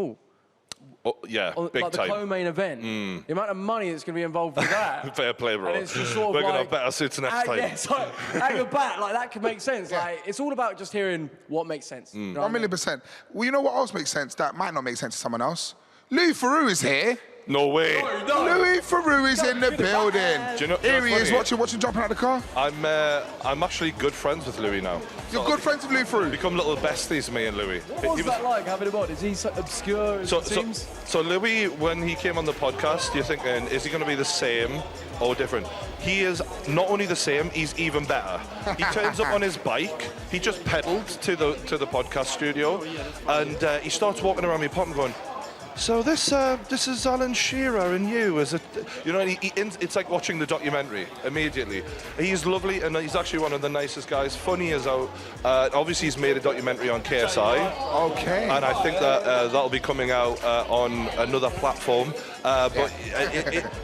Oh, yeah, big like time. the co-main event, the amount of money that's going to be involved with that. Fair play, bro. And it's just sort of We're going to like, have better suits next time. Yeah, it's like, at your back, like that could make sense. Like, it's all about just hearing what makes sense. You know what I mean? 1,000,000%. Well, you know what else makes sense that might not make sense to someone else? Louis Theroux is here. No way. Louis Theroux is in the building. Do you know, Here he is, watching jumping out of the car. I'm actually good friends with Louis now. You're good friends with Louis Theroux? Become little besties, me and Louis. What was that like, having him on? Is he so obscure as it seems? So Louis, when he came on the podcast, you're thinking, is he going to be the same or different? He is not only the same, he's even better. He turns up on his bike, he just pedaled to the podcast studio, and he starts walking around me pub and going, so this is Alan Shearer and you, is it? You know, it's like watching the documentary immediately. He's lovely and he's actually one of the nicest guys, funny as out. Obviously he's made a documentary on KSI. Okay. And I think that that'll be coming out on another platform. But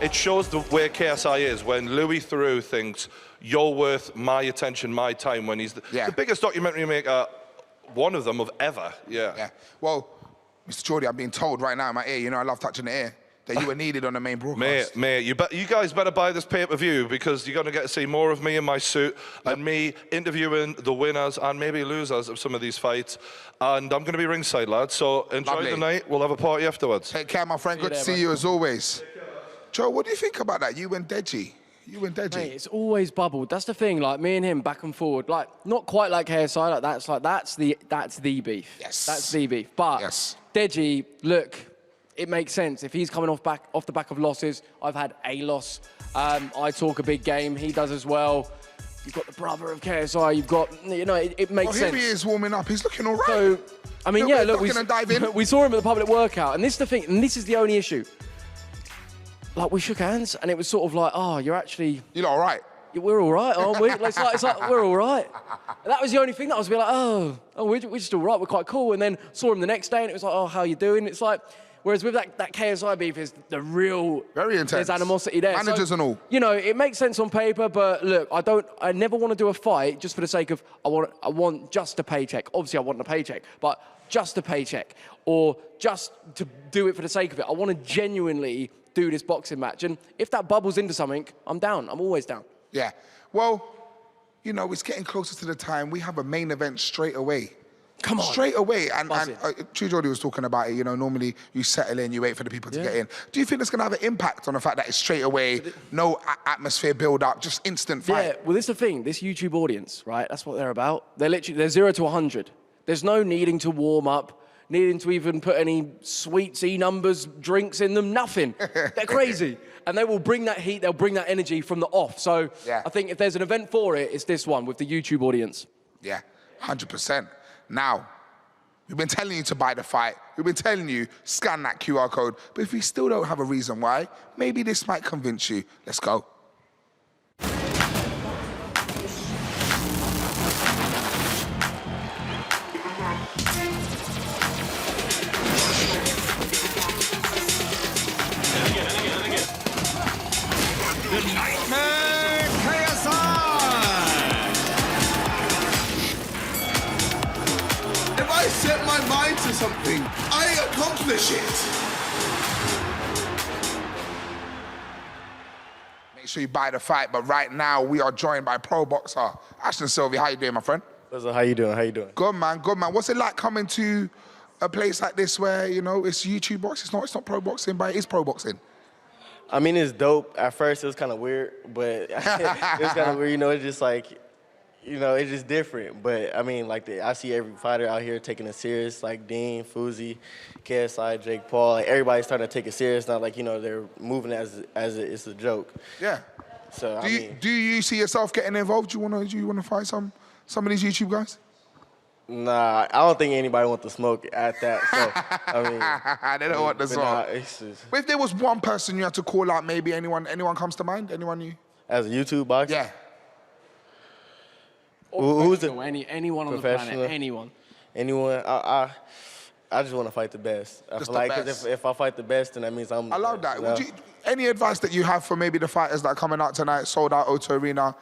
it shows where KSI is when Louis Theroux thinks you're worth my attention, my time, when he's the biggest documentary maker, one of them of ever. Yeah. Well, Mr. Geordie, I'm being told right now in my ear, you know I love touching the air, that you were needed on the main broadcast. Mate, you guys better buy this pay-per-view because you're going to get to see more of me in my suit and me interviewing the winners and maybe losers of some of these fights. And I'm going to be ringside, lads, so enjoy the night. We'll have a party afterwards. Take care, my friend. Good to see you as always. Joe, what do you think about that? You and Deji. Mate, it's always bubbled. That's the thing. Like me and him, back and forward. Like not quite like KSI. That's the beef. Yes. That's the beef. But Deji, look, it makes sense. If he's coming off the back of losses, I've had a loss. I talk a big game. He does as well. You've got the brother of KSI. You've got, it makes sense. Here he is warming up. He's looking all right. So, I mean, look, dive in. we saw him at the public workout, and this is the thing, and this is the only issue. Like, we shook hands, and it was sort of like, oh, you're actually... You're all right. Yeah, we're all right, aren't we? It's like we're all right. And that was the only thing that I was like, oh, we're just all right. We're quite cool. And then saw him the next day, and it was like, oh, how you doing? It's like, whereas with that KSI beef is the real, very intense. There's animosity there. Managers so, and all. You know, it makes sense on paper, but look, I never want to do a fight just for the sake of I want just a paycheck. Obviously, I want a paycheck, but just a paycheck, or just to do it for the sake of it. I want to genuinely do this boxing match, and if that bubbles into something, I'm down. I'm always down. Yeah. Well, you know, it's getting closer to the time. We have a main event straight away. Come on. Straight away. And True Jordy was talking about it. You know, normally you settle in, you wait for the people to get in. Do you think it's going to have an impact on the fact that it's straight away, no atmosphere build up, just instant fight? Yeah, well, this is the thing. This YouTube audience, right? That's what they're about. They're 0 to 100. There's no needing to warm up, needing to even put any sweets, numbers, drinks in them, nothing. They're crazy. And they will bring that heat, they'll bring that energy from the off. So I think if there's an event for it, it's this one with the YouTube audience. Yeah, 100%. Now, we've been telling you to buy the fight. We've been telling you, scan that QR code. But if you still don't have a reason why, maybe this might convince you. Let's go. The Nightmare KSI! If I set my mind to something, I accomplish it. Make sure you buy the fight, but right now we are joined by pro boxer Ashton Sylvie. How you doing, my friend? What's up? How you doing? How you doing? Good, man. Good, man. What's it like coming to a place like this where, you know, it's YouTube boxing? It's not pro boxing, but it is pro boxing. I mean, it's dope. At first, it was kind of weird, but it was kind of weird. You know, it's just like, you know, it's just different. But I mean, like, I see every fighter out here taking it serious, like Dean, Fuzi, KSI, Jake Paul. Like, everybody's starting to take it serious. Not like, you know, they're moving as it's a joke. Yeah. So do you see yourself getting involved? Do you want to fight some of these YouTube guys? Nah, I don't think anybody wants to smoke at that. So I mean, they don't want the smoke. Nah, if there was one person you had to call out, maybe anyone comes to mind? Anyone you? As a YouTube boxer? Yeah. Who's the anyone on the planet? Anyone. Anyone? I just want to fight the best. I feel like because if I fight the best, then that means I'm. I love best, that. You know? Any advice that you have for maybe the fighters that are coming out tonight, sold out Auto Arena,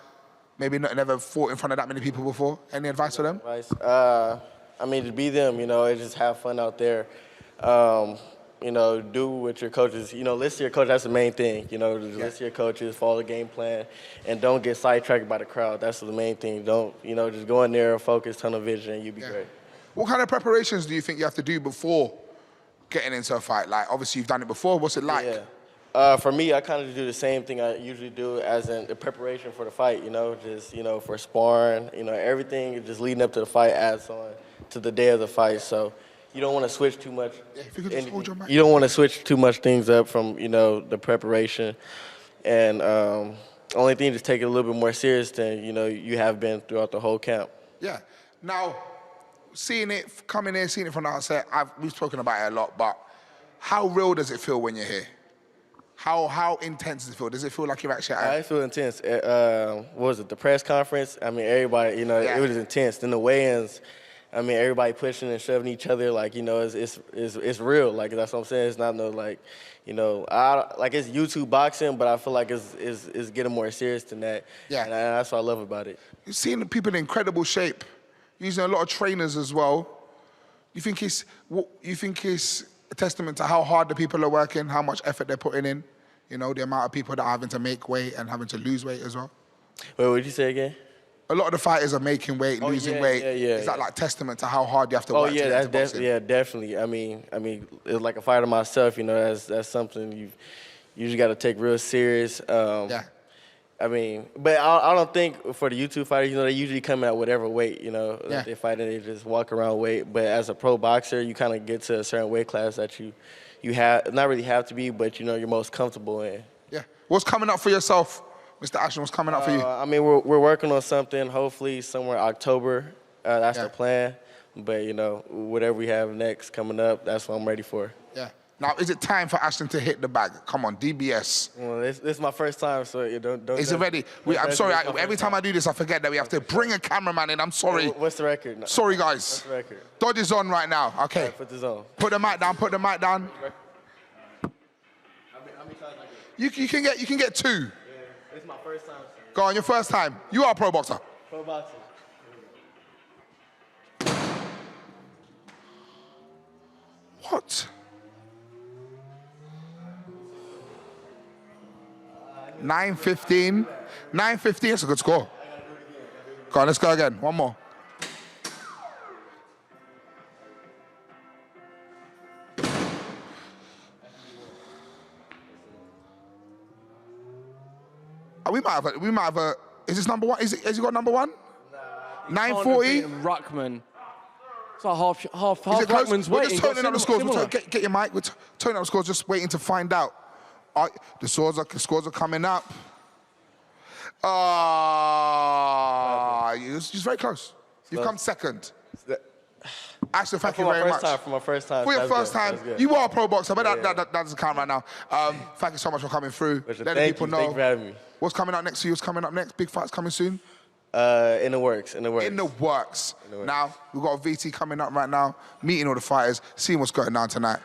maybe never fought in front of that many people before? Any advice for them? Advice? I mean, to be them, you know, just have fun out there. You know, do what your coaches, you know, listen to your coach. That's the main thing. You know, listen to your coaches, follow the game plan, and don't get sidetracked by the crowd. That's the main thing. Don't, you know, just go in there, focus, tunnel vision, and you'll be great. What kind of preparations do you think you have to do before getting into a fight? Like, obviously, you've done it before. What's it like? Yeah. For me, I kind of do the same thing I usually do as in the preparation for the fight, you know, just, you know, for sparring, you know, everything just leading up to the fight adds on to the day of the fight. So you don't want to switch too much. You don't want to switch too much things up from, you know, the preparation. And only thing, just take it a little bit more serious than, you know, you have been throughout the whole camp. Yeah. Now, seeing it, coming in, seeing it from the outset, we've spoken about it a lot, but how real does it feel when you're here? How intense does it feel? Does it feel like you're actually I feel intense. What was it, the press conference? I mean, everybody, you know, it was intense. Then the weigh-ins, I mean, everybody pushing and shoving each other, like, you know, it's real. Like, that's what I'm saying. It's not no, like, you know, like it's YouTube boxing, but I feel like it's getting more serious than that. Yeah. And that's what I love about it. You're seeing the people in incredible shape, using a lot of trainers as well. You think it's a testament to how hard the people are working, how much effort they're putting in? You know, the amount of people that are having to make weight and having to lose weight as well? Wait, what did you say again? A lot of the fighters are making weight, losing weight. Is that like testament to how hard you have to work? Oh yeah, definitely. I mean, it's like a fighter myself. You know, that's something you just got to take real serious. I mean, but I don't think for the YouTube fighters, you know, they usually come out whatever weight, you know, that they fight and they just walk around weight. But as a pro boxer, you kind of get to a certain weight class that you have not really have to be, but you know, you're most comfortable in. Yeah. What's coming up for yourself? Mr. Ashton, what's coming up for you? I mean, we're working on something, hopefully somewhere October. That's the plan. But, you know, whatever we have next coming up, that's what I'm ready for. Yeah. Now, is it time for Ashton to hit the bag? Come on, DBS. Well, this is my first time, so you don't. Is it ready? I'm sorry, every time I do this, I forget that we have to bring a cameraman in. I'm sorry. What's the record? Sorry, guys. What's the record? Dodge is on right now. Okay. Right, put this on. Put the mic down, put the mic down. You can get 2. Yeah, it's my first time. Go on, your first time. You are a pro boxer. Pro boxing. What? 9:15. 9:15, that's a good score. Go on, let's go again. One more. We might have a, is this number 1? Has he got number 1? 9:40? Ruckman. It's like half Is it close? Ruckman's We're waiting. just turning up the scores. Similar. Get your mic. We're turning up the scores, just waiting to find out. The scores are coming up. You're very close. You've come second. Ashton, thank you very much. For my first time. For your first time, you are a pro boxer, but Yeah. that doesn't count right now. Thank you so much for coming through. Pleasure. Let the people know. Thank you for having me. What's coming up next for you? What's coming up next? Big fights coming soon? In the works. In the works. In the works. Now, we've got a VT coming up right now, meeting all the fighters, seeing what's going on tonight.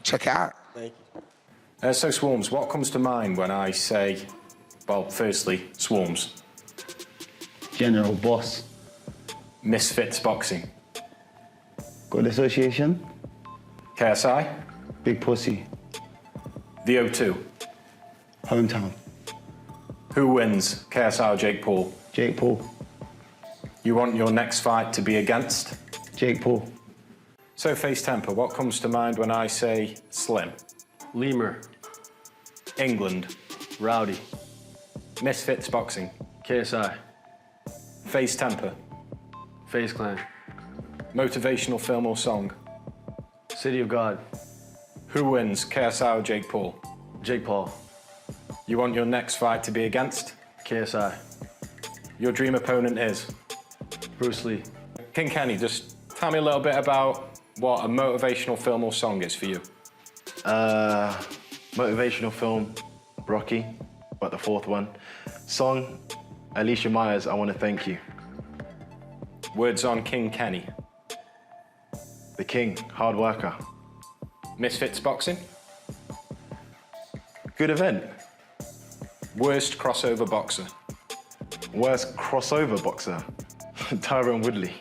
Check it out. Thank you. So, Swarmz, what comes to mind when I say, well, firstly, Swarmz? General Boss. Misfits Boxing. Good Association. KSI. Big Pussy. The O2. Hometown. Who wins, KSI or Jake Paul? Jake Paul. You want your next fight to be against? Jake Paul. So, Face Temper, what comes to mind when I say Slim? Lemur. England. Rowdy. Misfits Boxing. KSI. Face Temper. Face Clan. Motivational film or song? City of God. Who wins, KSI or Jake Paul? Jake Paul. You want your next fight to be against? KSI. Your dream opponent is? Bruce Lee. King Kenny, just tell me a little bit about what a motivational film or song is for you. Motivational film, Rocky, but the 4th one. Song, Alicia Myers, I Want to Thank You. Words on King Kenny. The King, hard worker. Misfits Boxing. Good event. Worst crossover boxer. Worst crossover boxer, Tyron Woodley.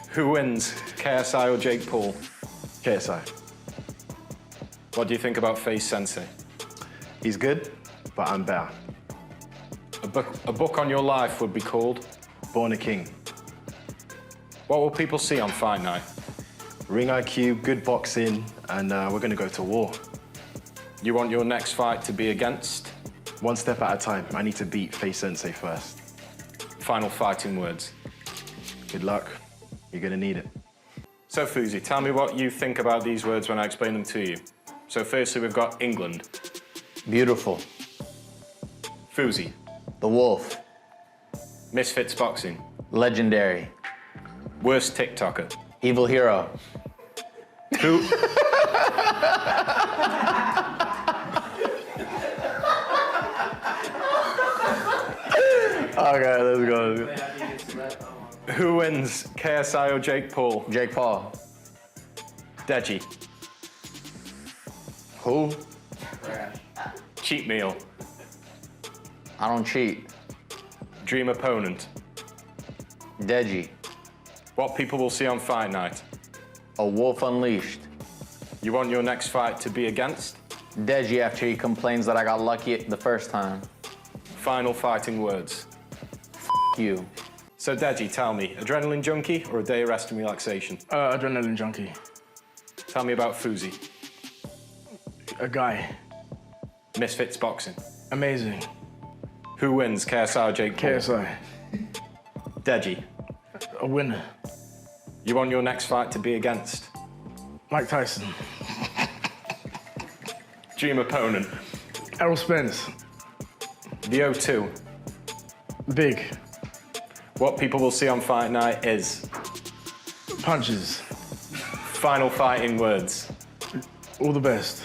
Who wins, KSI or Jake Paul? KSI. What do you think about Face Sensei? He's good, but I'm better. A book on your life would be called? Born a King. What will people see on fight night? Ring IQ, good boxing, and we're gonna go to war. You want your next fight to be against? One step at a time. I need to beat Face Sensei first. Final fighting words. Good luck. You're gonna need it. So, Fuzi, tell me what you think about these words when I explain them to you. So, firstly, we've got England. Beautiful. Fuzi. The Wolf. Misfits Boxing. Legendary. Worst TikToker. Evil Hero. Who? Okay, let's go. Who wins, KSI or Jake Paul? Jake Paul. Deji. Who? Cheat meal. I don't cheat. Dream opponent. Deji. What people will see on fight night? A wolf unleashed. You want your next fight to be against? Deji after he complains that I got lucky the first time. Final fighting words. You. So Deji, tell me, adrenaline junkie or a day of rest and relaxation? Adrenaline junkie. Tell me about Fuzi. A guy. Misfits Boxing. Amazing. Who wins, KSI or Jake Paul? KSI. Deji. A winner. You want your next fight to be against? Mike Tyson. Dream opponent. Errol Spence. The O2. Big. What people will see on fight night is? Punches. Final fighting words. All the best.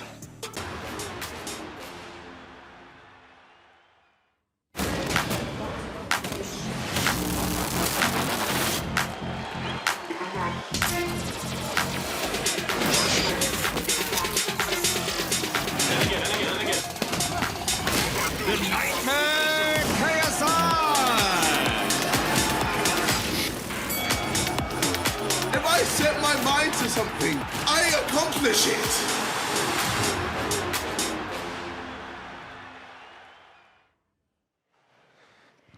The Nightmare KSI! If I set my mind to something, I accomplish it.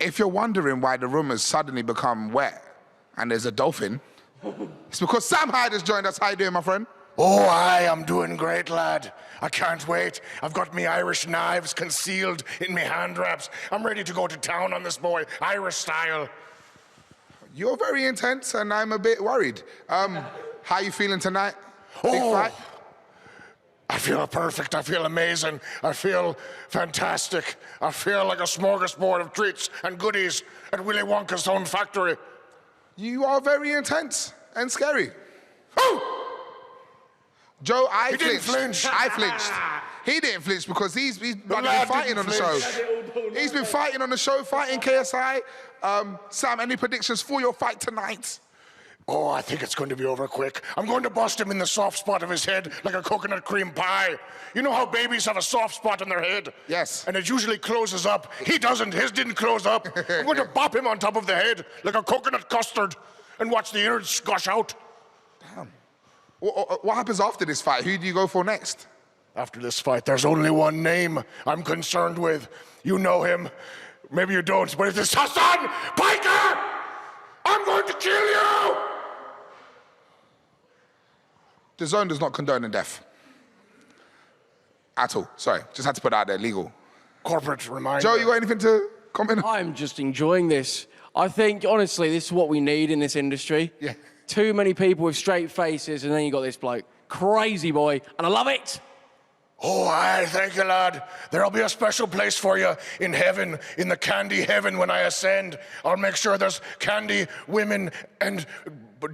If you're wondering why the room has suddenly become wet and there's a dolphin, it's because Sam Hyde has joined us. How you doing, my friend? Oh, I'm doing great, lad. I can't wait. I've got me Irish knives concealed in me hand wraps. I'm ready to go to town on this boy, Irish style. You're very intense, and I'm a bit worried. How you feeling tonight? Big fight? I feel perfect. I feel amazing. I feel fantastic. I feel like a smorgasbord of treats and goodies at Willy Wonka's own factory. You are very intense and scary. Oh! Joe, I flinched. I flinched. He didn't flinch because he's been fighting on the show. He's been fighting on the show, fighting KSI. Sam, any predictions for your fight tonight? Oh, I think it's going to be over quick. I'm going to bust him in the soft spot of his head like a coconut cream pie. You know how babies have a soft spot on their head? Yes. And it usually closes up. He doesn't. His didn't close up. I'm going to bop him on top of the head like a coconut custard and watch the innards gush out. Damn. What happens after this fight? Who do you go for next? After this fight, there's only one name I'm concerned with. You know him. Maybe you don't, but it's Hassan Piker! I'm going to kill you! The zone does not condone death. At all. Sorry, just had to put it out there, legal. Corporate reminder. Joe, you got anything to comment on? I'm just enjoying this. I think, honestly, this is what we need in this industry. Yeah. Too many people with straight faces, and then you got this bloke. Crazy boy, and I love it. Oh, aye, thank you, lad. There'll be a special place for you in heaven, in the candy heaven when I ascend. I'll make sure there's candy, women, and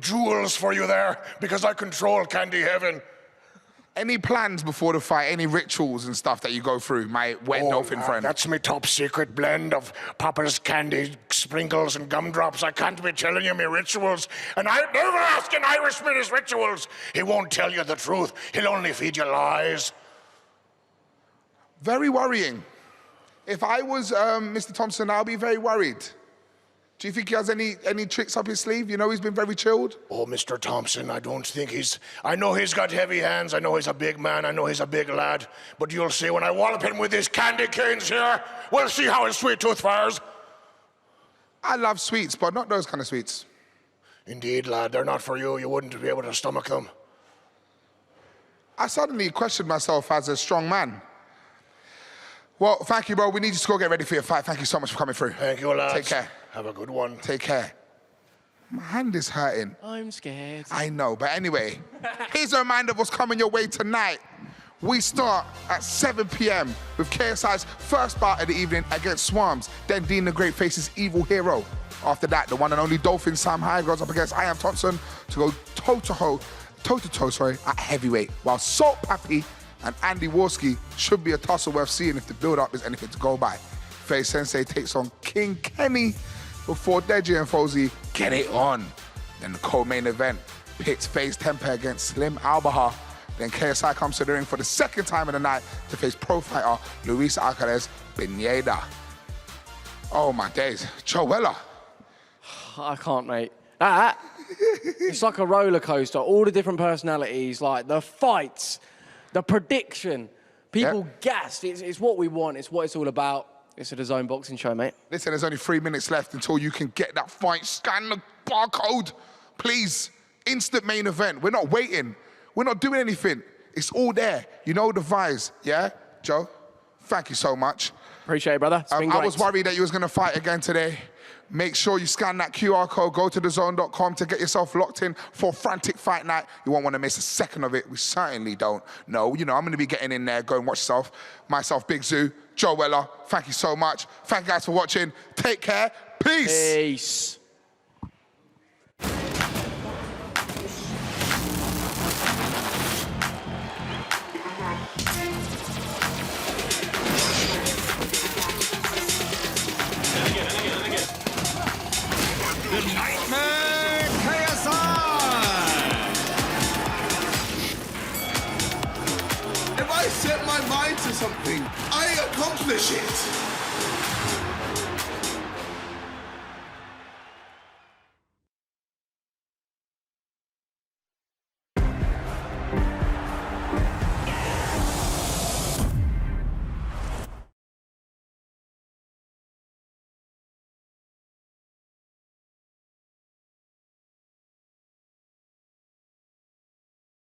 jewels for you there, because I control candy heaven. Any plans before the fight? Any rituals and stuff that you go through, my wet dolphin friend? That's my top secret blend of Papa's candy, sprinkles, and gumdrops. I can't be telling you my rituals. And I never ask an Irishman his rituals. He won't tell you the truth. He'll only feed you lies. Very worrying. If I was Mr. Thompson, I'll be very worried. Do you think he has any tricks up his sleeve? You know he's been very chilled? Oh, Mr. Thompson, I don't think he's... I know he's got heavy hands. I know he's a big man. I know he's a big lad. But you'll see when I wallop him with these candy canes here, we'll see how his sweet tooth fires. I love sweets, but not those kind of sweets. Indeed, lad. They're not for you. You wouldn't be able to stomach them. I suddenly questioned myself as a strong man. Well, thank you, bro. We need you to go get ready for your fight. Thank you so much for coming through. Thank you, lads. Take care. Have a good one. Take care. My hand is hurting. I'm scared. I know, but anyway, here's a reminder of what's coming your way tonight. We start at 7 p.m. with KSI's first bout of the evening against Swarmz. Then Dean the Great faces Evil Hero. After that, the one and only Dolphin Sam Hyde goes up against I Am Thompson to go toe-to-toe at heavyweight, while Salt Pappy and Andy Worski should be a tussle worth seeing if the build-up is anything to go by. Face Sensei takes on King Kenny before Deji and Fozy get it on. Then the co-main event pits FaZe Temper against Slim Albaha. Then KSI comes to the ring for the second time of the night to face pro fighter Luis Alcaraz Pineda. Oh my days, Joella. I can't, mate. It's like a roller coaster. All the different personalities, like the fights, the prediction. People gassed. It's what we want. It's what it's all about. It's a DAZN boxing show, mate. Listen, there's only 3 minutes left until you can get that fight. Scan the barcode, please. Instant main event. We're not waiting. We're not doing anything. It's all there. You know the vibes, yeah? Joe, thank you so much. Appreciate it, brother. It's been great. I was worried that you was going to fight again today. Make sure you scan that QR code. Go to DAZN.com to get yourself locked in for Frantic Fight Night. You won't want to miss a second of it. We certainly don't. No, you know, I'm going to be getting in there. Go and watch yourself. Myself, Big Zoo, Joe Weller. Thank you so much. Thank you guys for watching. Take care. Peace. Peace. The Nightmare KSI. If I set my mind to something, I accomplish it.